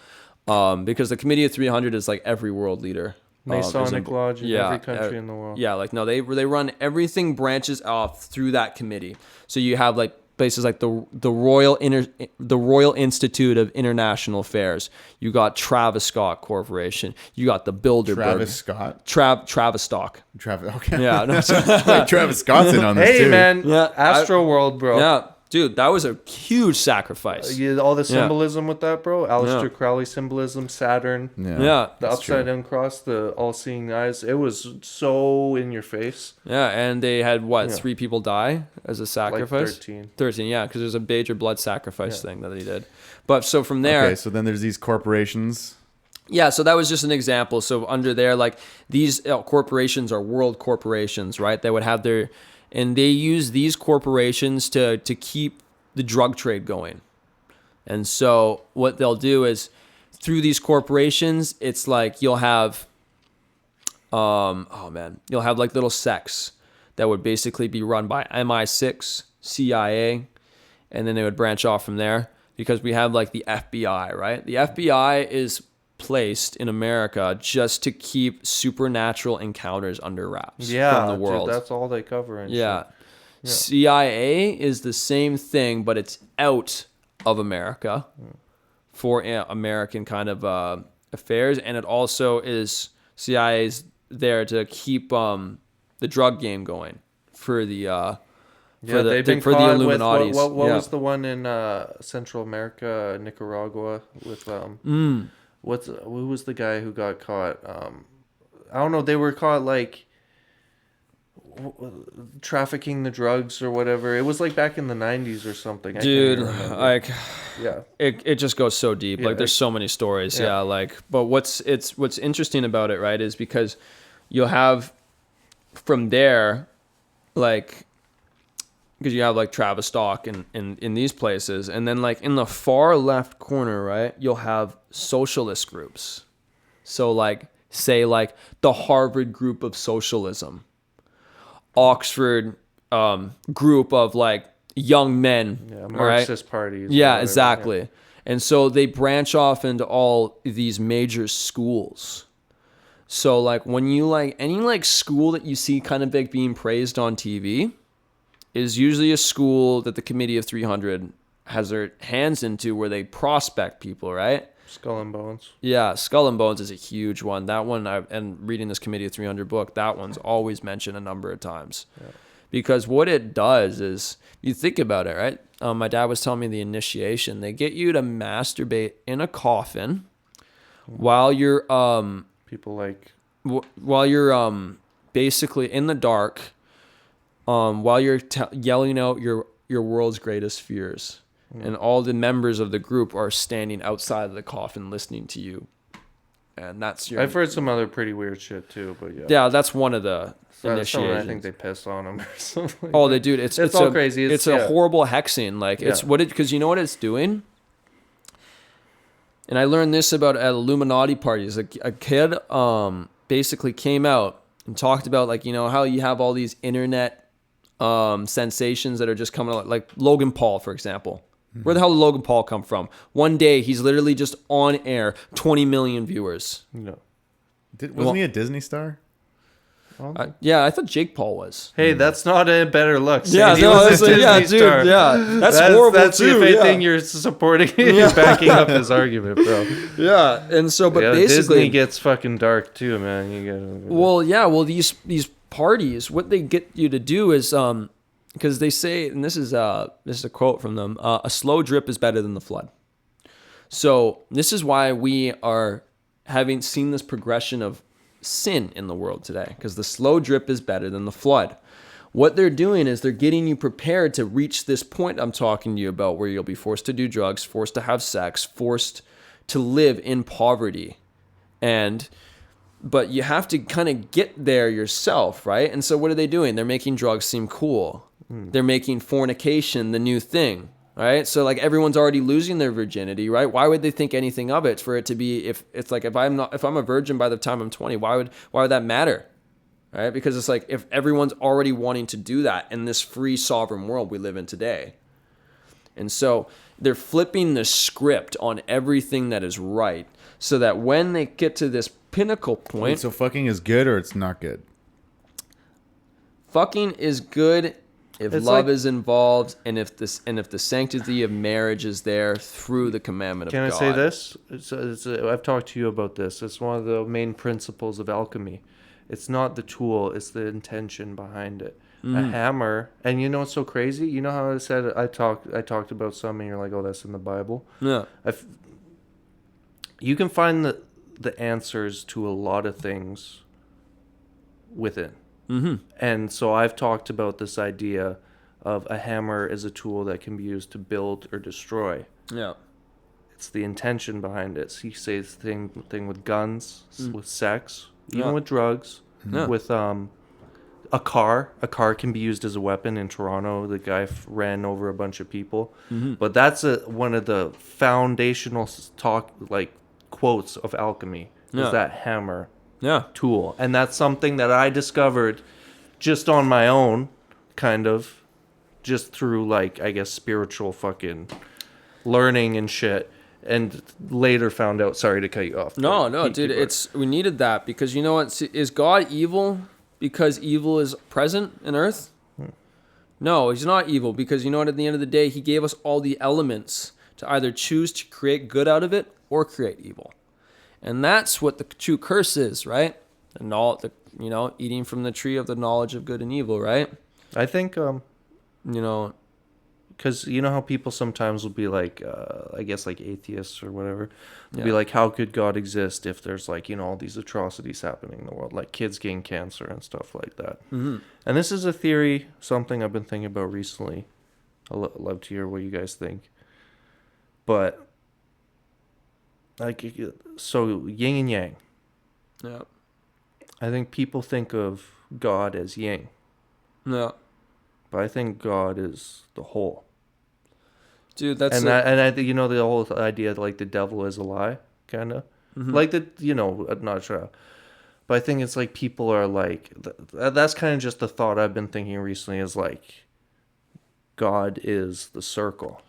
because the Committee of 300 is like every world leader. Masonic lodge in yeah, every country in the world. Yeah, like no, they run everything branches off through that committee. So you have like places like the Royal Institute of International Affairs. You got Travis Scott Corporation. You got the Bilderberg. Travis Scott. Travis Stock. Okay. Yeah, no, Like Travis Scott's in on this Hey too. man, Yeah, Astro World, bro. yeah, dude, that was a huge sacrifice. All the symbolism with that, bro. Aleister Yeah. Crowley symbolism, Saturn, Yeah. Yeah, the upside down cross, the all-seeing eyes. It was so in your face. yeah, and they had 3 people die as a sacrifice. 13. 13, yeah, because there's a major blood sacrifice thing that he did. But so from there, Okay, so then there's these corporations. yeah, so that was just an example. So under there, like these corporations are world corporations, right? They would have and they use these corporations to keep the drug trade going. And so what they'll do is through these corporations, it's like you'll have, you'll have like little sects that would basically be run by MI6, CIA, and then they would branch off from there because we have like the FBI, right? The FBI is placed in America just to keep supernatural encounters under wraps from the world. Dude, that's all they cover. And Yeah. shit. CIA is the same thing, but it's out of America for American kind of affairs, and it also is CIA's there to keep the drug game going for the they've been for the caught with Illuminatis. what was the one in Central America, Nicaragua, with who was the guy who got caught? I don't know. They were caught like trafficking the drugs or whatever. It was like back in the 90s or something. Dude, I can't remember. like Yeah. it just goes so deep. Like there's so many stories. Yeah. Like, but what's interesting about it, right, is because you'll have from there, like, because you have like Tavistock in these places, and then like in the far left corner, right, you'll have socialist groups. So like, say like the Harvard group of socialism, Oxford group of like young men, Marxist right? parties. Yeah, exactly. Yeah. And so they branch off into all these major schools. So like when you like any like school that you see kind of like being praised on TV is usually a school that the Committee of 300 has their hands into, where they prospect people, right? Skull and Bones. Yeah, Skull and Bones is a huge one. That one, and reading this Committee of 300 book, that one's always mentioned a number of times. Yeah. Because what it does is, you think about it, right? My dad was telling me the initiation. They get you to masturbate in a coffin while you're people like while you're basically in the dark, while you're yelling out your world's greatest fears. And all the members of the group are standing outside of the coffin listening to you. And that's your... I've heard some other pretty weird shit too, but yeah. Yeah, that's one of the initiations. I think they piss on them or something. Oh, they do. It's all crazy. It's a horrible hexing. Like, it's what it... Because you know what it's doing? And I learned this about at Illuminati parties. A kid basically came out and talked about, like, you know, how you have all these internet sensations that are just coming out. Like Logan Paul, for example. Where the hell did Logan Paul come from? One day, he's literally just on air, 20 million viewers. No. Wasn't he a Disney star? Yeah, I thought Jake Paul was. Hey, that's not a better look. Yeah, that's horrible that's too. That's the thing you're supporting. You're backing up his argument, bro. Yeah, and so, but basically... Disney gets fucking dark too, man. Well, these parties, what they get you to do is... because they say, and this is a quote from them, a slow drip is better than the flood. So this is why we are having seen this progression of sin in the world today, because the slow drip is better than the flood. What they're doing is they're getting you prepared to reach this point I'm talking to you about, where you'll be forced to do drugs, forced to have sex, forced to live in poverty. But you have to kind of get there yourself, right? And so what are they doing? They're making drugs seem cool. They're making fornication the new thing, right? So like everyone's already losing their virginity, right? Why would they think anything of it for it to be, if I'm a virgin by the time I'm 20, why would that matter? Right? Because it's like, if everyone's already wanting to do that in this free sovereign world we live in today. And so they're flipping the script on everything that is right, so that when they get to this pinnacle point... Wait, so fucking is good or it's not good? Fucking is good if it's love is involved, and if the sanctity of marriage is there through the commandment of God. Can I say this? I've talked to you about this. It's one of the main principles of alchemy. It's not the tool, it's the intention behind it. A hammer, and you know what's so crazy? You know how I said I talked about some, and you're like, oh, that's in the Bible. Yeah. You can find the answers to a lot of things within. Mm-hmm. And so I've talked about this idea of a hammer as a tool that can be used to build or destroy. Yeah. It's the intention behind it. So you say the same thing with guns, with sex, even with drugs, with A car can be used as a weapon. In Toronto, the guy ran over a bunch of people. But that's one of the foundational quotes of alchemy. Yeah. Is that hammer Yeah. tool, and that's something that I discovered just on my own, kind of, just through like I guess spiritual fucking learning and shit. And later found out. Sorry to cut you off. No, but dude. We needed that because you know what? Is God evil because evil is present in Earth? No, he's not evil because you know what? At the end of the day, he gave us all the elements to either choose to create good out of it or create evil, and that's what the true curse is, right? And all the eating from the tree of the knowledge of good and evil, right? I think You know, because you know how people sometimes will be like, I guess like atheists or whatever, they'll be Yeah. like, how could God exist if there's like all these atrocities happening in the world, like kids getting cancer and stuff like that. Mm-hmm. And this is a theory, something I've been thinking about recently. I'd love to hear what you guys think. But like, so yin and yang. yeah, I think people think of God as yang, yeah, but I think God is the whole. dude. That's And I think the whole idea that like the devil is a lie, kind of like I'm not sure, but I think it's like people are like that's kind of just the thought I've been thinking recently is like God is the circle,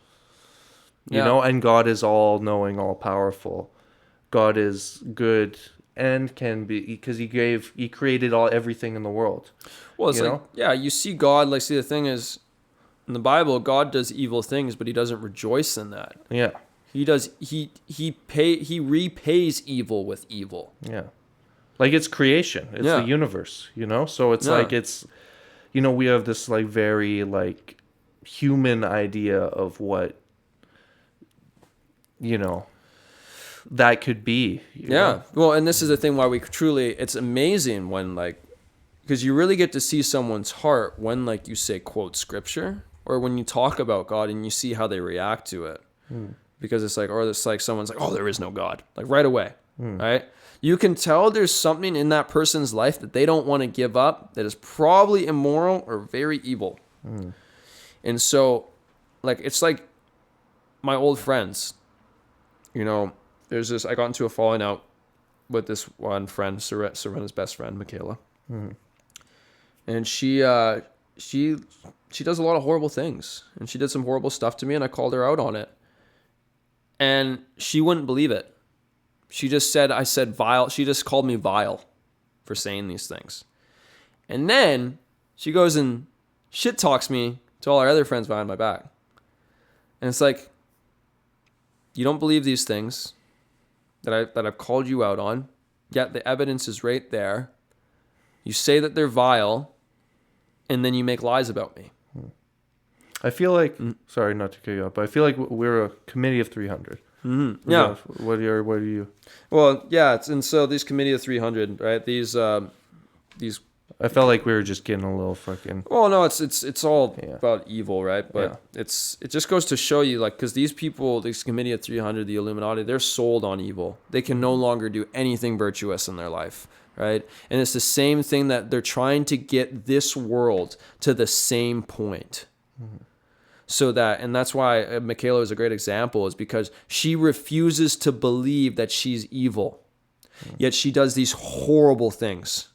and God is all knowing, all powerful. God is good and can be because he created everything in the world. well, it's like you see God. Like, see, the thing is, in the Bible, God does evil things, but he doesn't rejoice in that. Yeah. He does. He repays evil with evil. Yeah. Like it's creation. It's Yeah. the universe, So it's Yeah. like it's we have this like very like human idea of what that could be. you Yeah. know? Well, and this is the thing why it's amazing when because you really get to see someone's heart when you say quote scripture or when you talk about God and you see how they react to it. Because it's someone's like, oh, there is no God, right away. Right. You can tell there's something in that person's life that they don't want to give up that is probably immoral or very evil. And so it's like my old friends, there's this, I got into a falling out with this one friend, Serena's best friend, Michaela. And she does a lot of horrible things, and she did some horrible stuff to me, and I called her out on it. And she wouldn't believe it. She just said, I said vile. She just called me vile for saying these things. And then she goes and shit talks me to all our other friends behind my back. And it's like, you don't believe these things that I've called you out on, yet the evidence is right there. You say that they're vile, and then you make lies about me. I feel like sorry not to cut you off, but I feel like we're a committee of 300. Yeah. What are you? Well, yeah, and so these committee of 300, right? These I felt like we were just getting a little fucking. Well, no, it's all about evil, right? But it just goes to show you, because these people, this committee of 300, the Illuminati, they're sold on evil. They can no longer do anything virtuous in their life, right? And it's the same thing that they're trying to get this world to the same point. So and that's why Michaela is a great example, is because she refuses to believe that she's evil, yet she does these horrible things,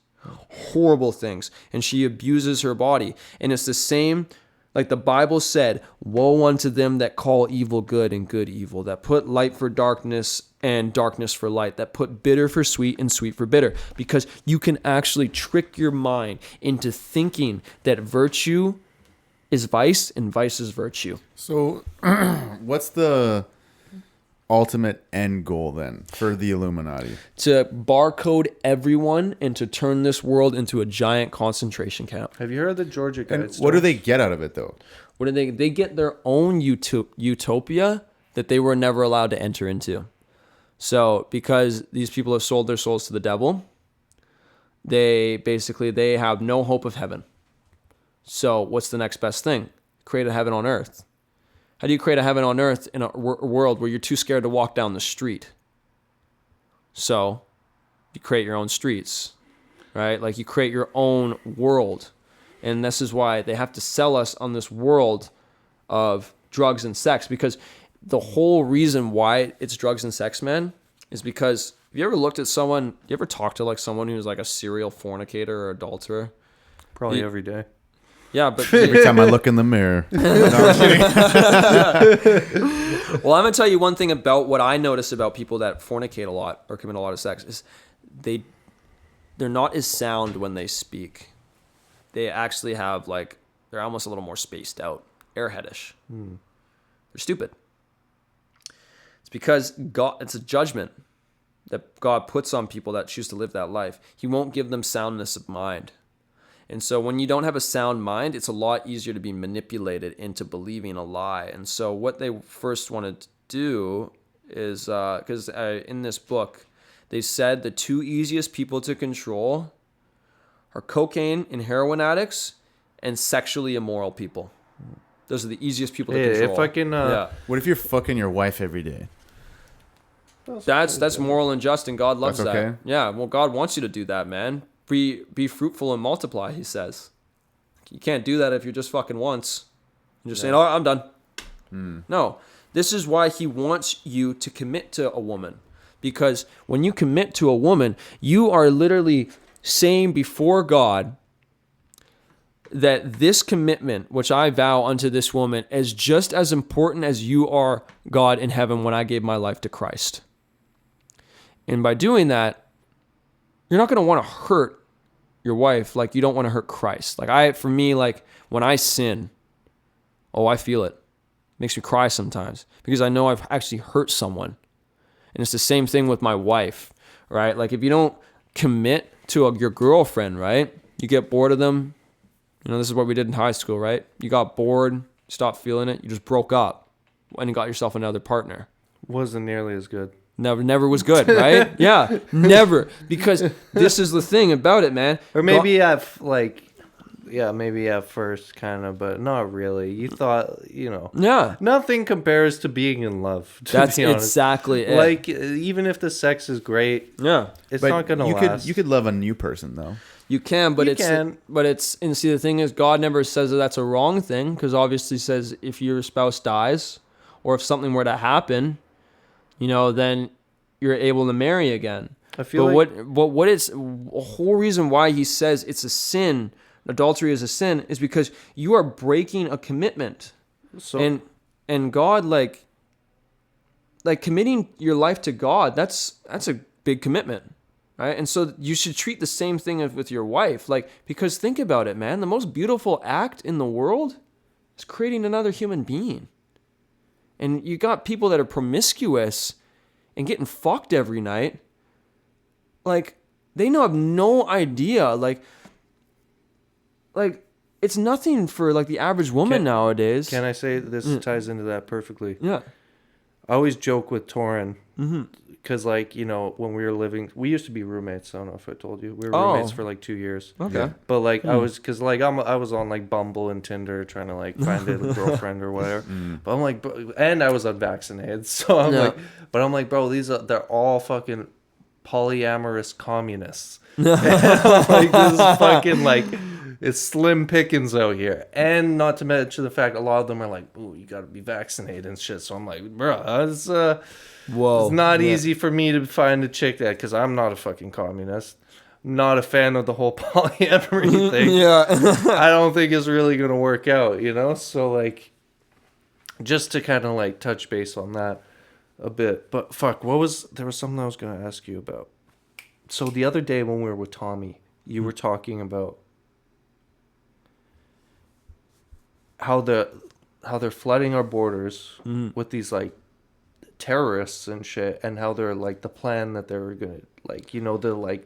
and she abuses her body. And it's the same, like the Bible said, woe unto them that call evil good and good evil, that put light for darkness and darkness for light, that put bitter for sweet and sweet for bitter, because you can actually trick your mind into thinking that virtue is vice and vice is virtue. So, what's the ultimate end goal then for the Illuminati? To barcode everyone and to turn this world into a giant concentration camp. Have you heard of the Georgia And Guides? what do they get out of it though? What do they get their own utopia that they were never allowed to enter into. So because these people have sold their souls to the devil, they have no hope of heaven. So what's the next best thing? Create a heaven on earth. How do you create a heaven on earth in a world where you're too scared to walk down the street? So you create your own streets. right? Like you create your own world. And this is why they have to sell us on this world of drugs and sex, because the whole reason why it's drugs and sex, man, is because have you ever looked at someone, you ever talked to like someone who's like a serial fornicator or adulterer? Probably every day. Yeah, but Every time I look in the mirror. No, I'm kidding. well, I'm gonna tell you one thing about what I notice about people that fornicate a lot or commit a lot of sex is they're not as sound when they speak. They actually have like they're almost a little more spaced out, airheadish. They're stupid. It's because God. It's a judgment that God puts on people that choose to live that life. He won't give them soundness of mind. And so when you don't have a sound mind, it's a lot easier to be manipulated into believing a lie. And so what they first wanted to do is, because in this book, they said the two easiest people to control are cocaine and heroin addicts and sexually immoral people. Those are the easiest people to control. If I can, What if you're fucking your wife every day? That's moral and just, and God loves That's that. okay? Yeah, well, God wants you to do that, man. Be fruitful and multiply, he says. You can't do that if you're just fucking once. You're just saying, oh, I'm done. No, this is why he wants you to commit to a woman. Because when you commit to a woman, you are literally saying before God that this commitment, which I vow unto this woman, is just as important as you are, God, in heaven when I gave my life to Christ. And by doing that, you're not going to want to hurt your wife like you don't want to hurt Christ. For me, when I sin, I feel it. It makes me cry sometimes because I know I've actually hurt someone. And it's the same thing with my wife, right? Like if you don't commit to your girlfriend, right? You get bored of them. This is what we did in high school, right? You got bored, stopped feeling it, you just broke up and you got yourself another partner. wasn't nearly as good. Never was good, right? Yeah, never. Because this is the thing about it, man. Or maybe maybe at first kind of, but not really. You thought, Yeah. nothing compares to being in love. That's be honest. exactly it. Like, even if the sex is great, Yeah. it's But not going to last. You could love a new person though. You can, but You can. and see, the thing is, God never says that that's a wrong thing, because obviously says if your spouse dies or if something were to happen, then you're able to marry again. I feel what it's a whole reason why he says it's a sin, adultery is a sin, is because you are breaking a commitment. So, and God, like committing your life to God, that's a big commitment. Right? And so you should treat the same thing with your wife. Because think about it, man. The most beautiful act in the world is creating another human being. And you got people that are promiscuous and getting fucked every night. They have no idea. It's nothing for the average woman nowadays. can I say this ties into that perfectly? Yeah. I always joke with Thorun. Because, when we were living, we used to be roommates. I don't know if I told you. We were roommates for 2 years. Okay. But I was, because I was on Bumble and Tinder trying to find a girlfriend or whatever. But I'm bro, and I was unvaccinated. So I'm bro, they're all fucking polyamorous communists. This is fucking it's slim pickings out here. And not to mention the fact a lot of them are ooh, you gotta be vaccinated and shit. So I'm bro, it's Whoa. it's not easy for me to find a chick because I'm not a fucking communist. Not a fan of the whole polyamory thing. Yeah. I don't think it's really gonna work out, So just to kind of touch base on that a bit. But fuck, there was something I was gonna ask you about. So the other day when we were with Tommy, you were talking about how they're flooding our borders with these terrorists and shit, and how they're the plan that they were gonna the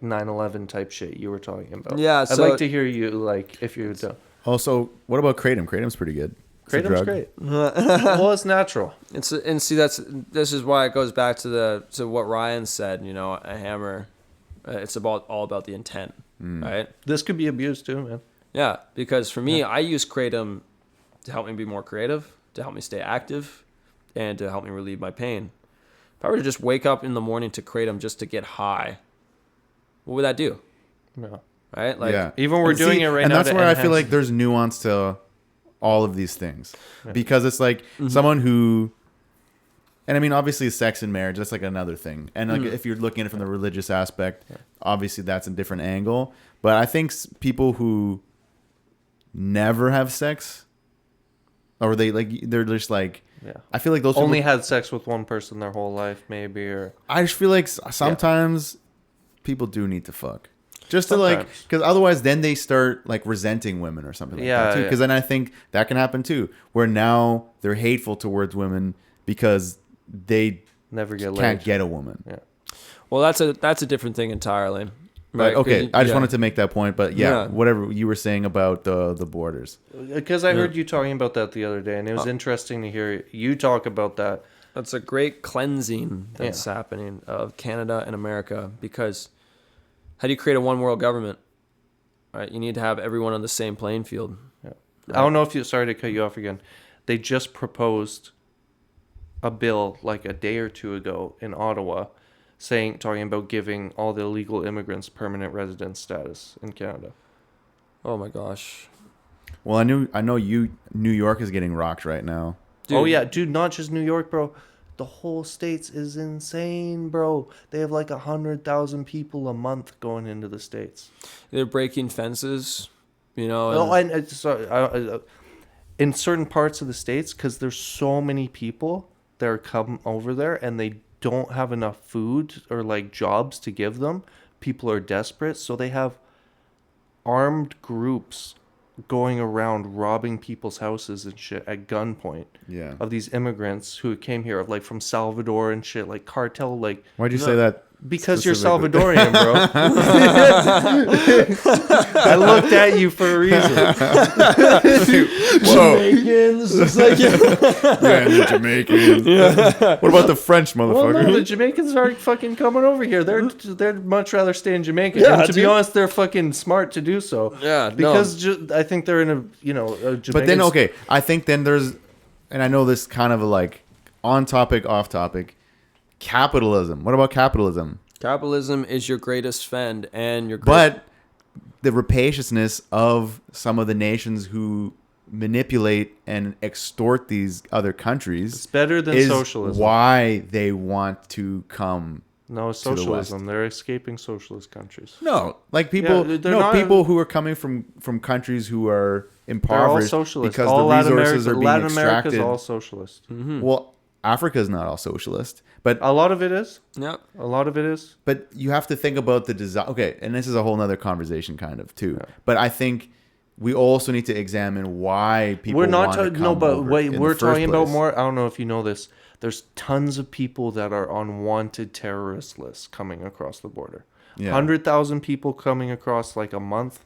9/11 type shit you were talking about. Yeah, I'd so- like to hear you if you're done. Also, what about Kratom? Kratom's pretty good. It's a Kratom's drug. great. Well, it's natural. This is why it goes back to what Ryan said. A hammer. It's all about the intent, right? This could be abused too, man. Yeah, because for me, I use Kratom to help me be more creative, to help me stay active, and to help me relieve my pain. If I were to just wake up in the morning to Kratom just to get high, what would that do? No. right? Like, yeah. Even we're And doing it right and now that's to where I feel enhance- like there's nuance to all of these things because it's like someone who, and I mean, obviously, sex and marriage, that's like another thing. And like if you're looking at it from the religious aspect, obviously that's a different angle. But I think people who never have sex, or they're just like, I feel like those only people, had sex with one person their whole life, maybe, or I just feel like sometimes people do need to fuck. Just to like, Sometimes. because otherwise then they start like resenting women or something like that too. Because then I think that can happen too, where now they're hateful towards women because they never get can't laid. get a woman. Yeah. well, that's a different thing entirely. But okay, I just Yeah. wanted to make that point. But Yeah. whatever you were saying about the borders. Because I heard you talking about that the other day, and it was interesting to hear you talk about that. That's a great cleansing that's happening of Canada and America, because how do you create a one world government? Right, you need to have everyone on the same playing field. Yeah. I don't know if you. Sorry to cut you off again. They just proposed a bill like a day or two ago in Ottawa, talking about giving all the illegal immigrants permanent residence status in Canada. Oh my gosh. Well, I know New York is getting rocked right now. Oh Dude. yeah, dude, not just New York, bro. The whole states is insane, bro. They have like 100,000 people a month going into the states. They're breaking fences, you know. Oh, and in certain parts of the states, because there's so many people that are come over there, and they don't have enough food or like jobs to give them. People are desperate, so they have armed groups going around robbing people's houses and shit at gunpoint. Yeah. Of these immigrants who came here, like from Salvador and shit, like cartel, like. Why'd you say that? Because you're specifically? Salvadorian, bro. I looked at you for a reason. Whoa. Jamaicans. It's like, Yeah, and the Jamaicans. What about the French Well, motherfucker? no, the Jamaicans aren't fucking coming over here. They'd much rather stay in Jamaica. Yeah, and to be dude. honest, they're fucking smart to do so. Yeah, no. because I think they're in a Jamaicans, But then, okay, I think then there's, and I know this kind of a like on topic, off topic, capitalism. What about capitalism? capitalism is your greatest friend and your But the rapaciousness of some of the nations who manipulate and extort these other countries It's better than is socialism. why they want to come. No, to the West. socialism. They're escaping socialist countries. No, like people, Yeah, they're not- people who are coming from countries who are They're all impoverished socialist. because all the Latin resources America, are being Latin extracted. America's all socialist. Well, Africa is not all socialist, but A lot of it is. Yep. A lot of it is. But you have to think about the design. Okay, and this is a whole nother conversation, kind of too. But I think we also need to examine why people. We're not want to talking. No, come but over wait, in the we're first talking about place. more. I don't know if you know this. There's tons of people that are on wanted terrorist lists coming across the border. Yeah. 100,000 people coming across like a month.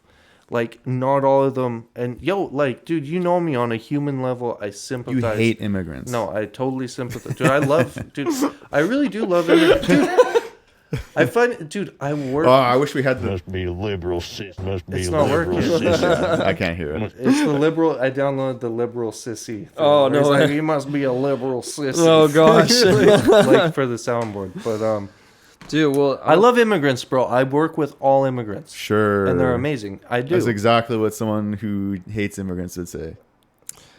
Like not all of them. And like, dude, you know me on a human level. I You sympathize. hate immigrants. No, I totally sympathize. Dude, I love. Dude, I really do love immigrants. Dude, I find, dude, I work. Oh, I wish we had the. Must be liberal sis. Must be It's not liberal working. sissy. I can't hear it. It's the liberal. I downloaded the liberal sissy. thing, Oh, where it's no like, way. you must be a liberal sissy. Oh, gosh. like for the soundboard. But Dude, well, I love immigrants, bro. I work with all immigrants, Sure. and they're amazing. I do. That's exactly what someone who hates immigrants would say.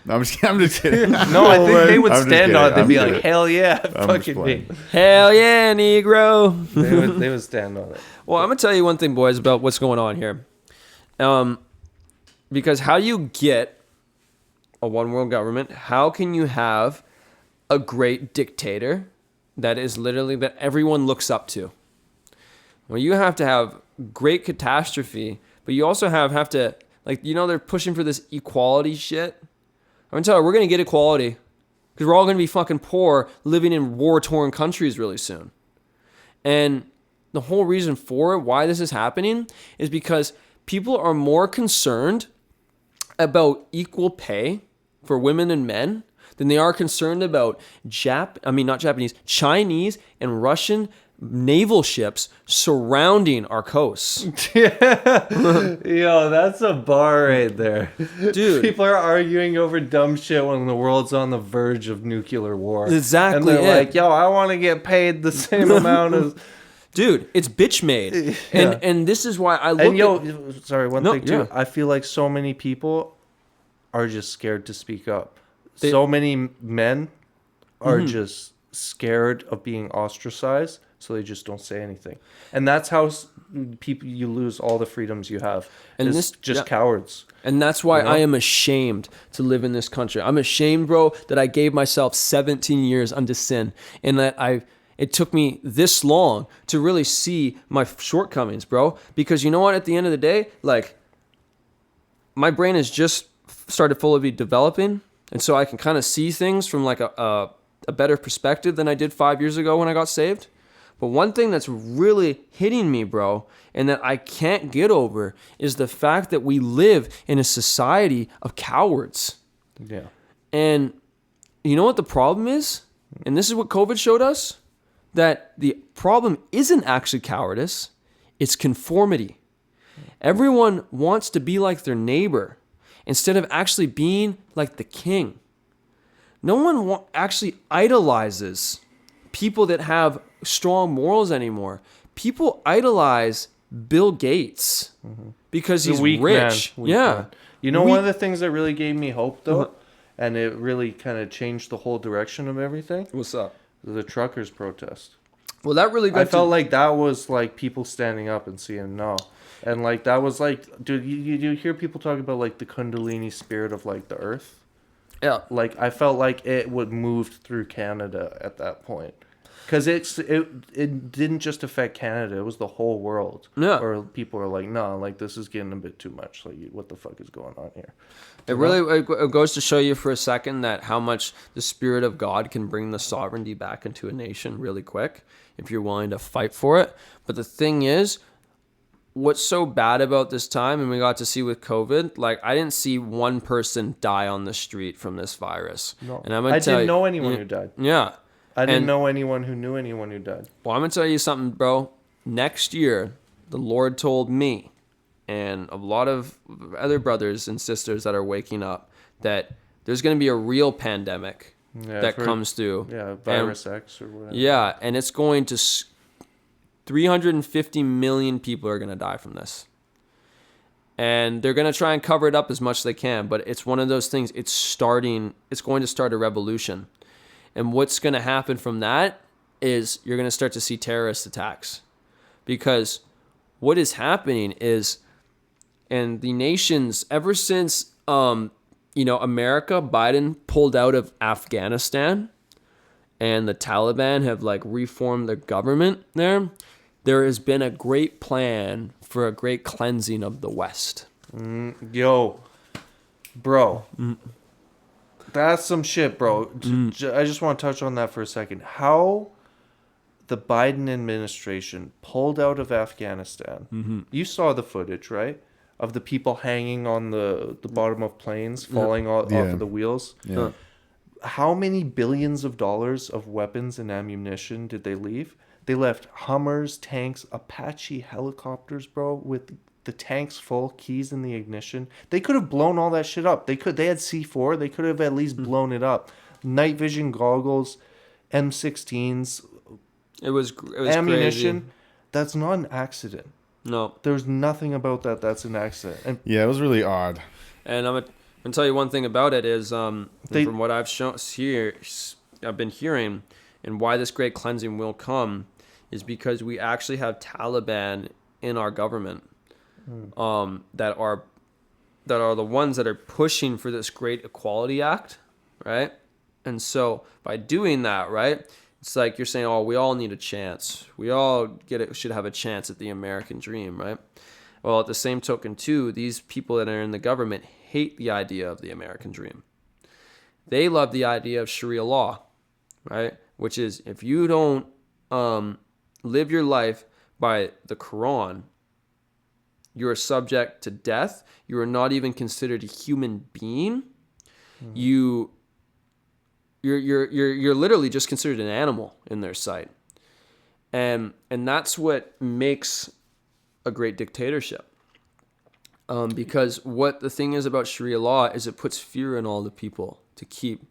No, I'm just kidding. No, I think they would I'm just stand on it. kidding. They'd be I'm like, kidding. "Hell yeah, I'm just fucking playing. me." hell yeah, Negro. They would stand on it. Well, I'm gonna tell you one thing, boys, about what's going on here. Because how do you get a one world government? How can you have a great dictator that is literally that everyone looks up to? Well, you have to have great catastrophe, but you also have to they're pushing for this equality shit. I'm gonna tell you, we're gonna get equality because we're all gonna be fucking poor, living in war-torn countries really soon. And the whole reason for it, why this is happening, is because people are more concerned about equal pay for women and men than they are concerned about Chinese and Russian naval ships surrounding our coasts. Yo, that's a bar right there, Dude. People are arguing over dumb shit when the world's on the verge of nuclear war. Exactly And they're it. like, "Yo, I want to get paid the same amount as." Dude, it's bitch made. And this is why I look sorry, one No, thing too. yeah. I feel like so many people are just scared to speak up. They- So many men are just scared of being ostracized, so they just don't say anything. And that's how people you lose all the freedoms you have. And And this- this just yeah. cowards. And that's why You know? I am ashamed to live in this country. I'm ashamed, bro, that I gave myself 17 years unto sin, and that it took me this long to really see my shortcomings, bro. Because you know what? At the end of the day, like, my brain has just started fully developing, and so I can kind of see things from like a better perspective than I did 5 years ago when I got saved. But one thing that's really hitting me, bro, and that I can't get over is the fact that we live in a society of cowards. Yeah. And you know what the problem is? And this is what COVID showed us, that the problem isn't actually cowardice, it's conformity. Everyone wants to be like their neighbor instead of actually being like the king. No one actually idolizes people that have strong morals anymore. People idolize Bill Gates because he's weak rich. man. Weak Yeah. man. You know, Weak- one of the things that really gave me hope, though, and it really kind of changed the whole direction of everything, What's up? the truckers' protest. Well, that really got I felt like that was like people standing up and saying no. And like that was like, dude, you hear people talk about like the Kundalini spirit of like the earth. yeah. Like I felt like it would move through Canada at that point. Because it didn't just affect Canada, it was the whole world. Yeah. Or people are like, no, like this is getting a bit too much. Like what the fuck is going on here? It really it goes to show you for a second that how much the Spirit of God can bring the sovereignty back into a nation really quick if you're willing to fight for it. But the thing is, what's so bad about this time, and we got to see with COVID, like I didn't see one person die on the street from this virus. No. And I'm gonna I tell didn't you, know anyone who died. Yeah. I didn't And- know anyone who knew anyone who died. Well, I'm going to tell you something, bro. Next year, the Lord told me and a lot of other brothers and sisters that are waking up that there's going to be a real pandemic Yeah, that I've heard- comes through. Yeah, virus X or whatever. Yeah, and it's going to 350 million people are going to die from this. And they're going to try and cover it up as much as they can, but it's one of those things, it's going to start a revolution. And what's going to happen from that is you're going to start to see terrorist attacks. Because what is happening is, and the nations, ever since, America, Biden pulled out of Afghanistan and the Taliban have like reformed their government there has been a great plan for a great cleansing of the West. Yo, bro. That's some shit, bro. I just want to touch on that for a second. How the Biden administration pulled out of Afghanistan. You saw the footage, right? Of the people hanging on the bottom of planes, falling off of the wheels. Yeah. How many billions of dollars of weapons and ammunition did they leave? They left Hummers, tanks, Apache helicopters, bro, with the tanks full, keys in the ignition. They could have blown all that shit up. They had C4. They could have at least blown it up. Night vision goggles, M16s, It was ammunition. crazy. That's not an accident. No. There's nothing about that's an accident. And Yeah, it was really odd. And I'm gonna tell you one thing about it is from what I've I've been hearing, and why this great cleansing will come, is because we actually have Taliban in our government, that are the ones that are pushing for this Great Equality Act, right? And so by doing that, right, it's like you're saying, oh, we all need a chance. We all should have a chance at the American dream, right? Well, at the same token, too, these people that are in the government hate the idea of the American dream. They love the idea of Sharia law, right? Which is, if you don't live your life by the Quran, you are subject to death. You are not even considered a human being. You're literally just considered an animal in their sight. And that's what makes a great dictatorship. Because what the thing is about Sharia law is it puts fear in all the people to keep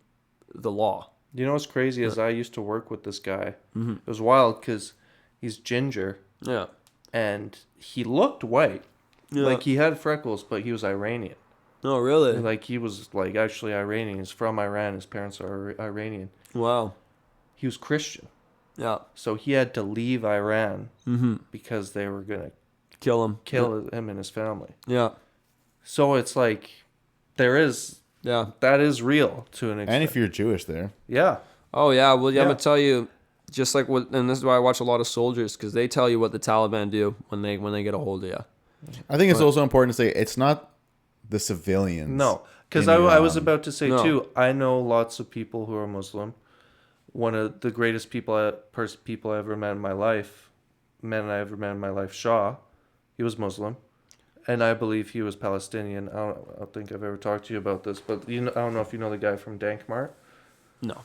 the law. you know what's crazy is I used to work with this guy. It was wild because He's ginger, Yeah. and he looked white. Yeah. Like he had freckles, but he was Iranian. Oh, really? Like he was like actually Iranian. He's from Iran. His parents are Iranian. Wow. He was Christian, Yeah. so he had to leave Iran Mm-hmm. because they were gonna Kill him. kill him and his family. Yeah. So it's like Yeah. that is real to an extent. And if you're Jewish there. yeah, Oh, yeah. Well, yeah, I'm Yeah. going to tell you, just like what, and this is why I watch a lot of soldiers, because they tell you what the Taliban do when they get a hold of you. I think it's also important to say it's not the civilians. no, because in I was Iran. about to say No. too. I know lots of people who are Muslim. One of the greatest people I ever met in my life, Shah, he was Muslim, and I believe he was Palestinian. I don't think I've ever talked to you about this, but I don't know if you know the guy from Dankmart. No.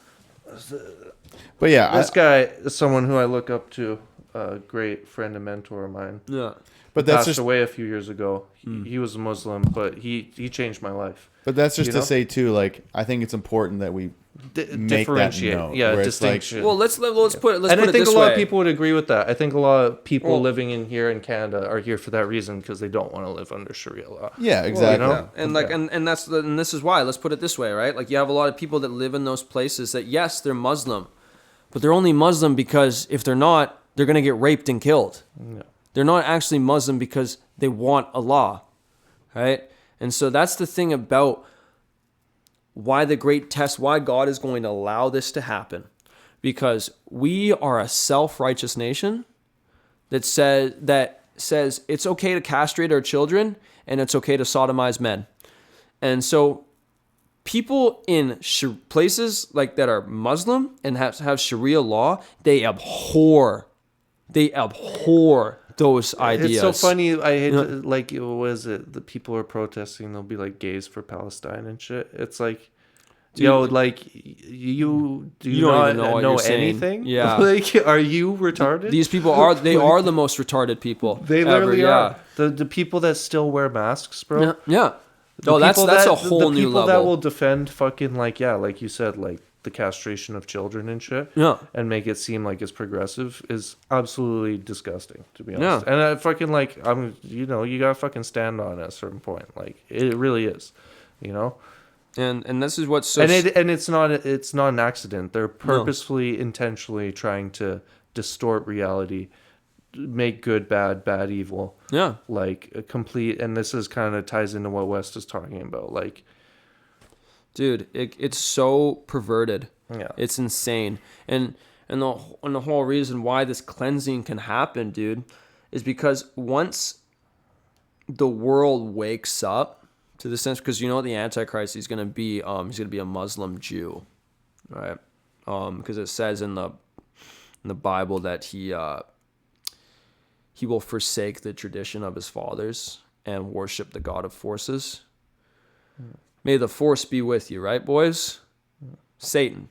But yeah, This guy is someone who I look up to, a great friend and mentor of mine. Yeah. but that's Passed just away a few years ago. He was a Muslim, but he changed my life. just you to know? say too, like I think it's important that we make Differentiate, that note, yeah, where it's like, distinction. Well, let's put it. Let's and put I it think this a lot way. of people would agree with that. I think a lot of people Well- living in here in Canada are here for that reason because they don't want to live under Sharia law. yeah, exactly. know? Yeah. And like, and that's and this is why. Let's put it this way, right? Like, you have a lot of people that live in those places that, yes, they're Muslim, but they're only Muslim because if they're not, they're gonna get raped and killed. Yeah. They're not actually Muslim because they want Allah, right? And so that's the thing about why the great test, why God is going to allow this to happen, because we are a self-righteous nation that says it's okay to castrate our children and it's okay to sodomize men. And so people in places like that are Muslim and have Sharia law, they abhor those ideas. It's so funny. I hate to, like, what was it? The people are protesting. They'll be like gays for Palestine and shit. It's like, yo, like you do You don't not even know what know you're saying. anything. Yeah. Like, are you retarded? These people are the most retarded people. they ever, literally yeah. are. The people that still wear masks, bro. Yeah. Yeah. The Oh, that's people a that- whole the new people level. that will defend fucking like you said, like the castration of children and shit. Yeah. And make it seem like it's progressive is absolutely disgusting, to be honest. And I fucking like you gotta fucking stand on it at a certain point. Like it really is, you know. And this is what's so And it's not an accident. They're purposefully, intentionally trying to distort reality, make good bad, bad evil. yeah. Like a complete. And this is kind of ties into what West is talking about. Like, Dude, it's so perverted. yeah, It's insane. And the whole reason why this cleansing can happen, dude, is because once the world wakes up to the sense, because you know the Antichrist, he's gonna be a Muslim Jew, right? Because it says in the Bible that he will forsake the tradition of his fathers and worship the God of forces. May the force be with you, right, boys? Satan,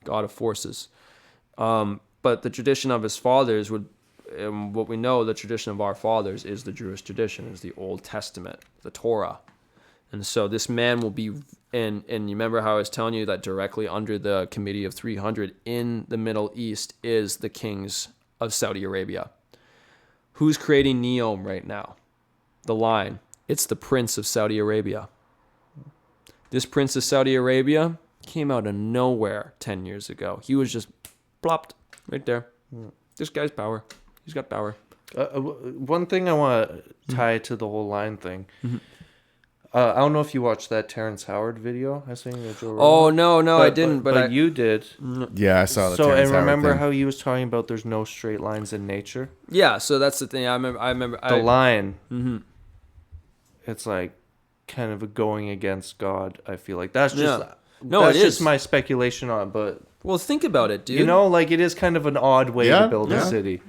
God of forces. But the tradition of his fathers what we know, the tradition of our fathers is the Jewish tradition, is the Old Testament, the Torah. And so this man will be, and you remember how I was telling you that directly under the Committee of 300 in the Middle East is the kings of Saudi Arabia. Who's creating Neom right now? The line. It's the Prince of Saudi Arabia. This Prince of Saudi Arabia came out of nowhere 10 years ago. He was just plopped right there. This guy's power. He's got power. one thing I want to tie to the whole line thing. I don't know if you watched that Terrence Howard video I seen with Joe Rogan. Oh, no, I didn't. But you did. Yeah, I saw the So, Terrence and Howard remember thing. how he was talking about there's no straight lines in nature? yeah, so that's the thing. I remember. The line, it's like kind of a going against God, I feel like. That's just, Yeah. No, that's it just is. my speculation on it, but, Well, think about it, dude. you know, like it is kind of an odd way Yeah, to build a yeah. city.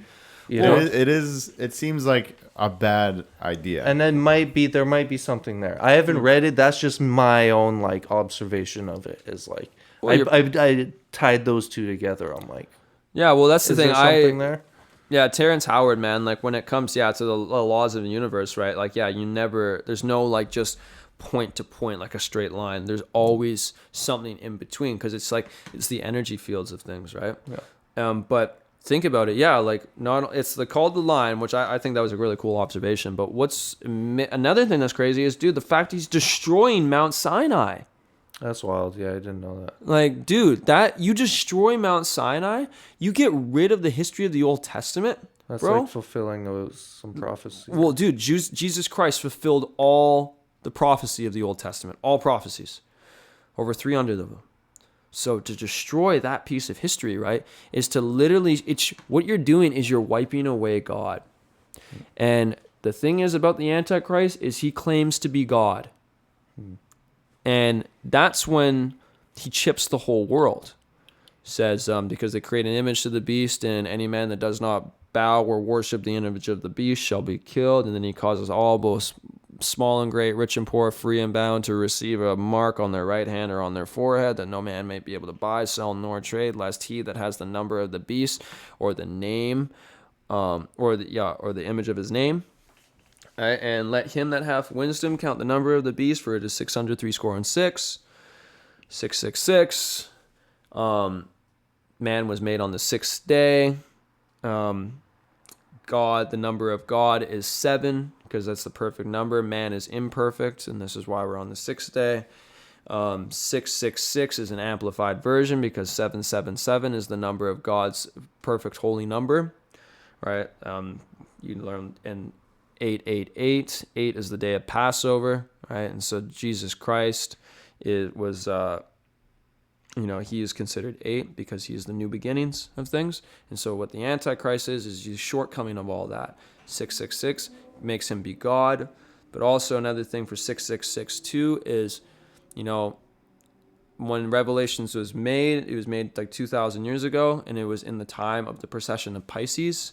You know? It seems like a bad idea. And then there might be something there. I haven't read it. That's just my own like observation of it. Is like Well, I tied those two together. I'm like, Yeah, well, that's the is thing. there something there? Yeah, Terrence Howard, man. Like when it comes, to the laws of the universe, right? Like, there's no like just point to point like a straight line. There's always something in between because it's the energy fields of things, right? Yeah. But think about it. Yeah, like called the line, which I think that was a really cool observation. But another thing that's crazy is, dude, the fact he's destroying Mount Sinai. That's wild. Yeah, I didn't know that. Like, dude, that you destroy Mount Sinai, you get rid of the history of the Old Testament, That's bro. like fulfilling some prophecy. Well, dude, Jesus Christ fulfilled all the prophecy of the Old Testament, all prophecies, over 300 of them. So to destroy that piece of history, right, is to literally, what you're doing is you're wiping away God. And the thing is about the Antichrist is he claims to be God. And that's when he chips the whole world. Says, because they create an image to the beast, and any man that does not bow or worship the image of the beast shall be killed. And then he causes all, both small and great, rich and poor, free and bound, to receive a mark on their right hand or on their forehead, that no man may be able to buy, sell, nor trade, lest he that has the number of the beast, or the name, or the image of his name. Right? And let him that hath wisdom count the number of the beast, for it is 666. 666. Man was made on the sixth day. God, the number of God is 7, because that's the perfect number. Man is imperfect, and this is why we're on the sixth day. 666 is an amplified version, because 777 is the number of God's perfect holy number, right? You learn in 888. 8 is the day of Passover, right? And so Jesus Christ he is considered 8 because he is the new beginnings of things. And so what the Antichrist is the shortcoming of all that. 666 makes him be God. But also another thing for 6662 is, when Revelations was made, it was made like 2,000 years ago, and it was in the time of the procession of Pisces.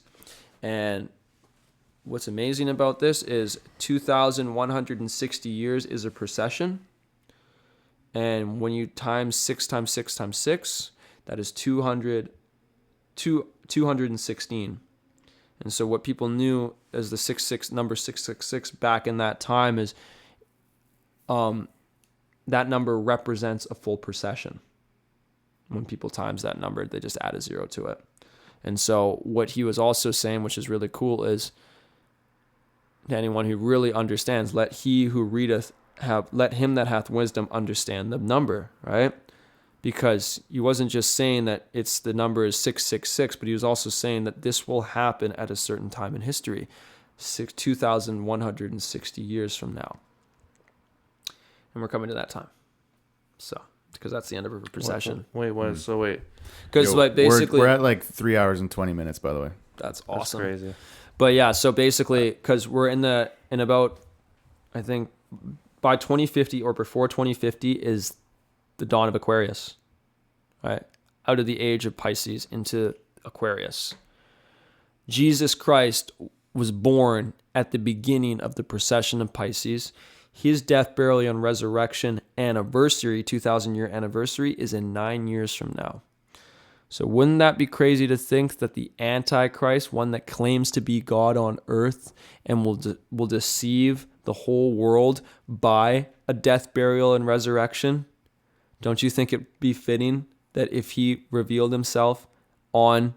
And what's amazing about this is 2,160 years is a procession. And when you times 6 times 6 times 6, that is 216. And so what people knew as the number 666 back in that time is that number represents a full procession. When people times that number, they just add a 0 to it. And so what he was also saying, which is really cool, is to anyone who really understands, let him that hath wisdom understand the number, right? Because he wasn't just saying that the number is 666, but he was also saying that this will happen at a certain time in history, 2,160 years from now. And we're coming to that time. So, because that's the end of a procession. Wait, what? So wait. Because basically... We're at like 3 hours and 20 minutes, by the way. That's awesome. That's crazy. But yeah, so basically, because we're in about, I think, by 2050 or before 2050 is the dawn of Aquarius, right? Out of the age of Pisces into Aquarius. Jesus Christ was born at the beginning of the procession of Pisces. His death, burial, and resurrection anniversary, 2,000-year anniversary, is in 9 years from now. So wouldn't that be crazy to think that the Antichrist, one that claims to be God on earth and will deceive the whole world by a death, burial, and resurrection? Don't you think it'd be fitting that if he revealed himself on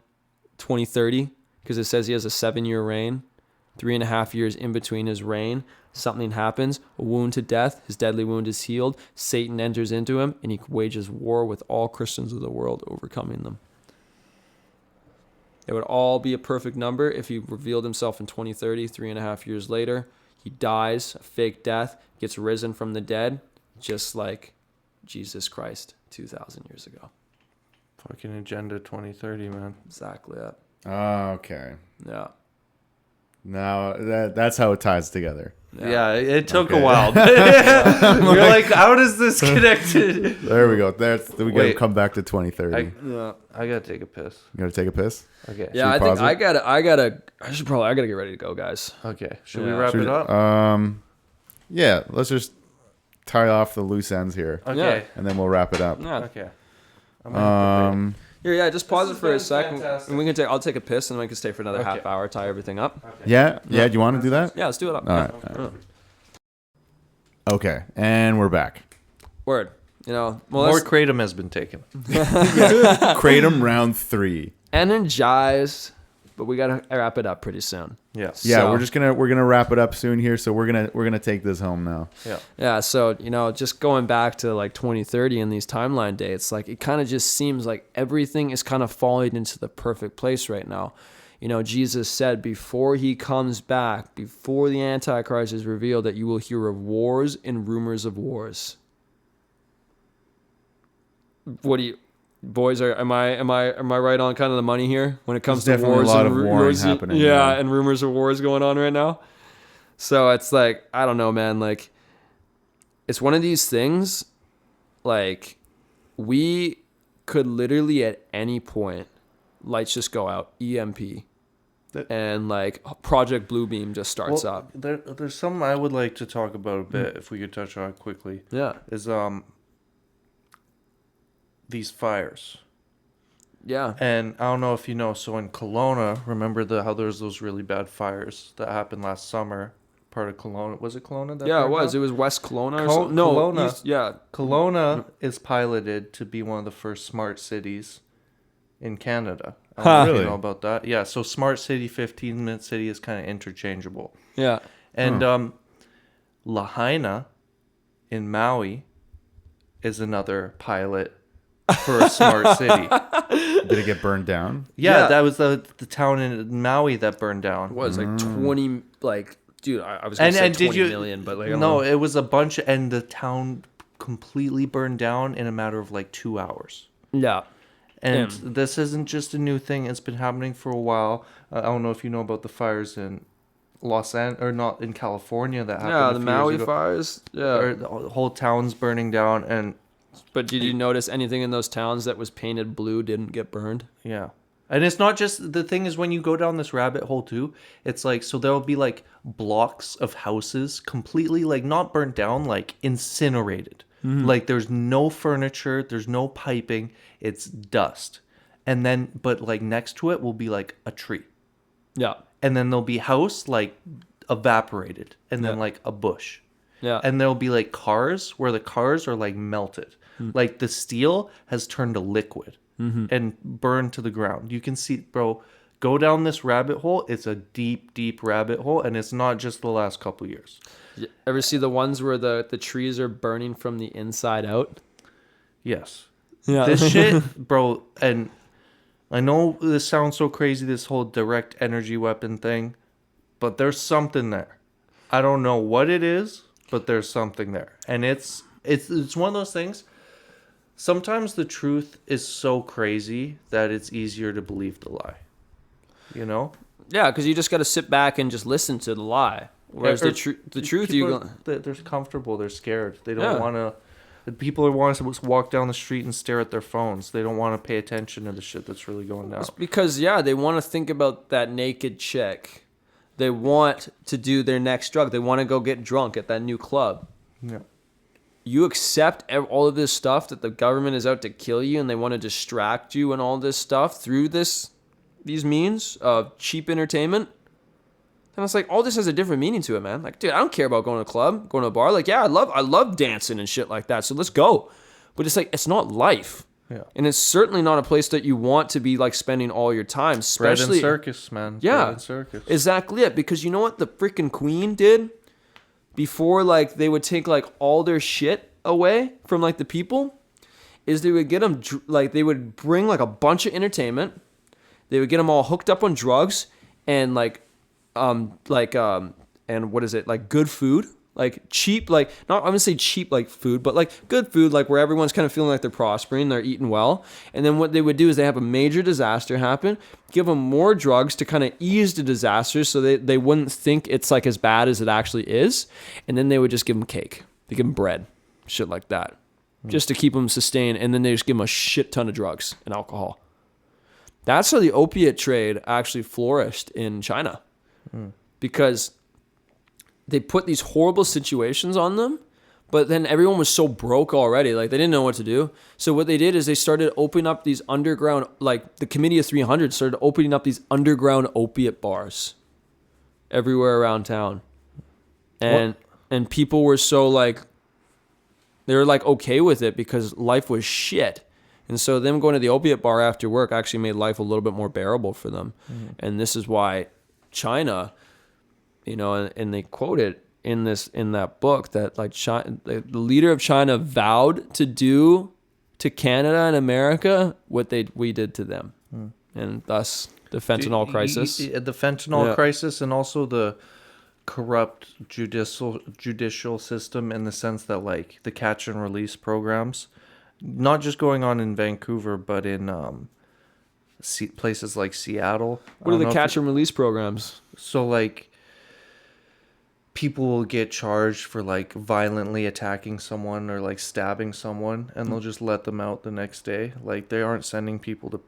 2030, because it says he has a 7-year reign, 3.5 years in between his reign, something happens, a wound to death, his deadly wound is healed, Satan enters into him, and he wages war with all Christians of the world, overcoming them. It would all be a perfect number if he revealed himself in 2030, 3.5 years later. He dies, a fake death, gets risen from the dead, just like Jesus Christ 2,000 years ago. Fucking Agenda 2030, man. Exactly that. Okay. Yeah. Now that's how it ties together. Yeah, it took a while. You're like, how does this connected? There we go. We got to come back to 2030. I gotta take a piss. You got to take a piss? Okay. Yeah, I think I gotta get ready to go, guys. Okay. Should we wrap it up? Yeah, let's just tie off the loose ends here. Okay. And then we'll wrap it up. Yeah. Okay. I'm gonna Yeah, just pause it for a been second. fantastic. And I'll take a piss, and then we can stay for another half hour, tie everything up. Yeah? Do you want to do that? Yeah, let's do it up. All right. Okay, and we're back. Word. More Kratom has been taken. Kratom round 3. energized, but we gotta wrap it up pretty soon. Yeah. Yeah, So- we're gonna wrap it up soon here, so we're gonna take this home now. Yeah. Yeah, so, just going back to like 2030 and these timeline dates, like it kind of just seems like everything is kind of falling into the perfect place right now. Jesus said before he comes back, before the Antichrist is revealed, that you will hear of wars and rumors of wars. What do you, boys? Am I right on kind of the money here when it comes There's to definitely wars a lot and of warring rumors? happening, Yeah, yeah. and rumors of wars going on right now. So it's like, I don't know, man. Like, it's one of these things. Like, we could literally at any point, lights just go out, EMP, and like Project Bluebeam just starts Well, up. there's something I would like to talk about a bit, if we could touch on it quickly. Yeah, Is these fires. yeah. And I don't know if you know, so in Kelowna, remember how there's those really bad fires that happened last summer? Part of Kelowna. Was it Kelowna? That Yeah, it burned was. down? It was West Kelowna or Kel- something. No, Kelowna. East, yeah. Kelowna is piloted to be one of the first smart cities in Canada. I Huh. don't know if Really? you know about that. Yeah, so smart city, 15-minute city is kind of interchangeable. Yeah. And Lahaina in Maui is another pilot for a smart city. Did it get burned down? Yeah, Yeah. that was the town in Maui that burned down. It was like 20, like, dude, I was going to say 20 million, but like, I don't No, know. it was a bunch, and the town completely burned down in a matter of like 2 hours. Yeah. And Damn. this isn't just a new thing; it's been happening for a while. I don't know if you know about the fires in Los Angeles, or not in California, that happened. Yeah, a the few Maui years ago. fires. Yeah. Or the whole town's burning down, and But did you notice anything in those towns that was painted blue didn't get burned? yeah. And it's not just, the thing is, when you go down this rabbit hole too, it's like, so there'll be like blocks of houses completely like not burnt down, like incinerated. Like there's no furniture, there's no piping, it's dust. And then, but like next to it will be like a tree. Yeah. And then there'll be house like evaporated, and then Yeah. like a bush. Yeah. And there'll be like cars where the cars are like melted. Like the steel has turned to liquid and burned to the ground. You can see, bro, go down this rabbit hole. It's a deep, deep rabbit hole. And it's not just the last couple years. You ever see the ones where the trees are burning from the inside out? Yes. Yeah. This shit, bro. And I know this sounds so crazy, this whole direct energy weapon thing, but there's something there. I don't know what it is, but there's something there. And it's one of those things. Sometimes the truth is so crazy that it's easier to believe the lie. You know? Yeah, because you just got to sit back and just listen to the lie. Whereas Or- the truth, you people go, they're comfortable, they're scared. They don't Yeah. want to. People are wanting to walk down the street and stare at their phones. They don't want to pay attention to the shit that's really going down. because they want to think about that naked chick. They want to do their next drug. They want to go get drunk at that new club. Yeah. You accept all of this stuff that the government is out to kill you, and they want to distract you and all this stuff through these means of cheap entertainment. And it's like, all this has a different meaning to it, man. Like, dude, I don't care about going to a club, going to a bar. Like, yeah, I love dancing and shit like that. So let's go. But it's like, it's not life. Yeah. And it's certainly not a place that you want to be like spending all your time, Bread especially and circus, man. Yeah, Bread and circus. exactly it. Because you know what the freaking queen did before, like, they would take like all their shit away from like the people, is they would get them like, they would bring like a bunch of entertainment, they would get them all hooked up on drugs and and what is it, like good food, like cheap, like not, I'm gonna say cheap like food, but like good food, like where everyone's kind of feeling like they're prospering, they're eating well. And then what they would do is they have a major disaster happen, give them more drugs to kind of ease the disaster so they wouldn't think it's like as bad as it actually is. And then they would just give them cake, they give them bread, shit like that, just to keep them sustained. And then they just give them a shit ton of drugs and alcohol. That's how the opiate trade actually flourished in China, because they put these horrible situations on them, but then everyone was so broke already, like they didn't know what to do. So what they did is they started opening up these underground, like the Committee of 300 started opening up these underground opiate bars everywhere around town. And people were so like, they were like okay with it because life was shit. And so them going to the opiate bar after work actually made life a little bit more bearable for them. And this is why China, you know, and they quote it in that book that like China, the leader of China vowed to do to Canada and America what we did to them. And thus the fentanyl crisis. The fentanyl crisis, and also the corrupt judicial system, in the sense that like the catch and release programs, not just going on in Vancouver, but in places like Seattle. What are the catch and release programs? So like people will get charged for like violently attacking someone or like stabbing someone, and they'll just let them out the next day. Like they aren't sending people to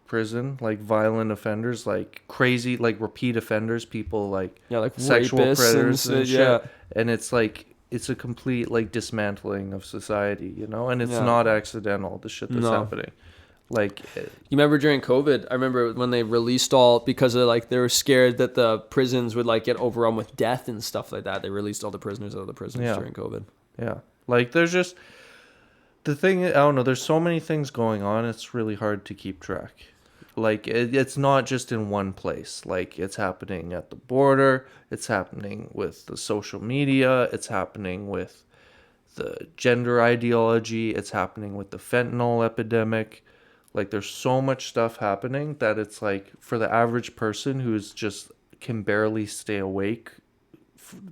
prison, like violent offenders, like crazy, like repeat offenders, people like sexual predators and shit. And it's like it's a complete like dismantling of society, you know, and it's not accidental, the shit that's happening. Like you remember during COVID, I remember when they released because of like they were scared that the prisons would like get overrun with death and stuff like that. They released all the prisoners out of the prisons during COVID. Yeah, like there's just the thing. I don't know. There's so many things going on. It's really hard to keep track. Like it's not just in one place. Like it's happening at the border. It's happening with the social media. It's happening with the gender ideology. It's happening with the fentanyl epidemic. Like there's so much stuff happening that it's like for the average person who's just can barely stay awake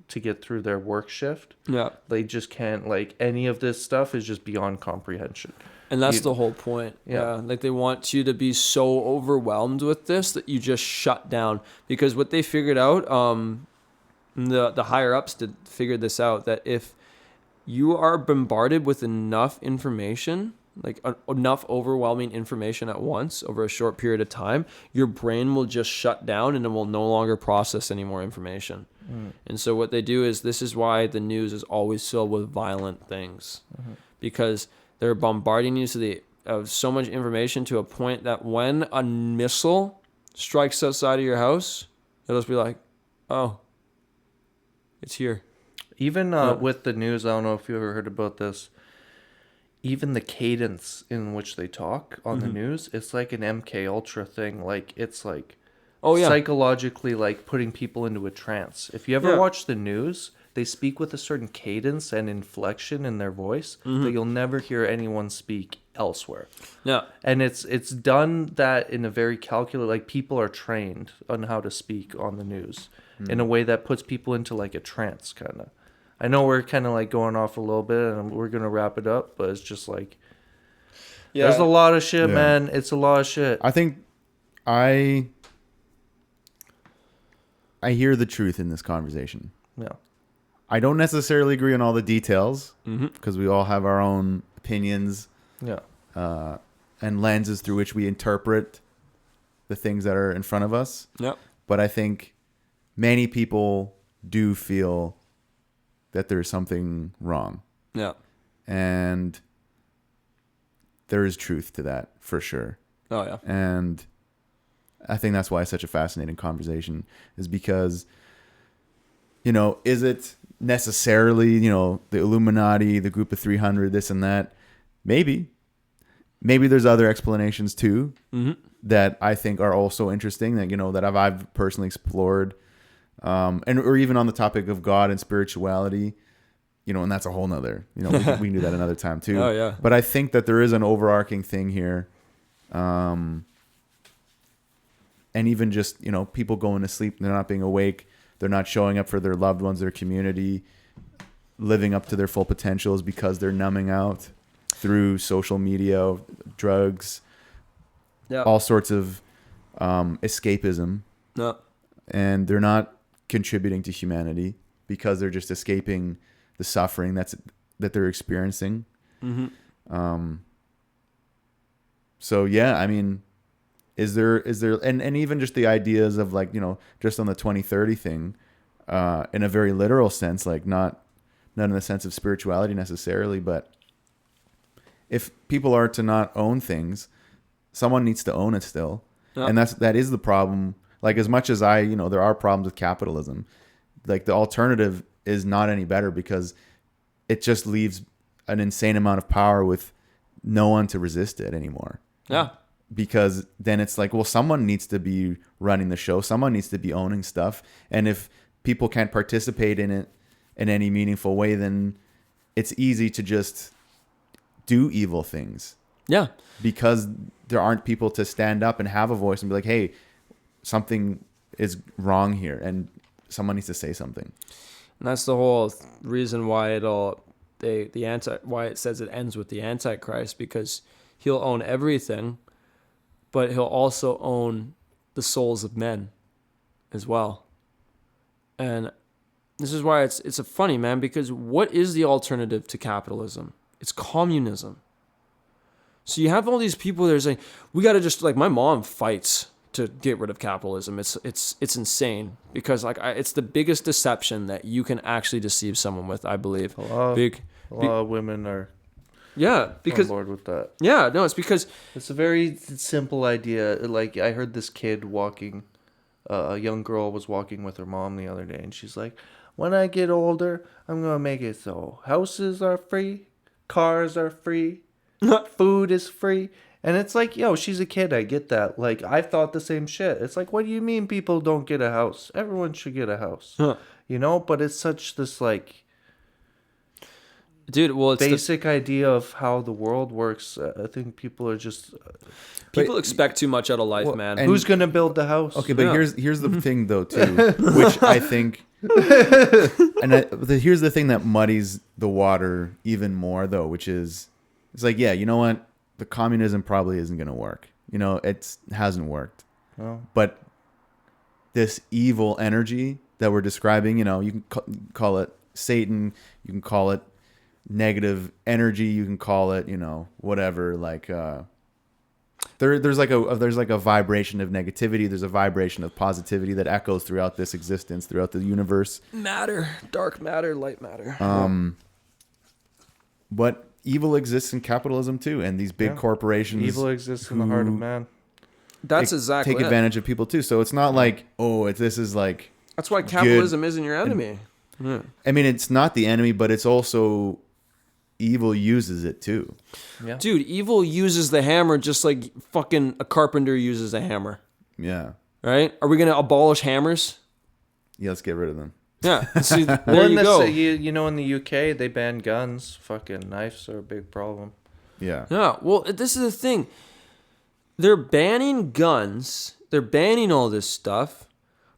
to get through their work shift. Yeah. They just can't, like, any of this stuff is just beyond comprehension. And that's the whole point. Yeah. Like they want you to be so overwhelmed with this that you just shut down. Because what they figured out, the higher ups figured this out, that if you are bombarded with enough information, like enough overwhelming information at once over a short period of time, your brain will just shut down and it will no longer process any more information. And so what they do is, this is why the news is always filled with violent things, because they're bombarding you of so much information to a point that when a missile strikes outside of your house, it'll just be like, oh, it's here. Even with the news, I don't know if you ever heard about this, even the cadence in which they talk on the news, it's like an MK Ultra thing. Like, it's like psychologically like putting people into a trance. If you ever watch the news, they speak with a certain cadence and inflection in their voice that you'll never hear anyone speak elsewhere. Yeah. And it's done that in a very calculated, like, people are trained on how to speak on the news in a way that puts people into like a trance kind of. I know we're kind of like going off a little bit and we're going to wrap it up, but it's just like, there's a lot of shit, man. It's a lot of shit. I think I hear the truth in this conversation. Yeah. I don't necessarily agree on all the details because we all have our own opinions and lenses through which we interpret the things that are in front of us. Yeah. But I think many people do feel that there's something wrong. Yeah. And there is truth to that for sure. Oh, yeah. And I think that's why it's such a fascinating conversation, is because, you know, is it necessarily, you know, the Illuminati, the group of 300, this and that? Maybe. Maybe there's other explanations too that I think are also interesting, that, you know, that I've personally explored. Or even on the topic of God and spirituality, you know, and that's a whole nother, you know, we can do that another time too. Oh, yeah. But I think that there is an overarching thing here. And even just, you know, people going to sleep, they're not being awake, they're not showing up for their loved ones, their community, living up to their full potentials because they're numbing out through social media, drugs, all sorts of escapism. No. And they're not contributing to humanity because they're just escaping the suffering that they're experiencing. So yeah, I mean, is there and even just the ideas of, like, you know, just on the 2030 thing, in a very literal sense, like not in the sense of spirituality necessarily, but if people are to not own things, someone needs to own it still. And that is the problem. Like, as much as you know, there are problems with capitalism, like, the alternative is not any better because it just leaves an insane amount of power with no one to resist it anymore. Yeah. Because then it's like, well, someone needs to be running the show. Someone needs to be owning stuff. And if people can't participate in it in any meaningful way, then it's easy to just do evil things. Yeah. Because there aren't people to stand up and have a voice and be like, hey, something is wrong here. And someone needs to say something. And that's the whole reason why why it says it ends with the Antichrist, because he'll own everything, but he'll also own the souls of men as well. And this is why it's a funny, man, because what is the alternative to capitalism? It's communism. So you have all these people that are saying, we got to just, like, my mom fights to get rid of capitalism. It's insane, because like it's the biggest deception that you can actually deceive someone with, I believe. A lot of women are because on board with that. Yeah, no, it's because It's a very simple idea. Like, I heard this kid walking, a young girl was walking with her mom the other day, and she's like, when I get older, I'm going to make it so houses are free, cars are free, food is free. And it's like, yo, she's a kid. I get that. Like, I've thought the same shit. It's like, what do you mean people don't get a house? Everyone should get a house. You know? But it's such this, like, dude, well, it's basic idea of how the world works. I think people are just... people expect too much out of life, man. and- who's going to build the house? Okay, but Yeah. here's the thing, though, too, which I think... here's the thing that muddies the water even more, though, which is... It's like, yeah, you know what? The communism probably isn't going to work. You know, it hasn't worked. Oh. But this evil energy that we're describing, you know, you can call it Satan, you can call it negative energy, you can call it, you know, whatever. Like, there's like a vibration of negativity. There's a vibration of positivity that echoes throughout this existence, throughout the universe. Matter, dark matter, light matter. But evil exists in capitalism too, and these big corporations. Evil exists in the heart of man. That's exactly take it. advantage of people too. So it's not like, this is like. That's why capitalism isn't your enemy. I mean, it's not the enemy, but it's also evil uses it too. Yeah. Dude, evil uses the hammer just like fucking a carpenter uses a hammer. Yeah. Right? Are we gonna abolish hammers? Yeah, let's get rid of them. Yeah. See, there Well, you go. you know, in the UK, they ban guns. Fucking knives are a big problem. Yeah. Yeah. Well, this is the thing. They're banning guns. They're banning all this stuff,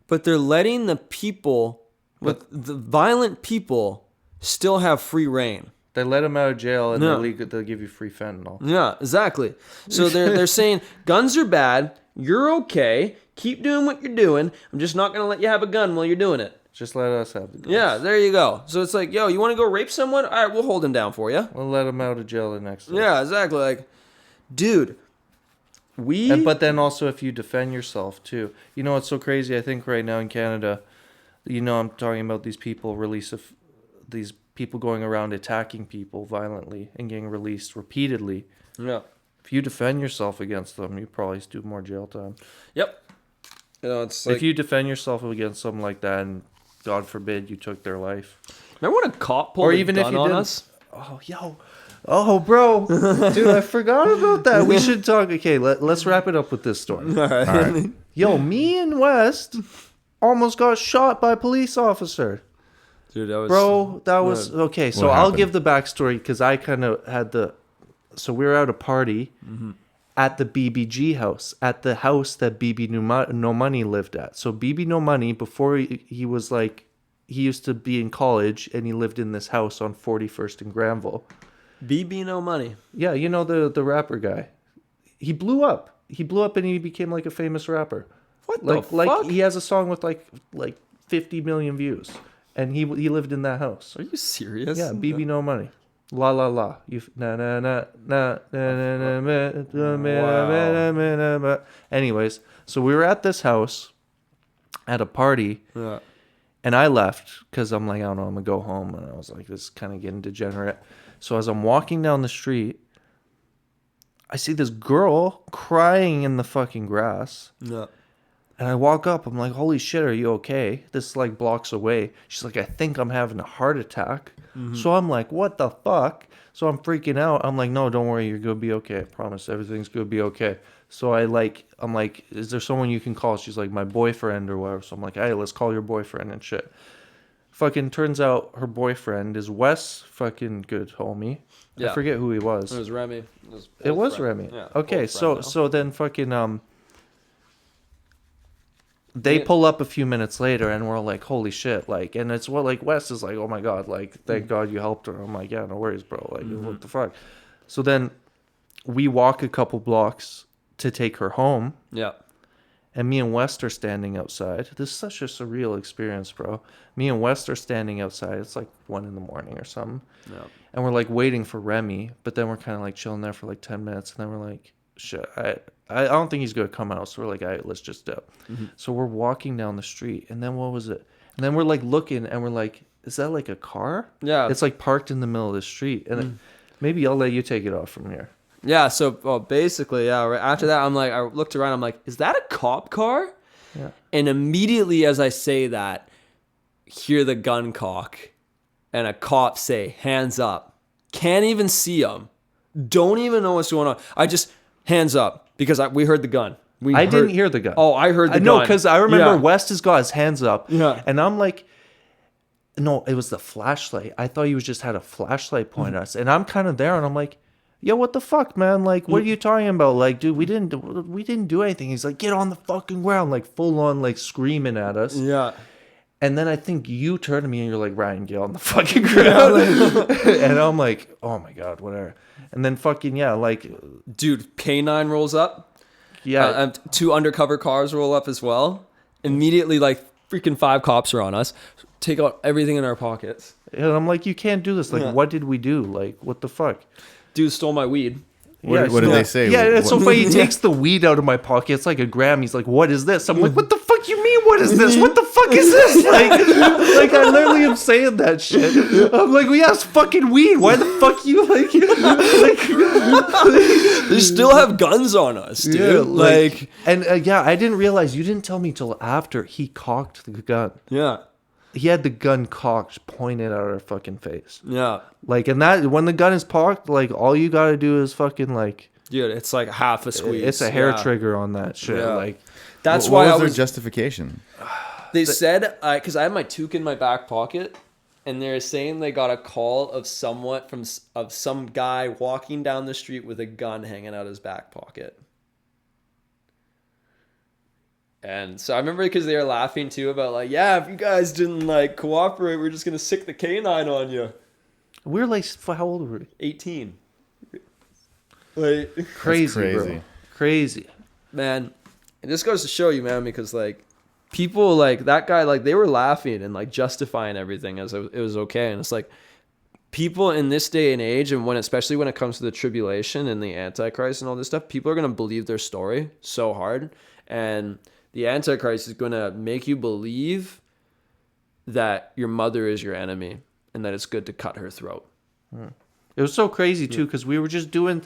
but they're letting the people, the violent people, still have free reign. They let them out of jail, and they'll give you free fentanyl. Yeah, exactly. So they're saying guns are bad. You're okay. Keep doing what you're doing. I'm just not gonna let you have a gun while you're doing it. Just let us have the guns. Yeah, there you go. So it's like, yo, you want to go rape someone? All right, we'll hold him down for you. We'll let them out of jail the next day. Yeah, exactly. Like, dude, But then also, if you defend yourself too, you know what's so crazy? I think right now in Canada, you know, I'm talking about these people these people going around attacking people violently and getting released repeatedly. Yeah. If you defend yourself against them, you probably do more jail time. Yep. You know, it's like, If you defend yourself against something like that, and God forbid you took their life, remember when a cop pulled or a even if gun you on didn't. us? Oh, bro, dude, I forgot about that. We should talk. Okay, let's wrap it up with this story. All right. All right. Yo, me and West almost got shot by a police officer. Dude, that was... Bro, that was okay. So What I'll happened? give the backstory because I kind of had so we were at a party at the BBG house, at the house that BB No Money lived at. So BB No Money, before he was like, he used to be in college and he lived in this house on 41st and Granville. BB No Money. Yeah, you know the rapper guy. He blew up. He blew up and he became like a famous rapper. What the Like fuck? he has a song with like 50 million views, and he lived in that house. Are you serious? Yeah, BB No Money. La la la. You na na na na na na na. Anyways, so we were at this house at a party, Yeah. and I left because I'm like, I don't know, I'm gonna go home, and I was like, this is kind of getting degenerate. So as I'm walking down the street, I see this girl crying in the fucking grass. Yeah. And I walk up. I'm like, holy shit, are you okay? This is like blocks away. She's like, I think I'm having a heart attack. So I'm like, what the fuck? So I'm freaking out. I'm like, no, don't worry. You're going to be okay. I promise. Everything's going to be okay. So I'm like, is there someone you can call? She's like, my boyfriend or whatever. So I'm like, hey, let's call your boyfriend and shit. Fucking turns out her boyfriend is Wes, fucking good homie. Yeah. I forget who he was. It was Remy. It was friend. Remy. Yeah, Okay, old so friend now. so then fucking they pull up a few minutes later and we're like, holy shit, like, and it's what like Wes is like, oh my god, like, thank God you helped her. I'm like, yeah, no worries, bro. Like, what the fuck? So then we walk a couple blocks to take her home, Yeah. and me and West are standing outside. This is such a surreal experience, bro. Me and West are standing outside. It's like 1 a.m. or something. Yeah. And we're like waiting for Remy, but then we're kind of like chilling there for like 10 minutes. And then we're like, shit, I don't think he's going to come out. So we're like, all right, let's just dip. So we're walking down the street. And then what was it? And then we're like looking and we're like, is that like a car? Yeah. It's like parked in the middle of the street. And then maybe I'll let you take it off from here. Yeah, so well, basically, yeah. Right after that, I'm like, I looked around. I'm like, is that a cop car? Yeah. And immediately, as I say that, hear the gun cock, and a cop say, "Hands up." Can't even see him. Don't even know what's going on. I just hands up because we heard the gun. I didn't hear the gun. Oh, I heard the gun. No, because I remember Yeah. West has got his hands up. Yeah. And I'm like, no, it was the flashlight. I thought he was just had a flashlight point at us. And I'm kind of there and I'm like, yo, what the fuck, man? Like, what are you talking about? Like, dude, we didn't do anything. He's like, get on the fucking ground, like full on, like screaming at us. Yeah. And then I think you turn to me and you're like, Ryan, get on the fucking ground. And I'm like, oh my God, whatever. And then fucking, yeah, like, Dude, K9 rolls up. yeah. 2 undercover cars roll up as well. Immediately, like, freaking 5 cops are on us. Take out everything in our pockets. And I'm like, you can't do this. Like, Yeah. what did we do? Like, what the fuck? Dude stole my weed. What did they say? Yeah, it's so What- funny. He takes the weed out of my pocket. It's like a gram. He's like, "What is this?" I'm like, "What the fuck you mean? What is this? What the fuck is this?" Like I literally am saying that shit. I'm like, "We have fucking weed. Why the fuck you like?" They still have guns on us, dude. Yeah, like and yeah, I didn't realize you didn't tell me till after he cocked the gun. yeah. He had the gun cocked, pointed at our fucking face. Yeah. Like, and that when the gun is cocked, like all you gotta do is fucking like. Dude, it's like half a squeeze. It's a hair Yeah. trigger on that shit. Yeah. Like, That's what why I was their was. justification? They said because I had my toque in my back pocket, and they're saying they got a call of some guy walking down the street with a gun hanging out his back pocket. And so I remember because they were laughing too about like, yeah, if you guys didn't like cooperate, we're just gonna sick the canine on you. we're like, how old were we? 18. Like Crazy, crazy. bro. Crazy. man, it just goes to show you, man, because like people like that guy, like they were laughing and like justifying everything as it was okay, and it's like people in this day and age, and especially when it comes to the tribulation and the Antichrist and all this stuff, people are gonna believe their story so hard, and the Antichrist is gonna make you believe that your mother is your enemy and that it's good to cut her throat. It was so crazy too because we were just doing.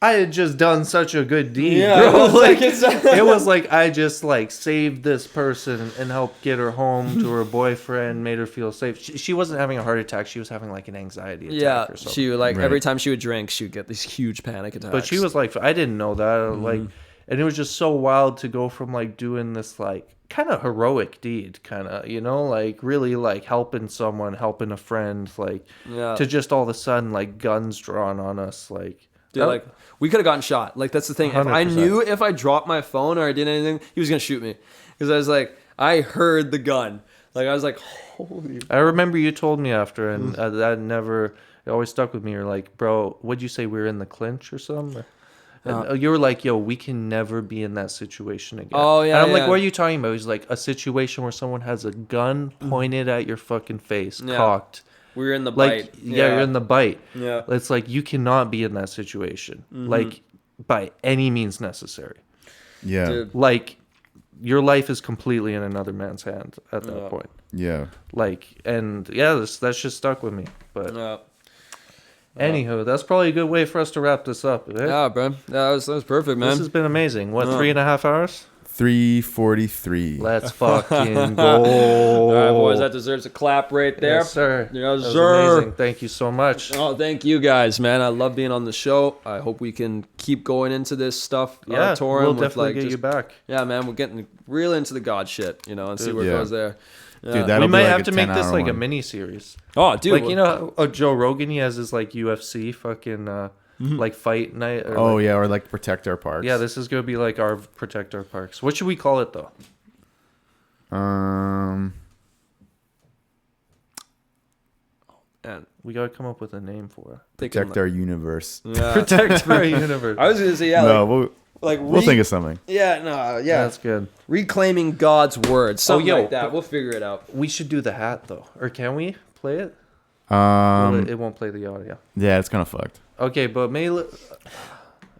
I had just done such a good deed, Yeah, bro. it was like It was like I just like saved this person and helped get her home to her boyfriend, made her feel safe. She wasn't having a heart attack; she was having like an anxiety attack Yeah, or something. she would like Right. every time she would drink, she would get these huge panic attacks. But she was like, I didn't know that. Like, and it was just so wild to go from like doing this like kind of heroic deed, kind of, you know, like really like helping someone, helping a friend, like Yeah. to just all of a sudden like guns drawn on us, like. Dude, like we could have gotten shot. Like that's the thing. If I 100%. knew if I dropped my phone or I did anything, he was gonna shoot me. Because I was like, I heard the gun. Like I was like, holy. I remember you told me after, and that never. It always stuck with me. You're like, bro, what'd you say? We were in the clinch or something? And you were like, yo, we can never be in that situation again. Oh, yeah, And I'm like, yeah. what are you talking about? He's like, a situation where someone has a gun pointed at your fucking face, Yeah. cocked. We were in the Like, bite. yeah, you're in the bite. Yeah. It's like you cannot be in that situation, like by any means necessary. Yeah. Dude. Like, your life is completely in another man's hand at that Yeah. point. Yeah. Like, and yeah, that's just stuck with me. But Yeah. anywho, that's probably a good way for us to wrap this up. Eh? Yeah, bro. That was perfect, man. This has been amazing. What, 3.5 hours? 3:43. Let's fucking go. All right, boys, that deserves a clap right there. Yes, sir. Yes, That was sir. amazing. Thank you so much. Oh, thank you guys, man. I love being on the show. I hope we can keep going into this stuff. Yeah, Torun, we'll with, definitely like, get just- you back. Yeah, man, we're getting real into the God shit, and see where it Yeah. goes there. Yeah. Dude, that'll We be might like have a to make this 10-hour like a one. mini series. Oh, dude. Like, you know, Joe Rogan, he has his like UFC fucking like fight night. Or, Oh like, yeah, or like protect our parks. yeah. This is gonna be like our protect our parks. What should we call it though? Um. Man, We gotta come up with a name for it. thinking, Protect our universe. Yeah. Protect our universe. I was gonna say, yeah, No, like, we'll think of something. Yeah, no, yeah. That's good. Reclaiming God's word, something yo. like that. We'll figure it out. We should do the hat though, or can we play it? Well, it won't play the audio. Yeah, it's kind of fucked. Okay, but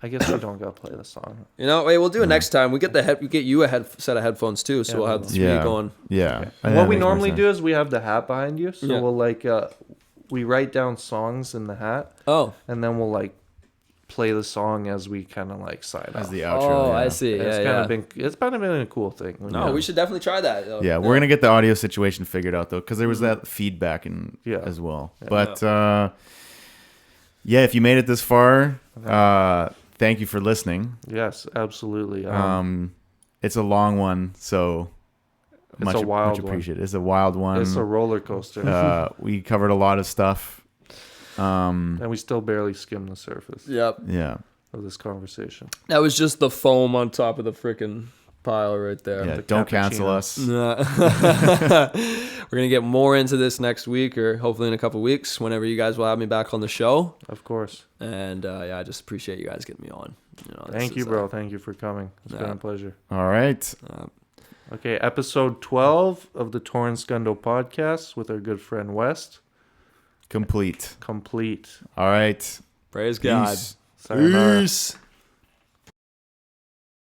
I guess we don't gotta play the song. Hey, we'll do it next time. We get we get you a set of headphones too, so Yeah, we'll have we the three Yeah. going. Yeah. And Yeah, what we makes more normally sense. do is we have the hat behind you, so Yeah. we'll like we write down songs in the hat, Oh, and then we'll like play the song as we kind of like side as off. the outro. oh, yeah. I see. It's Yeah, kind yeah. of been a cool thing. No, we should definitely try that. Though. Yeah, we're gonna get the audio situation figured out though, because there was that feedback Yeah. as well. But yeah, if you made it this far, thank you for listening. Yes, absolutely. It's a long one, so It's a wild much one. appreciated. It's a wild one. It's a roller coaster, We covered a lot of stuff. and we still barely skimmed the surface Yep. Yeah, of this conversation. That was just the foam on top of the freaking pile right there. yeah. The Don't cancel cappuccino. us. We're gonna get more into this next week, or hopefully in a couple weeks, whenever you guys will have me back on the show. Of course. And yeah, I just appreciate you guys getting me on. Thank you, bro. Thank you for coming. It's been a pleasure. All right. Okay, episode 12 of the Thorun Skundo podcast with our good friend West. Complete. Complete. All right. Praise God. Peace. Sayonara. Peace.